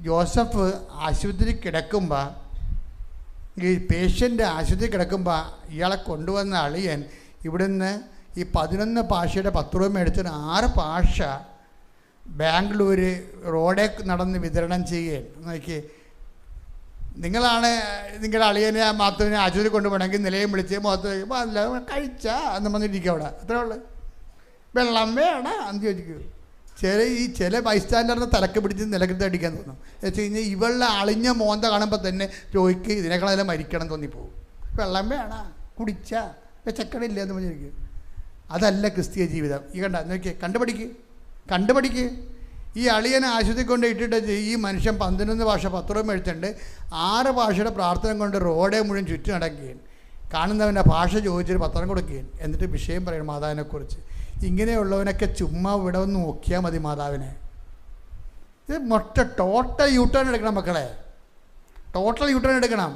ജോസഫ് ആശുപത്രി കിടക്കുമ്പോൾ, ഈ പേഷ്യൻ്റ് ആശുപത്രി കിടക്കുമ്പോൾ ഇയാളെ കൊണ്ടുവന്ന അളിയൻ ഇവിടുന്ന് ഈ 11 ഭാഷയുടെ 10 രൂപ മേടിച്ചിട്ട് 6 ഭാഷ ബാംഗ്ലൂർ റോഡേ നടന്ന് വിതരണം ചെയ്യുകയാണ്. നോക്കി, നിങ്ങളാണ് നിങ്ങളുടെ അളിയനെ മാത്തുവിനെ ആശുപത്രി കൊണ്ടുപോകണമെങ്കിൽ നിലയും വിളിച്ച് മുഖത്ത് കഴിയുമ്പോൾ അല്ല കഴിച്ചാ എന്ന് പറഞ്ഞിരിക്കും അവിടെ. അത്രേ ഉള്ളു. വെള്ളം വേണം എന്ന് ചോദിക്കൂ. ചില ബൈസ്റ്റാൻഡറിനെ തലക്ക് പിടിച്ച് നിലക്കത്ത് അടിക്കാൻ തോന്നും. എന്ന് വെച്ച് കഴിഞ്ഞാൽ ഇവളുടെ അളിഞ്ഞ മോന്ത കാണുമ്പോൾ തന്നെ ചോദിക്ക് ഇതിനേക്കാളെല്ലാം മരിക്കണം തോന്നിപ്പോവും. വെള്ളം വേണം, കുടിച്ചാ ചക്കടില്ല എന്ന് പറഞ്ഞിരിക്കും. അതല്ല ക്രിസ്തീയ ജീവിതം. ഈ നോക്കിയേ, കണ്ടുപഠിക്ക്. ഈ അളിയനെ ആശുപത്രി കൊണ്ട് ഇട്ടിട്ട് ഈ മനുഷ്യൻ 11 ഭാഷ 10 രൂപ മേടിച്ചിട്ടുണ്ട്. 6 ഭാഷയുടെ പ്രാർത്ഥന കൊണ്ട് റോഡേ മുഴുവൻ ചുറ്റും നടക്കുകയാണ്. കാണുന്നവൻ്റെ ഭാഷ ചോദിച്ചൊരു പത്രം കൊടുക്കുകയാണ്. എന്നിട്ട് വിഷയം പറയണം മാതാവിനെക്കുറിച്ച്. ഇങ്ങനെയുള്ളവനൊക്കെ ചുമ്മാ ഇവിടെ ഒന്ന് നോക്കിയാൽ മതി മാതാവിനെ. ഇത് ടോട്ടൽ യൂട്ടേൺ എടുക്കണം മക്കളെ, ടോട്ടൽ യൂട്ടേൺ എടുക്കണം.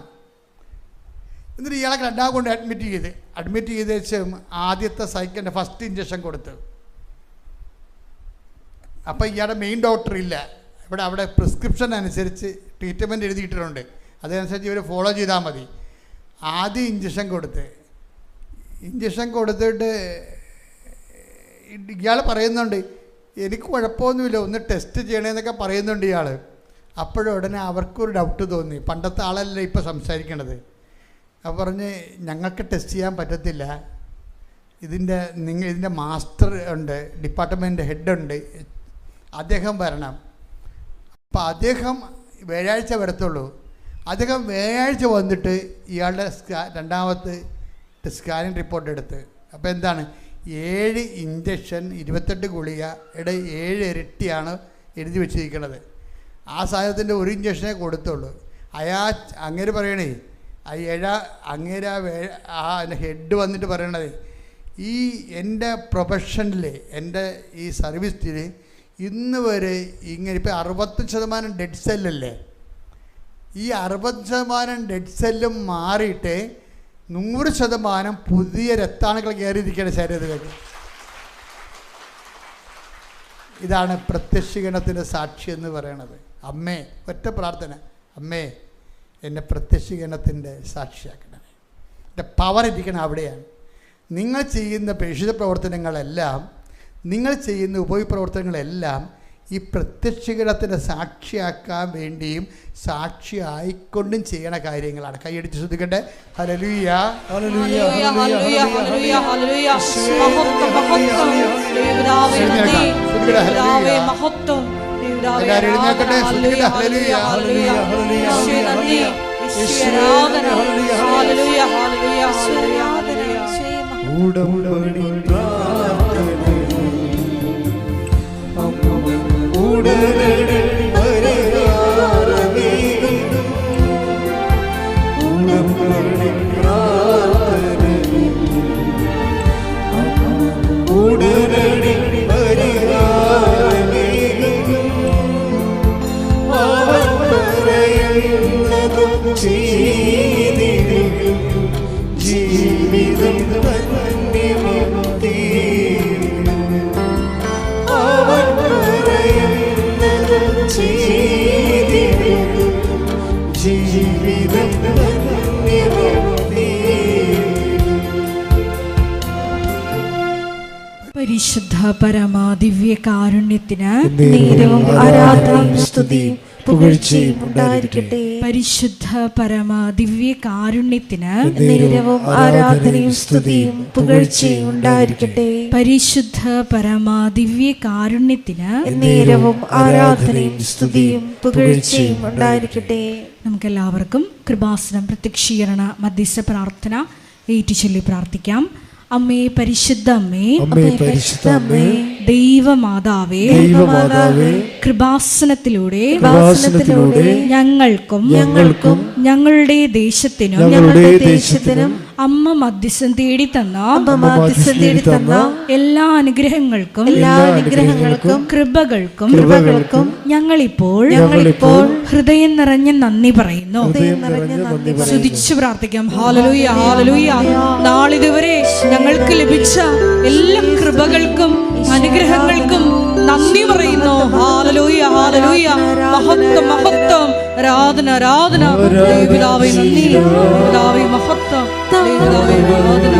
എന്നിട്ട് ഇയാളെ 2 കൊണ്ട് അഡ്മിറ്റ് ചെയ്ത് വെച്ച് ആദ്യത്തെ സൈക്കിളിൻ്റെ ഫസ്റ്റ് ഇഞ്ചക്ഷൻ കൊടുത്ത്. അപ്പോൾ ഇയാളുടെ മെയിൻ ഡോക്ടർ ഇല്ല അവിടെ പ്രിസ്ക്രിപ്ഷൻ അനുസരിച്ച് ട്രീറ്റ്മെൻറ്റ് എഴുതിയിട്ടുണ്ട്. അതനുസരിച്ച് ഇവർ ഫോളോ ചെയ്താൽ മതി. ആദ്യം ഇഞ്ചക്ഷൻ കൊടുത്തിട്ട് ഇയാൾ പറയുന്നുണ്ട് എനിക്ക് കുഴപ്പമൊന്നുമില്ല, ഒന്ന് ടെസ്റ്റ് ചെയ്യണമെന്നൊക്കെ പറയുന്നുണ്ട് ഇയാൾ. അപ്പോഴുടനെ അവർക്കൊരു ഡൗട്ട് തോന്നി. പണ്ടത്തെ ആളല്ല ഇപ്പോൾ സംസാരിക്കണത്. അപ്പോൾ പറഞ്ഞ് ഞങ്ങൾക്ക് ടെസ്റ്റ് ചെയ്യാൻ പറ്റത്തില്ല, ഇതിൻ്റെ മാസ്റ്റർ ഉണ്ട്, ഡിപ്പാർട്ട്മെൻറ്റ് ഹെഡുണ്ട്, അദ്ദേഹം വരണം. അപ്പോൾ അദ്ദേഹം വ്യാഴാഴ്ച വരത്തുള്ളൂ. അദ്ദേഹം വ്യാഴാഴ്ച വന്നിട്ട് ഇയാളുടെ രണ്ടാമത്തെ സ്കാനിങ് റിപ്പോർട്ട് എടുത്ത്. അപ്പോൾ എന്താണ്, 7 ഇഞ്ചക്ഷൻ 28 ഗുളികയുടെ 7 ഇരട്ടിയാണ് എഴുതി വെച്ചിരിക്കുന്നത്. ആ സാധനത്തിൻ്റെ 1 ഇഞ്ചക്ഷനേ കൊടുത്തുള്ളൂ. അങ്ങേര് പറയണേ, അങ്ങേര് ആ ഹെഡ് വന്നിട്ട് പറയണത്, ഈ എൻ്റെ പ്രൊഫഷനിൽ എൻ്റെ ഈ സർവീസിൽ ഇന്ന് വരെ ഇങ്ങനെ ഇപ്പോൾ 60% ഡെഡ് സെല്ലല്ലേ, ഈ 60% ഡെഡ് സെല്ലും മാറിയിട്ട് 100% പുതിയ രക്താണുക്കൾ കയറിയിരിക്കുകയാണ് ശരീരത്തിൽ. ഇതാണ് പ്രത്യക്ഷീകരണത്തിൻ്റെ സാക്ഷി എന്ന് പറയണത്. അമ്മേ, ഒറ്റ പ്രാർത്ഥന, അമ്മേ എന്നെ പ്രത്യക്ഷീകരണത്തിൻ്റെ സാക്ഷിയാക്കണമേ. എൻ്റെ പവർ ഇരിക്കണം അവിടെയാണ്. നിങ്ങൾ ചെയ്യുന്ന പ്രേക്ഷിത പ്രവർത്തനങ്ങളെല്ലാം, നിങ്ങൾ ചെയ്യുന്ന ഉപപ്രവർത്തനങ്ങളെല്ലാം ഈ പ്രത്യക്ഷീകരണത്തിൻ്റെ സാക്ഷിയാക്കാൻ വേണ്ടിയും സാക്ഷി ആയിക്കൊണ്ടും ചെയ്യണ കാര്യങ്ങളാണ്. കൈയടിച്ച് ശ്രദ്ധിക്കട്ടെ. Hallelujah, hallelujah, hallelujah, hallelujah, hallelujah. മഹത്വം, മഹത്വം. ദൈവപിതാവേ നന്ദി. ദൈവപിതാവേ മഹത്വം. ദൈവപിതാവേ എഴുന്നേൽക്കട്ടെ. Hallelujah, hallelujah, hallelujah. യേശുവേ നന്ദി. യേശുവേ ആരാധന. Hallelujah, hallelujah, hallelujah, hallelujah. ഉടമ്പടി പ്രാർത്ഥന ഉടനടി പരിഹാരമേ. ഉടമ്പടി പ്രാർത്ഥന ഉടനടി പരിഹാരമേ. അവൻ പറയുന്നതും ചെയ്തിടും. ജീവിതം ധന്യമാക്കി. അവൻ പറയുന്നതും ചെയ്തിടും. ജീവിതം ധന്യമാക്കി. പരിശുദ്ധ പരമാ ദിവ്യ കാരുണ്യത്തിന് നേരവും ആരാധനയും സ്തുതിയും പുകഴ്ചയും ഉണ്ടായിരിക്കട്ടെ. പരിശുദ്ധ പരമാ ദിവ്യ കാരുണ്യത്തിന് നേരവും ആരാധനയും സ്തുതിയും പുകഴ്ചയും ഉണ്ടായിരിക്കട്ടെ. പരിശുദ്ധ പരമാ ദിവ്യ കാരുണ്യത്തിന് നേരവും ആരാധനയും സ്തുതിയും പുകഴ്ചയും ഉണ്ടായിരിക്കട്ടെ. നമുക്കെല്ലാവർക്കും കൃപാസനം പ്രത്യക്ഷീകരണ മധ്യസ്ഥ പ്രാർത്ഥന ഏറ്റുചൊല്ലി പ്രാർത്ഥിക്കാം. അമ്മേ പരിശുദ്ധ അമ്മേ, അമ്മേ പരിശുദ്ധ അമ്മേ, ദൈവമാതാവേ, ദൈവമാതാവേ, കൃപാസനത്തിലൂടെ ഞങ്ങൾക്കും ഞങ്ങളുടെ ദേശത്തിനും അമ്മ മധ്യസ്ഥം തേടി തന്ന എല്ലാ അനുഗ്രഹങ്ങൾക്കും കൃപകൾക്കും ഞങ്ങളിപ്പോൾ ഹൃദയം നിറഞ്ഞ നന്ദി പറയുന്നു. സ്തുതിച്ചു പ്രാർത്ഥിക്കാം. Hallelujah, hallelujah. നാളിതുവരെ ഞങ്ങൾക്ക് ലഭിച്ച എല്ലാ കൃപകൾക്കും അനുഗ്രഹങ്ങൾക്കും നന്ദി പറയുന്നു. Hallelujah, hallelujah. മഹത്വം, മഹത്വം. ആരാധന, ആരാധന. ദൈവപിതാവേ നന്ദി. ദൈവപിതാവേ മഹത്വം. ദൈവപിതാവേ ആരാധന.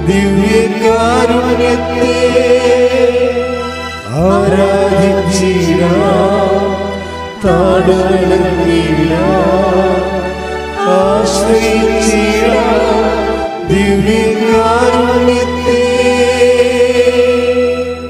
ദിവ്യകാരുണ്യത്തെ ആരാധിച്ചിടാം. ആശ്രയിച്ചിടാം ദിവ്യകാരുണ്യത്തെ.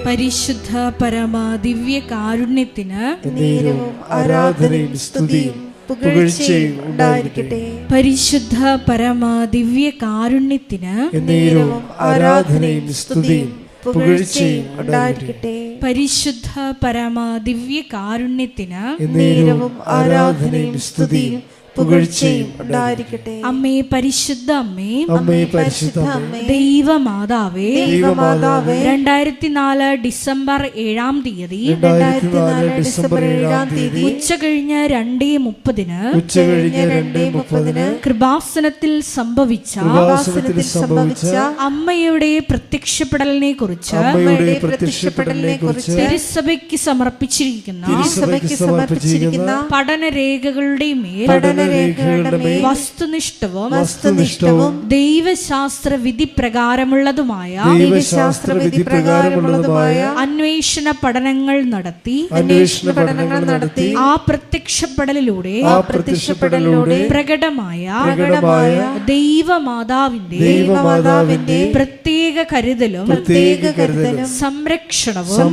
പരിശുദ്ധ പരമാ ദിവ്യ കാരുണ്യത്തിന് നേരവും ആരാധനയും സ്തുതിയും പുകഴ്ചയും ഉണ്ടായിരിക്കട്ടെ. പരിശുദ്ധ പരമാ ദിവ്യ കാരുണ്യത്തിന് നേരവും ആരാധനയും സ്തുതിയും പുകഴ്ചയും ഉണ്ടായിരിക്കട്ടെ. പരിശുദ്ധ പരമാ ദിവ്യ കാരുണ്യത്തിന് നേരവും ആരാധനയും സ്തുതിയും പുകഴ്ചയും ഉണ്ടായിരിക്കട്ടെ. അമ്മേ പരിശുദ്ധ അമ്മേ, അമ്മേ പരിശുദ്ധ അമ്മേ, ദൈവമാതാവേ, ദൈവമാതാവേ, 2004 ഡിസംബർ 7-ാം തീയതി ഡിസംബർ 7-ാം തീയതി ഉച്ചകഴിഞ്ഞ് 2:30 ഉച്ചകഴിഞ്ഞ് 2:30 കൃപാസനത്തിൽ സംഭവിച്ച അമ്മയുടെ പ്രത്യക്ഷപ്പെടലിനെ കുറിച്ച് തിരുസഭയ്ക്ക് സമർപ്പിച്ചിരിക്കുന്ന പഠനരേഖകളുടെ മേൽ വസ്തുനിഷ്ഠവും ദൈവശാസ്ത്ര വിധി പ്രകാരമുള്ളതുമായ അന്വേഷണ പഠനങ്ങൾ നടത്തി ആ പ്രത്യക്ഷപ്പെടലിലൂടെ പ്രകടമായ ദൈവമാതാവിന്റെ പ്രത്യേക കരുതലും സംരക്ഷണവും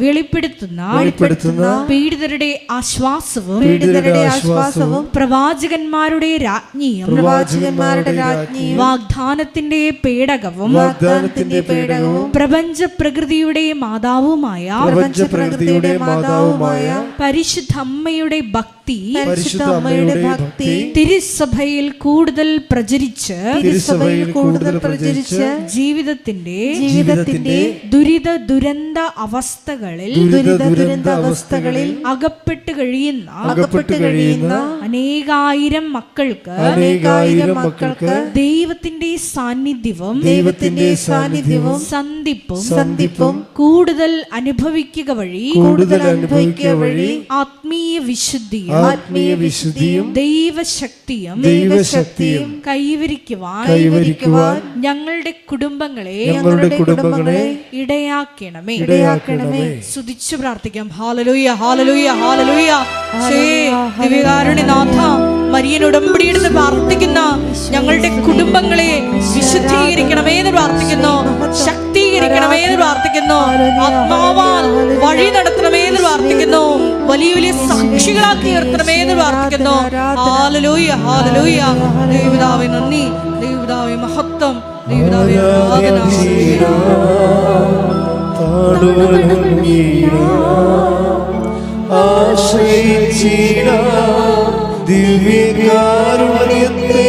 വെളിപ്പെടുത്തുന്ന പീഡിതരുടെ ആശ്വാസവും പ്രവാചകന്മാരുടെ രാജ്ഞിയും വാഗ്ദാനത്തിന്റെ പേടകവും പ്രപഞ്ച പ്രകൃതിയുടെ മാതാവുമായ പരിശുദ്ധമ്മയുടെ ഭക്തി തിരുസഭയിൽ കൂടുതൽ പ്രചരിച്ച് ജീവിതത്തിന്റെ ദുരിത ദുരന്ത അവസ്ഥകളിൽ അകപ്പെട്ട് കഴിയുന്ന അനേക അനേകായിരം മക്കൾക്ക് ദൈവത്തിന്റെ സാന്നിധ്യവും സന്ധിപ്പും കൂടുതൽ അനുഭവിക്കുക വഴി ആത്മീയ വിശുദ്ധിയും ദൈവശക്തിയും കൈവരിക്കുവാൻ ഞങ്ങളുടെ കുടുംബങ്ങളെ ഇടയാക്കണമേ. സ്തുതിച്ചു പ്രാർത്ഥിക്കാം. Hallelujah, hallelujah, hallelujah. ദിവ്യകാരുണ്യനാഥ, മരിയൻ ഉടമ്പടിയെടുത്ത് പ്രാർത്ഥിക്കുന്ന ഞങ്ങളുടെ കുടുംബങ്ങളെ വിശുദ്ധീകരിക്കണമേ എന്ന് പ്രാർത്ഥിക്കുന്നു, ശക്തീകരിക്കണമേ എന്ന് പ്രാർത്ഥിക്കുന്നു, ആത്മാവാൽ വഴി നടത്തണമേ എന്ന് പ്രാർത്ഥിക്കുന്നു, വലിയ വലിയ സാക്ഷികളാക്കി ഉയർത്തണമേ എന്ന് പ്രാർത്ഥിക്കുന്നു. Hallelujah, hallelujah. ദൈവപിതാവേ നന്ദി, ദൈവപിതാവേ മഹത്വം, ദൈവപിതാവേ ആരാധന. ദിവ്യകാരുണ്യത്തെ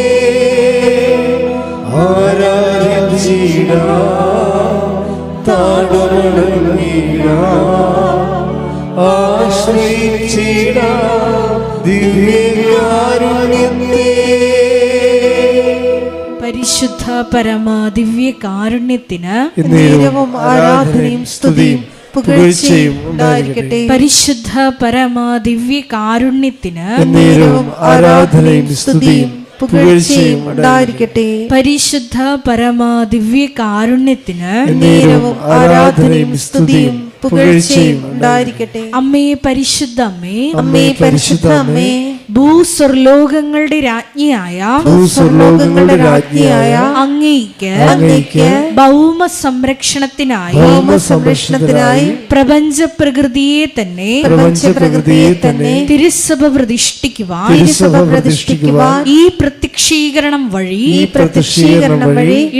പരിശുദ്ധ പരമ ദിവ്യകാരുണ്യത്തിന് ആരാധനയും സ്തുതിയും പരിശുദ്ധ പരമ ദിവ്യകാരുണ്യത്തിന് ആരാധനയും സ്തുതിയും പരിശുദ്ധ പരമ ദിവ്യകാരുണ്യത്തിന് ആരാധനയും സ്തുതിയും അമ്മേ പരിശുദ്ധ അമ്മേ ഭൂസ്വർലോകങ്ങളുടെ രാജ്ഞിയായ അങ്ങേയ്ക്ക് ഭൗമ സംരക്ഷണത്തിനായി പ്രപഞ്ച പ്രകൃതിയെ തന്നെ തിരുസഭ പ്രതിഷ്ഠിക്കുവാൻ ഈ പ്രത്യക്ഷീകരണം വഴി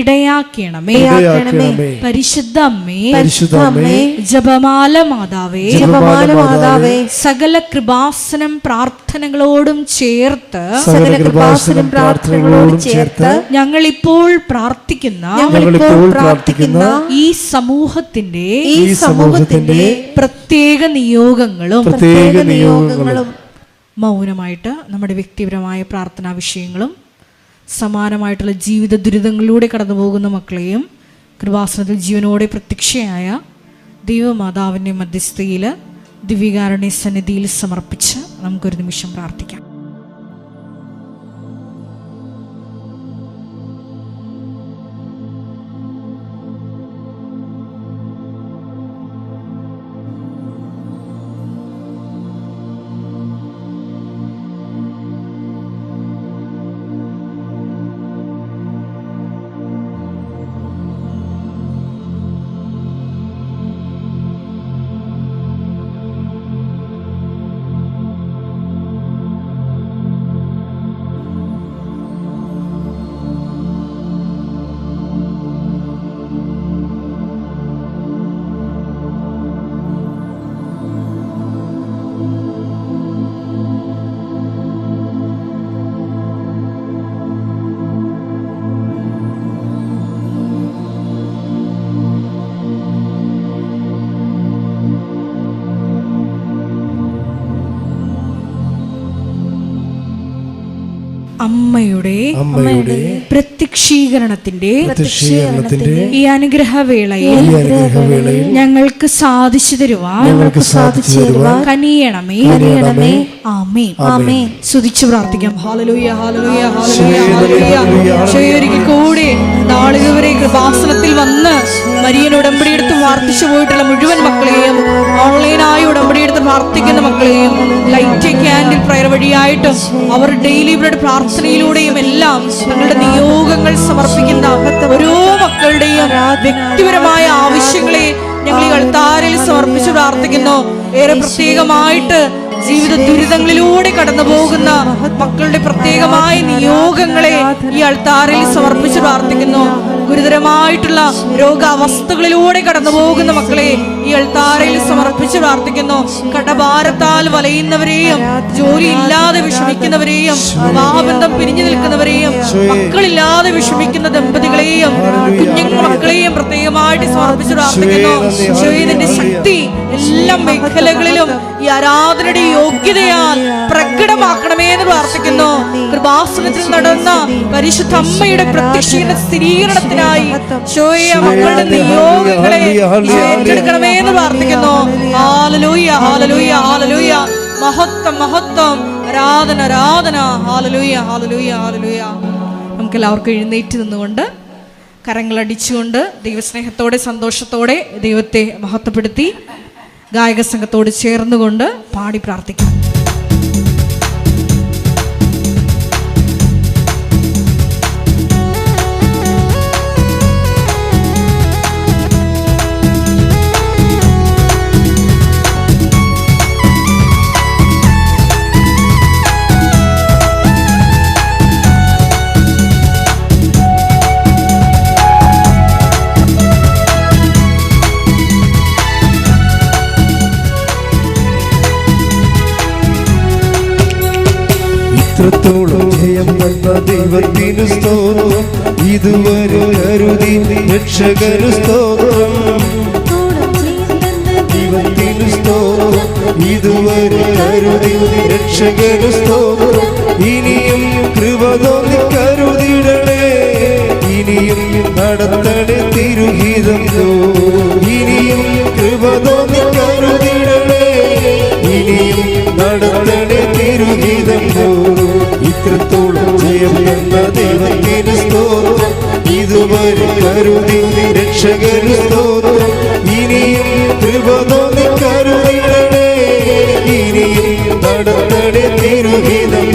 ഇടയാക്കണമേ. പരിശുദ്ധ അമ്മേ ജപമാല മാതാവേ സകല കൃപാസനം പ്രാർത്ഥനകളോടും ചേർത്ത് ഞങ്ങളിപ്പോൾ പ്രാർത്ഥിക്കുന്ന ഈ സമൂഹത്തിന്റെ പ്രത്യേക നിയോഗങ്ങളും മൗനമായിട്ട് നമ്മുടെ വ്യക്തിപരമായ പ്രാർത്ഥനാ വിഷയങ്ങളും സമാനമായിട്ടുള്ള ജീവിത ദുരിതങ്ങളിലൂടെ കടന്നു പോകുന്ന മക്കളെയും കൃപാസനത്തിൽ ജീവനോടെ പ്രത്യക്ഷയായ ദൈവമാതാവിൻ്റെ മധ്യസ്ഥയിൽ ദിവ്യകാരുണ്യ സന്നിധിയിൽ സമർപ്പിച്ച് നമുക്കൊരു നിമിഷം പ്രാർത്ഥിക്കാം. അമ്മയുടെ പ്രത്യക്ഷീകരണത്തിന്റെ ഈ അനുഗ്രഹവേളയിൽ ഞങ്ങൾക്ക് സാധിച്ചു തരുവാൻ കനിയണമേ. ആമേൻ. സ്തുതിച്ചു പ്രാർത്ഥിക്കാം. Hallelujah, hallelujah, hallelujah, hallelujah. ഒരിക്കൽ കൂടി നാളിതുവരെ കൃപാസനത്തിൽ വന്ന് മരിയൻ ഉടമ്പടിയെടുത്ത് പ്രാർത്ഥിച്ചു പോയിട്ടുള്ള മുഴുവൻ മക്കളെയും, ഓൺലൈനായി ഉടമ്പടിയെടുത്ത് പ്രാർത്ഥിക്കുന്ന മക്കളെയും, ലൈറ്റ് ക്യാൻഡിൽ പ്രയർ വഴിയായിട്ടും അവർ ഡെയിലി ബ്രെഡ് പ്രാർത്ഥനയിലൂടെയും എല്ലാം തങ്ങളുടെ നിയോഗങ്ങൾ സമർപ്പിക്കുന്ന ഓരോ മക്കളുടെയും വ്യക്തിപരമായ ആവശ്യങ്ങളെ ഞങ്ങൾ ഈ അൾത്താരയിൽ സമർപ്പിച്ച് പ്രാർത്ഥിക്കുന്നു. ഏറെ പ്രത്യേകമായിട്ട് ജീവിത ദുരിതങ്ങളിലൂടെ കടന്നു പോകുന്ന മക്കളുടെ പ്രത്യേകമായ നിയോഗങ്ങളെ ഈ അൾത്താരയിൽ സമർപ്പിച്ച് പ്രാർത്ഥിക്കുന്നു. ഗുരുതരമായിട്ടുള്ള രോഗാവസ്ഥകളിലൂടെ കടന്നു പോകുന്ന മക്കളെ ഈ അൾത്താരയിൽ സമർപ്പിച്ച് പ്രാർത്ഥിക്കുന്നു. കടഭാരത്താൽ വലയുന്നവരെയും, ജോലി ഇല്ലാതെ വിഷമിക്കുന്നവരെയും, വിവാഹബന്ധം പിരിഞ്ഞു നിൽക്കുന്നവരെയും, മക്കളില്ലാതെ കൂടാതെ വിഷമിക്കുന്ന ദമ്പതികളെയും കുഞ്ഞു മക്കളെയും പ്രത്യേകമായിട്ട് സമർപ്പിച്ച് പ്രാർത്ഥിക്കുന്നു. ഈശോയുടെ ശക്തി എല്ലാ മേഖലകളിലും ഈ ആരാധനയുടെ യോഗ്യതയാൽ പ്രകടമാക്കണമേ എന്ന് പ്രാർത്ഥിക്കുന്നു. കൃപാസനത്തിൽ നടന്ന പരിശുദ്ധ അമ്മയുടെ പ്രത്യക്ഷീകരണ സ്ഥിരീകരണത്തിനായി ഈശോയെ മക്കളുടെ നിയോഗങ്ങളെ ഏറ്റെടുക്കണമേ എന്ന് പ്രാർത്ഥിക്കുന്നു. Hallelujah, hallelujah, hallelujah. മഹത്വം, മഹത്വം, ആരാധന, ആരാധന. Hallelujah, hallelujah, hallelujah. നമുക്ക് എല്ലാവർക്കും എഴുന്നേറ്റ് നിന്നുകൊണ്ട് കരങ്ങളടിച്ചുകൊണ്ട് ദൈവസ്നേഹത്തോടെ സന്തോഷത്തോടെ ദൈവത്തെ മഹത്വപ്പെടുത്തി ഗായക സംഘത്തോട് ചേർന്നുകൊണ്ട് പാടി പ്രാർത്ഥിക്കാം. ഇത്രത്തോളം ജയം തന്ന ദൈവത്തിനു സ്തോത്രം, ഇതുവരെ കരുതി രക്ഷകനു സ്തോത്രം. ദൈവത്തിനു സ്തോത്രം, ഇതുവരെ കരുതി രക്ഷകനു സ്തോത്രം. ഇനിയും കൃപ തോന്നി കരുതിടണേ, ഇനിയും നടത്തണേ തിരുഹിതം. ഇനിയും കൃപ തോന്നി കരുതിടണേ, ഇനിയും നടത്തണേ തിരുഹിതം. ഇത്രത്തോളം ജയം എന്ന ദൈവത്തിന് സ്തോത്രം, ഇതുവരെ കരുതി രക്ഷകന് സ്തോത്രം. ഇനിയും കൃപ തോന്നി കരുതിടണേ, ഇനിയും നടത്തണേ തിരുഹിതം.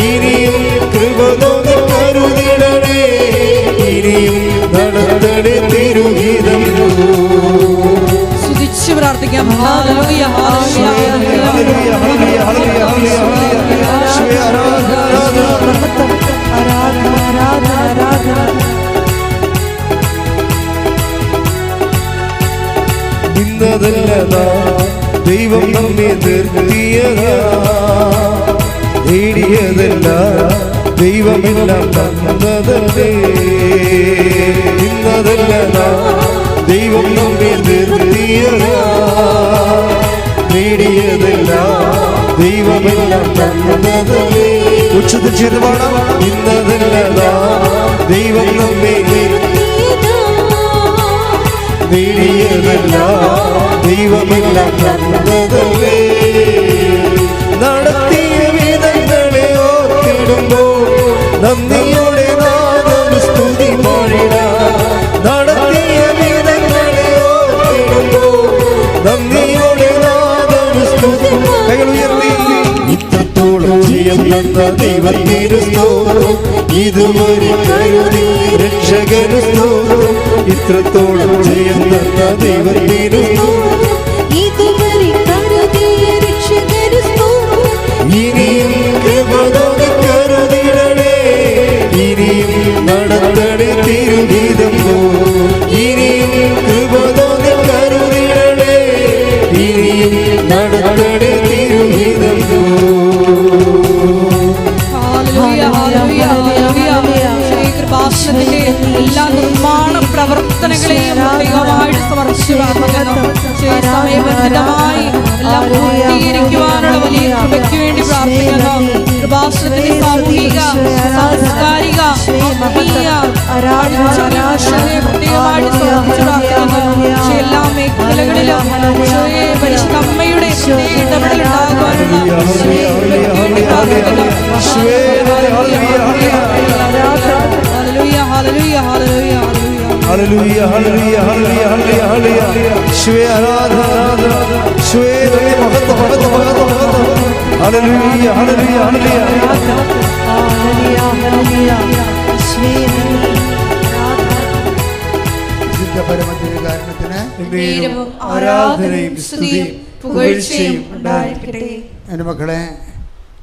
ഇനിയും കൃപ തോന്നി കരുതിടണേ, ഇനിയും നടത്തണേ തിരുഹിതം. സ്തുതിച്ച് പ്രാർത്ഥിക്കാം. Hallelujah, hallelujah, hallelujah, hallelujah. ഇന്നതല്ല ദൈവം നമ്മെ നിർത്തിയതാ, നേടിയതല്ല ദൈവമെല്ലാം തന്നതല്ലേ. ഇന്നതല്ല ദൈവം നമ്മെ നിർത്തിയതാ, നേടിയതല്ല ദൈവമെല്ലാം തന്നതല്ലേ. ഉച്ചത്തിൽ ചെയ്ത് പാടാം. ഇന്നതല്ല ദൈവം നമ്മെ നേടിയതല്ല ദൈവമെല്ലാം തന്നതല്ലേ. നടത്തിയ വിധങ്ങളെ ഓർത്തിടുമ്പോൾ നന്ദിയോടെ നാദം സ്തുതി പാടിടാം. നടത്തിയ വിധങ്ങളെ ഓർത്തിടുമ്പോൾ നന്ദിയോടെ നാദം സ്തുതി. കൈകൾ ഉയർത്തി. ഇത്രത്തോളം ജയം തന്ന ദൈവത്തിന് സ്തോത്രം, ഇതുവരെ കരുതി രക്ഷകന് സ്തോത്രം. ഇത്രത്തോളം ജയം തന്ന ദൈവത്തിന് സ്തോത്രം, ഇതുവരെ കരുതിയ രക്ഷകന് സ്തോത്രം. ഇനിയും കൃപ തോന്നി കരുതിടണേ, ഇനിയും നടത്തണേ തിരുഹിതം. ഇനിയും കൃപ തോന്നി കരുതിടണേ, ഇനിയും നടത്തണേ തിരുഹിതം. കൃപാസനത്തിന്റെ എല്ലാ നിർമ്മാണ പ്രവർത്തനങ്ങളെയും പ്രത്യേകമായിട്ട് സമർപ്പിച്ച് പ്രാർത്ഥിക്കുന്നു. സമയബന്ധിതമായി എല്ലാം പൂർത്തീകരിക്കുവാനുള്ള വലിയ കൃപയ്ക്ക് വേണ്ടി പ്രാർത്ഥിക്കുന്നു. കൃപാസനത്തിന്റെ സാമൂഹിക, സാംസ്കാരിക, പ്രത്യേകമായിട്ട് സമർപ്പിച്ച് പ്രാർത്ഥിക്കുന്നു. എല്ലാ മേഖലകളിലും പരിശുദ്ധ അമ്മയുടെ ഇടപെടൽ ഉണ്ടാകുവാനുള്ള Hallelujah, hallelujah, hallelujah, hallelujah, hallelujah, hallelujah, hallelujah. Shwe aradhana, shwe mahata, mahata, mahata, mahata. Hallelujah, hallelujah, hallelujah, hallelujah, hallelujah. Shwe പരമദിവ്യകാരുണ്യത്തിന് ആരാധനയും സ്തുതിയും പുകഴ്ചയും ഉണ്ടായിരിക്കട്ടെ. എൻ്റെ മക്കളെ,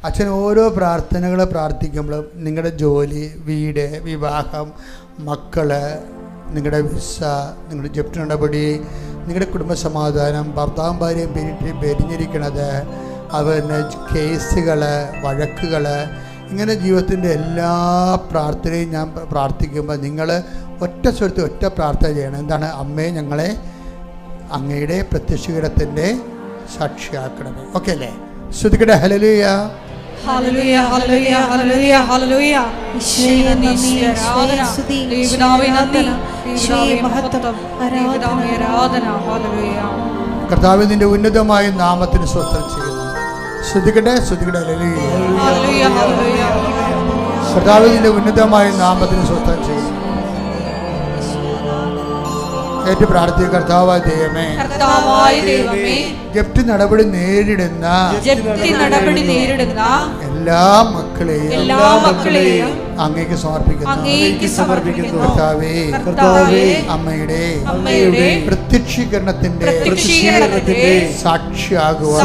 അച്ഛൻ ഓരോ പ്രാർത്ഥനകളെ പ്രാർത്ഥിക്കുമ്പോഴും നിങ്ങളുടെ ജോലി, വീട്, വിവാഹം, മക്കൾ, നിങ്ങളുടെ വിസ, നിങ്ങളുടെ ജപ്തി നടപടി, നിങ്ങളുടെ കുടുംബസമാധാനം, ഭർത്താവും ഭാര്യയും പിരിഞ്ഞിരിക്കണത്, അതുപോലെ കേസുകൾ, വഴക്കുകൾ, ഇങ്ങനെ ജീവിതത്തിൻ്റെ എല്ലാ പ്രാർത്ഥനയും ഞാൻ പ്രാർത്ഥിക്കുമ്പോൾ നിങ്ങൾ ഒറ്റ സ്വരത്തിൽ ഒറ്റ പ്രാർത്ഥന ചെയ്യണം. എന്താണ്? അമ്മേ, ഞങ്ങളെ അങ്ങയുടെ പ്രത്യക്ഷീകരണത്തിൻ്റെ സാക്ഷിയാക്കണമേ. ഓക്കെ അല്ലേ? ശ്രുതിക്കട്ടെ. Hallelujah, hallelujah, hallelujah, hallelujah, hallelujah. ഈശോയെ നന്ദി, ആരാധന. ദൈവനാമേ നന്ദി, ദൈവനാമേ മഹത്വം, ദൈവനാമേ ആരാധന. ഹല്ലേലൂയ. കർത്താവേ, നിന്റെ ഉന്നതമായ നാമത്തിന് സ്വസ്ത്രം ചെയ്യുന്നു. ശ്രുതിക്കട്ടെ, ശ്രുതിക്കട്ടെ. Hallelujah, hallelujah, hallelujah. കർത്താവേ, നിന്റെ ഉന്നതമായ നാമത്തിന് സ്വസ്ത്രം ചെയ്യുന്നു. ഏറ്റു പ്രാർത്ഥിക്കുക. കർത്താവായ ദൈവമേ, കർത്താവായ ദൈവമേ, ജപ്തി നടപടി നേരിടുന്ന എല്ലാ മക്കളെയും അങ്ങേക്ക് സമർപ്പിക്കുന്നു. കർത്താവേ, അമ്മയുടെ പ്രത്യക്ഷീകരണത്തിന്റെ സാക്ഷിയാകുവാൻ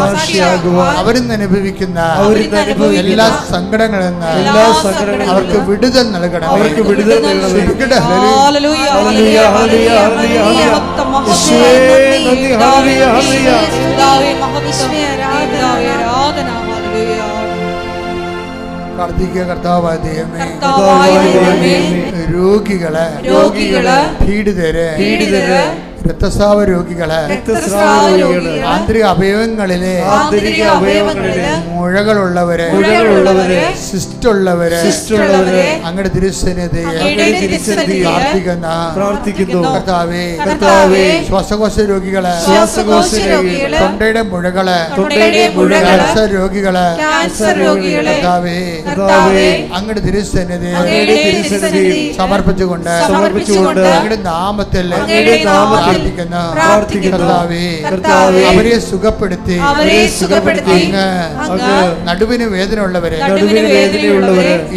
അവരിന്ന് അനുഭവിക്കുന്ന എല്ലാ സങ്കടങ്ങളിൽ നിന്ന് അവർക്ക് വിടുതൽ നൽകണം. പ്രാർത്ഥിക്കുക. കർത്താവായ ദൈവമേ, രോഗികളെ പീഡിതരെ രക്തസ്രാവ രോഗികളെ ആന്തരിക അവയവങ്ങളിലെ മുഴകളുള്ളവരെ സിസ്റ്റുള്ളവരെ അങ്ങയുടെ തിരുസന്നിധിയിൽ പ്രാർത്ഥിക്കുന്നു. കർത്താവേ, ശ്വാസകോശ രോഗികളെ, തൊണ്ടയുടെ മുഴകളെ, ക്യാൻസർ രോഗികളെ കർത്താവേ അങ്ങയുടെ തിരുസന്നിധിയിൽ സമർപ്പിച്ചുകൊണ്ട് അങ്ങയുടെ നാമത്തിൽ കർത്താവേ, അവരെ സുഖപ്പെടുത്തി അങ്ങ് നടുവിന് വേദന ഉള്ളവരെ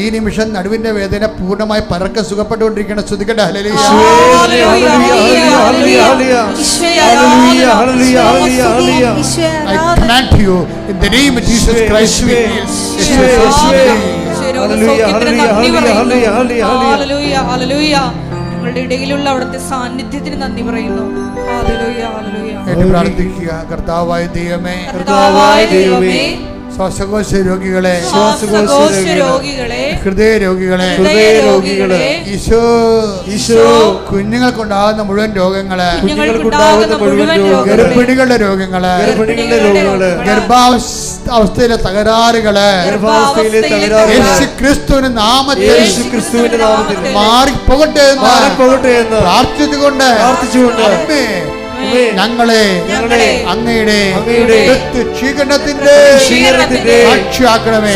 ഈ നിമിഷം നടുവിന്റെ വേദന പൂർണ്ണമായി പരക്കെ സുഖപ്പെട്ടുകൊണ്ടിരിക്കണം. ശ്രുതിക്കട്ടെ. Hallelujah. I command you in the name of Jesus Christ. നിങ്ങളുടെ ഇടയിലുള്ള അവിടുത്തെ സാന്നിധ്യത്തിന് നന്ദി പറയുന്നു. Hallelujah, hallelujah. പ്രാർത്ഥിക്കുക. കർത്താവായ ദൈവമേ, ശ്വാസകോശ രോഗികളെ, ഹൃദയ രോഗികളെ, ഈശോ കുഞ്ഞുങ്ങൾക്കുണ്ടാകുന്ന മുഴുവൻ രോഗങ്ങളെ, ഗർഭിണികളുടെ രോഗങ്ങളെ, ഗർഭാവസ്ഥയിലെ തകരാറുകളെ യേശുക്രിസ്തുവിന്റെ നാമത്തിൽ മാറിപ്പോകട്ടെ എന്ന് പ്രാർത്ഥിച്ചുകൊണ്ട് ഞങ്ങളെ അങ്ങയുടെ പ്രത്യക്ഷീകരണത്തിന്റെ സാക്ഷിയാക്കണമേ.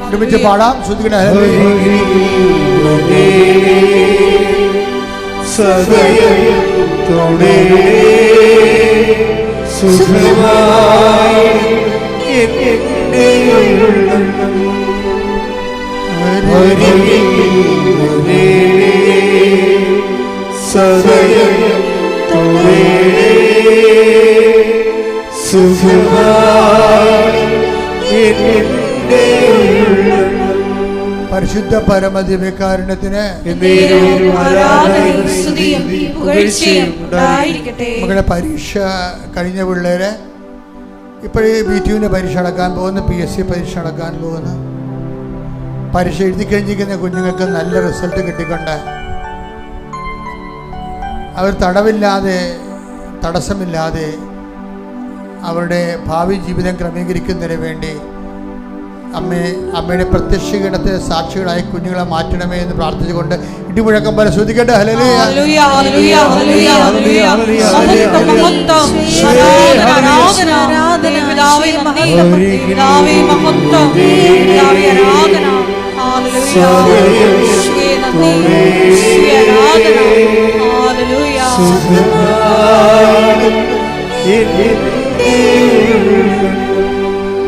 ഒരുമിച്ച് പാടാം. ശ്രുതിക്കട്ടെ. സദയത്തോടെ സുഖമായി എന്നെ സദയത്തോടെ സുഖമായി എന്നെ പരിശുദ്ധ പരമദിവ്യകാരുണ്യത്തിന് മകളുടെ പരീക്ഷ കഴിഞ്ഞ പിള്ളേരെ ഇപ്പോഴേ BTUവിൻ്റെ പരീക്ഷ നടക്കാൻ പോകുന്നു, PSC പരീക്ഷ നടക്കാൻ പോകുന്നു. പരീക്ഷ എഴുതി കഴിഞ്ഞിരിക്കുന്ന കുഞ്ഞുങ്ങൾക്ക് നല്ല റിസൾട്ട് കിട്ടിക്കൊണ്ട് അവർ തടസ്സമില്ലാതെ അവരുടെ ഭാവി ജീവിതം ക്രമീകരിക്കുന്നതിന് വേണ്ടി അമ്മയുടെ പ്രത്യക്ഷീകരണത്തെ സാക്ഷികളായി കുഞ്ഞുങ്ങളെ മാറ്റണമേ എന്ന് പ്രാർത്ഥിച്ചുകൊണ്ട് ഇടിമുഴക്കം പോലെ ശ്രുതിക്കട്ടെ. ഹല്ലേലൂയ.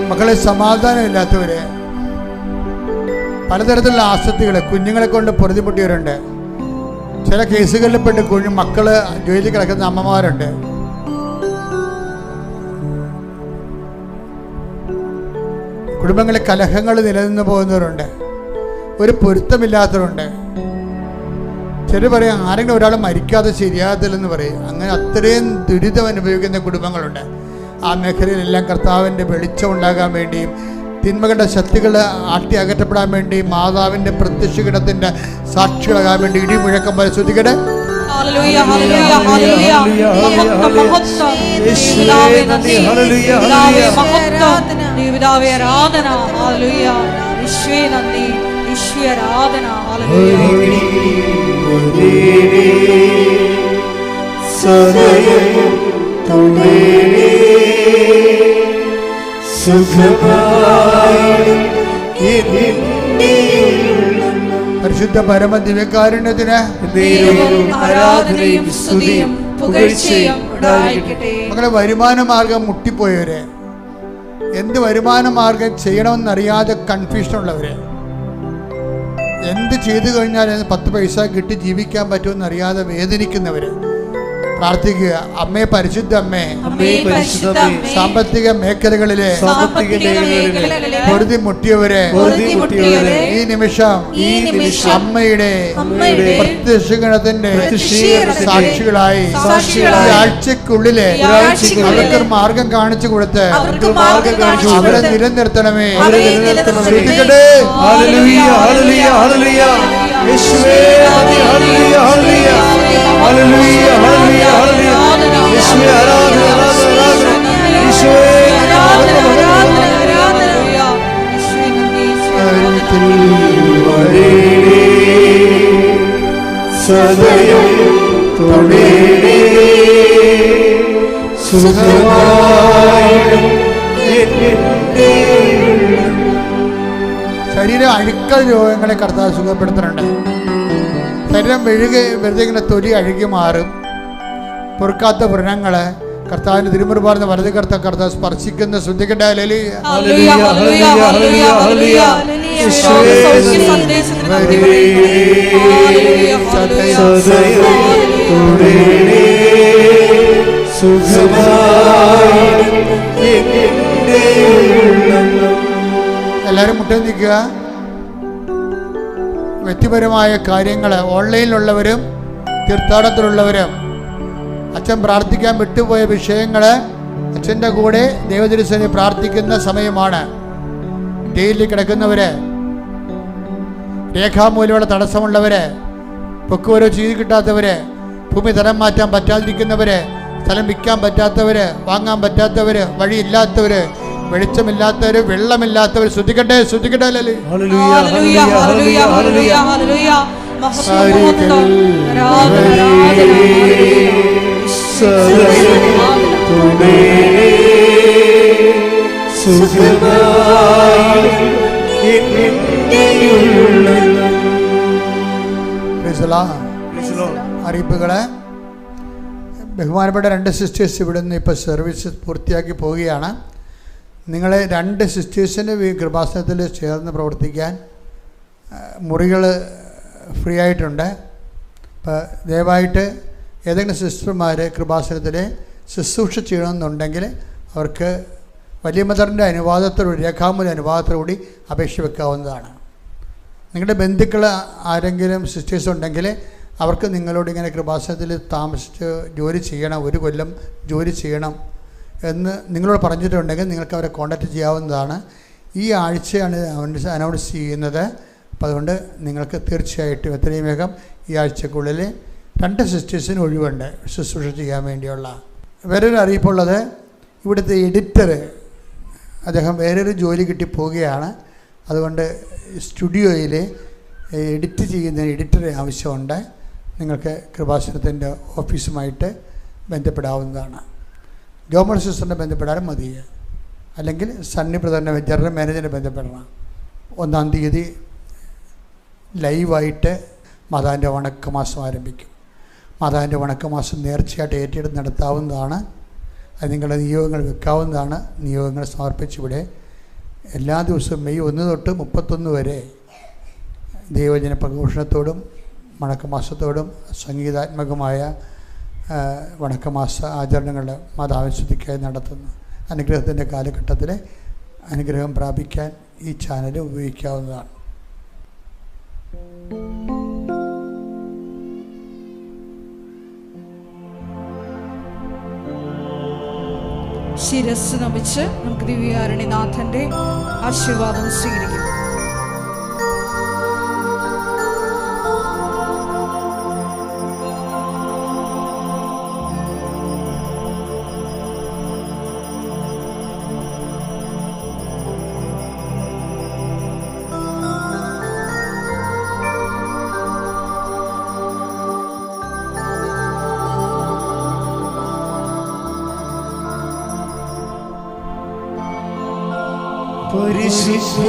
മക്കളെ, സമാധാനമില്ലാത്തവര്, പലതരത്തിലുള്ള ആസക്തികളെ കുഞ്ഞുങ്ങളെ കൊണ്ട് പൊറുതിമുട്ടിയവരുണ്ട്. ചില കേസുകളിൽ പെട്ട് മക്കള് ജയിലിൽ കിടക്കുന്ന അമ്മമാരുണ്ട്. കുടുംബങ്ങളിൽ കലഹങ്ങൾ നിലനിന്ന് പോകുന്നവരുണ്ട്. ഒരു പൊരുത്തമില്ലാത്തവരുണ്ട്. ചിലർ പറയും ആരെങ്കിലും ഒരാൾ മരിക്കാതെ ശരിയാകത്തില്ലെന്ന് പറയും. അങ്ങനെ അത്രയും ദുരിതം അനുഭവിക്കുന്ന കുടുംബങ്ങളുണ്ട്. ആ മേഖലയിലെല്ലാം കർത്താവിൻ്റെ വെളിച്ചം ഉണ്ടാകാൻ വേണ്ടിയും തിന്മകളുടെ ശക്തികൾ ആട്ടി അകറ്റപ്പെടാൻ വേണ്ടി മാതാവിൻ്റെ പ്രത്യക്ഷഗണത്തിൻ്റെ സാക്ഷികളാകാൻ വേണ്ടി ഇടിമുഴക്കം പരിശോധിക്കട്ടെ. പരിശുദ്ധ പരമ ദിവ്യകാരുണ്യത്തിന് ആരാധനയും സ്തുതിയും പുകഴ്ചയും ഉണ്ടായിരിക്കട്ടെ. മക്കളെ, വരുമാന മാർഗം മുട്ടിപ്പോയവര്, എന്ത് വരുമാന മാർഗം ചെയ്യണമെന്നറിയാതെ കൺഫ്യൂഷനുള്ളവര്, എന്ത് ചെയ്തു കഴിഞ്ഞാൽ 10 പൈസ കിട്ടി ജീവിക്കാൻ പറ്റുമെന്നറിയാതെ വേദനിക്കുന്നവര് പ്രാർത്ഥിക്കുക. അമ്മേ, പരിശുദ്ധ അമ്മേ, സാമ്പത്തിക മേഖലകളിലെ പൊറുതി മുട്ടിയവരെ ഈ നിമിഷം അമ്മയുടെ പ്രത്യക്ഷഗണത്തിന്റെ സാക്ഷികളായി ഈ ആഴ്ചക്കുള്ളിലെ അവർക്കൊരു മാർഗം കാണിച്ചു കൊടുത്ത് അവരെ നിലനിർത്തണമേ. ശ്രദ്ധിക്കട്ടെ. സദയം തൊടേണേ സുഖമായിടും ശരീരം അഴുക്കൽ രോഗങ്ങളെ കർത്താവ് സുഖപ്പെടുത്തുന്നുണ്ട്. ശരീരം വെറുതെ ഇങ്ങനെ തൊലി അഴുകി മാറും. പൊറുക്കാത്ത വ്രണങ്ങള് കർത്താവിന്റെ തിരുമുറുപാർന്ന് വലത് കർത്താവ് സ്പർശിക്കുന്ന ശ്രദ്ധിക്കട്ടെ. എല്ലാവരും മുട്ടേ നിൽക്കുക. വ്യക്തിപരമായ കാര്യങ്ങൾ ഓൺലൈനിലുള്ളവരും തീർത്ഥാടനത്തിലുള്ളവരും അച്ഛൻ പ്രാർത്ഥിക്കാൻ വിട്ടുപോയ വിഷയങ്ങൾ അച്ഛൻ്റെ കൂടെ ദൈവതിരുസേനയിൽ പ്രാർത്ഥിക്കുന്ന സമയമാണ്. ജയിലിൽ കിടക്കുന്നവര്, രേഖാമൂലമുള്ള തടസ്സമുള്ളവര്, പൊക്കുവരോ ചെയ്ത് കിട്ടാത്തവര്, ഭൂമി തരം മാറ്റാൻ പറ്റാതിരിക്കുന്നവര്, സ്ഥലം വിൽക്കാൻ പറ്റാത്തവര്, വാങ്ങാൻ പറ്റാത്തവര്, വഴിയില്ലാത്തവര്, വെളിച്ചമില്ലാത്തവര്, വെള്ളമില്ലാത്തവര്, ശ്രദ്ധിക്കട്ടെ. അറിയിപ്പുകള്. ബഹുമാനപ്പെട്ട 2 സിസ്റ്റേഴ്സ് ഇവിടെ നിന്ന് ഇപ്പോൾ സർവീസ് പൂർത്തിയാക്കി പോവുകയാണ്. നിങ്ങളെ 2 സിസ്റ്റേഴ്സിൻ്റെ കൃപാസനത്തിൽ ചേർന്ന് പ്രവർത്തിക്കാൻ മുറികൾ ഫ്രീ ആയിട്ടുണ്ട്. അപ്പോൾ ദയവായിട്ട് ഏതെങ്കിലും സിസ്റ്റർമാർ കൃപാസനത്തിൽ ശുശ്രൂഷ ചെയ്യണമെന്നുണ്ടെങ്കിൽ അവർക്ക് വലിയ മദറിൻ്റെ അനുവാദത്തോടുകൂടി, രേഖാമൂല അനുവാദത്തോടുകൂടി അപേക്ഷ വെക്കാവുന്നതാണ്. നിങ്ങളുടെ ബന്ധുക്കൾ ആരെങ്കിലും സിസ്റ്റേഴ്സ് ഉണ്ടെങ്കിൽ അവർക്ക് നിങ്ങളോട് ഇങ്ങനെ കൃപാസനത്തിൽ താമസിച്ച് ജോലി ചെയ്യണം, 1 കൊല്ലം ജോലി ചെയ്യണം എന്ന് നിങ്ങളോട് പറഞ്ഞിട്ടുണ്ടെങ്കിൽ നിങ്ങൾക്ക് അവരെ കോൺടാക്റ്റ് ചെയ്യാവുന്നതാണ്. ഈ ആഴ്ചയാണ് അനൗൺസ് ചെയ്യുന്നത്. അപ്പോൾ അതുകൊണ്ട് നിങ്ങൾക്ക് തീർച്ചയായിട്ടും എത്രയും വേഗം ഈ ആഴ്ചക്കുള്ളിൽ 2 സിസ്റ്റേഴ്സിന് ഒഴിവുണ്ട് ശുശ്രൂഷ ചെയ്യാൻ വേണ്ടിയുള്ള. വേറൊരു അറിയിപ്പുള്ളത്, ഇവിടുത്തെ എഡിറ്റർ അദ്ദേഹം വേറൊരു ജോലി കിട്ടി പോവുകയാണ്. അതുകൊണ്ട് സ്റ്റുഡിയോയിൽ എഡിറ്റ് ചെയ്യുന്ന എഡിറ്ററെ ആവശ്യമുണ്ട്. നിങ്ങൾക്ക് കൃപാസനത്തിൻ്റെ ഓഫീസുമായിട്ട് ബന്ധപ്പെടാവുന്നതാണ്. ജോമോൾ സിസ്റ്ററിനെ ബന്ധപ്പെടാനും മതി, അല്ലെങ്കിൽ സണ്ണി ബ്രദറിനെ ജനറൽ മാനേജറിനെ ബന്ധപ്പെടണം. 1-ാം തീയതി ലൈവായിട്ട് മാതാവിൻ്റെ വണക്കമാസം ആരംഭിക്കും. മാതാവിൻ്റെ വണക്കമാസം നേർച്ചയായിട്ട് ഏറ്റെടുത്ത് നടത്താവുന്നതാണ്. അത് നിങ്ങളുടെ നിയോഗങ്ങൾ വെക്കാവുന്നതാണ്. നിയോഗങ്ങൾ സമർപ്പിച്ചിവിടെ എല്ലാ ദിവസവും മെയ് 1 തൊട്ട് 31 വരെ ദൈവജന പ്രഘോഷണത്തോടും വണക്കമാസത്തോടും സംഗീതാത്മകമായ വണക്കമാസ ആചരണങ്ങൾ മാതാവിശുദ്ധിക്കായി നടത്തുന്നു. അനുഗ്രഹത്തിൻ്റെ കാലഘട്ടത്തിൽ അനുഗ്രഹം പ്രാപിക്കാൻ ഈ ചാനൽ ഉപയോഗിക്കാവുന്നതാണ്. ശിരസ് നമിച്ച് നമുക്ക് ദിവ്യകാരുണ്യനാഥന്റെ ആശീർവാദം സ്വീകരിക്കാം. പരിശുദ്ധ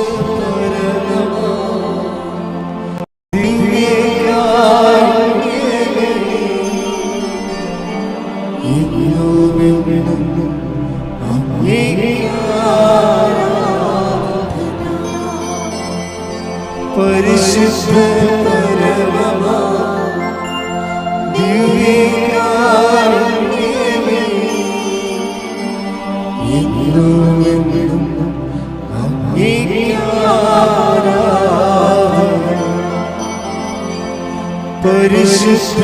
പരിശുദ്ധ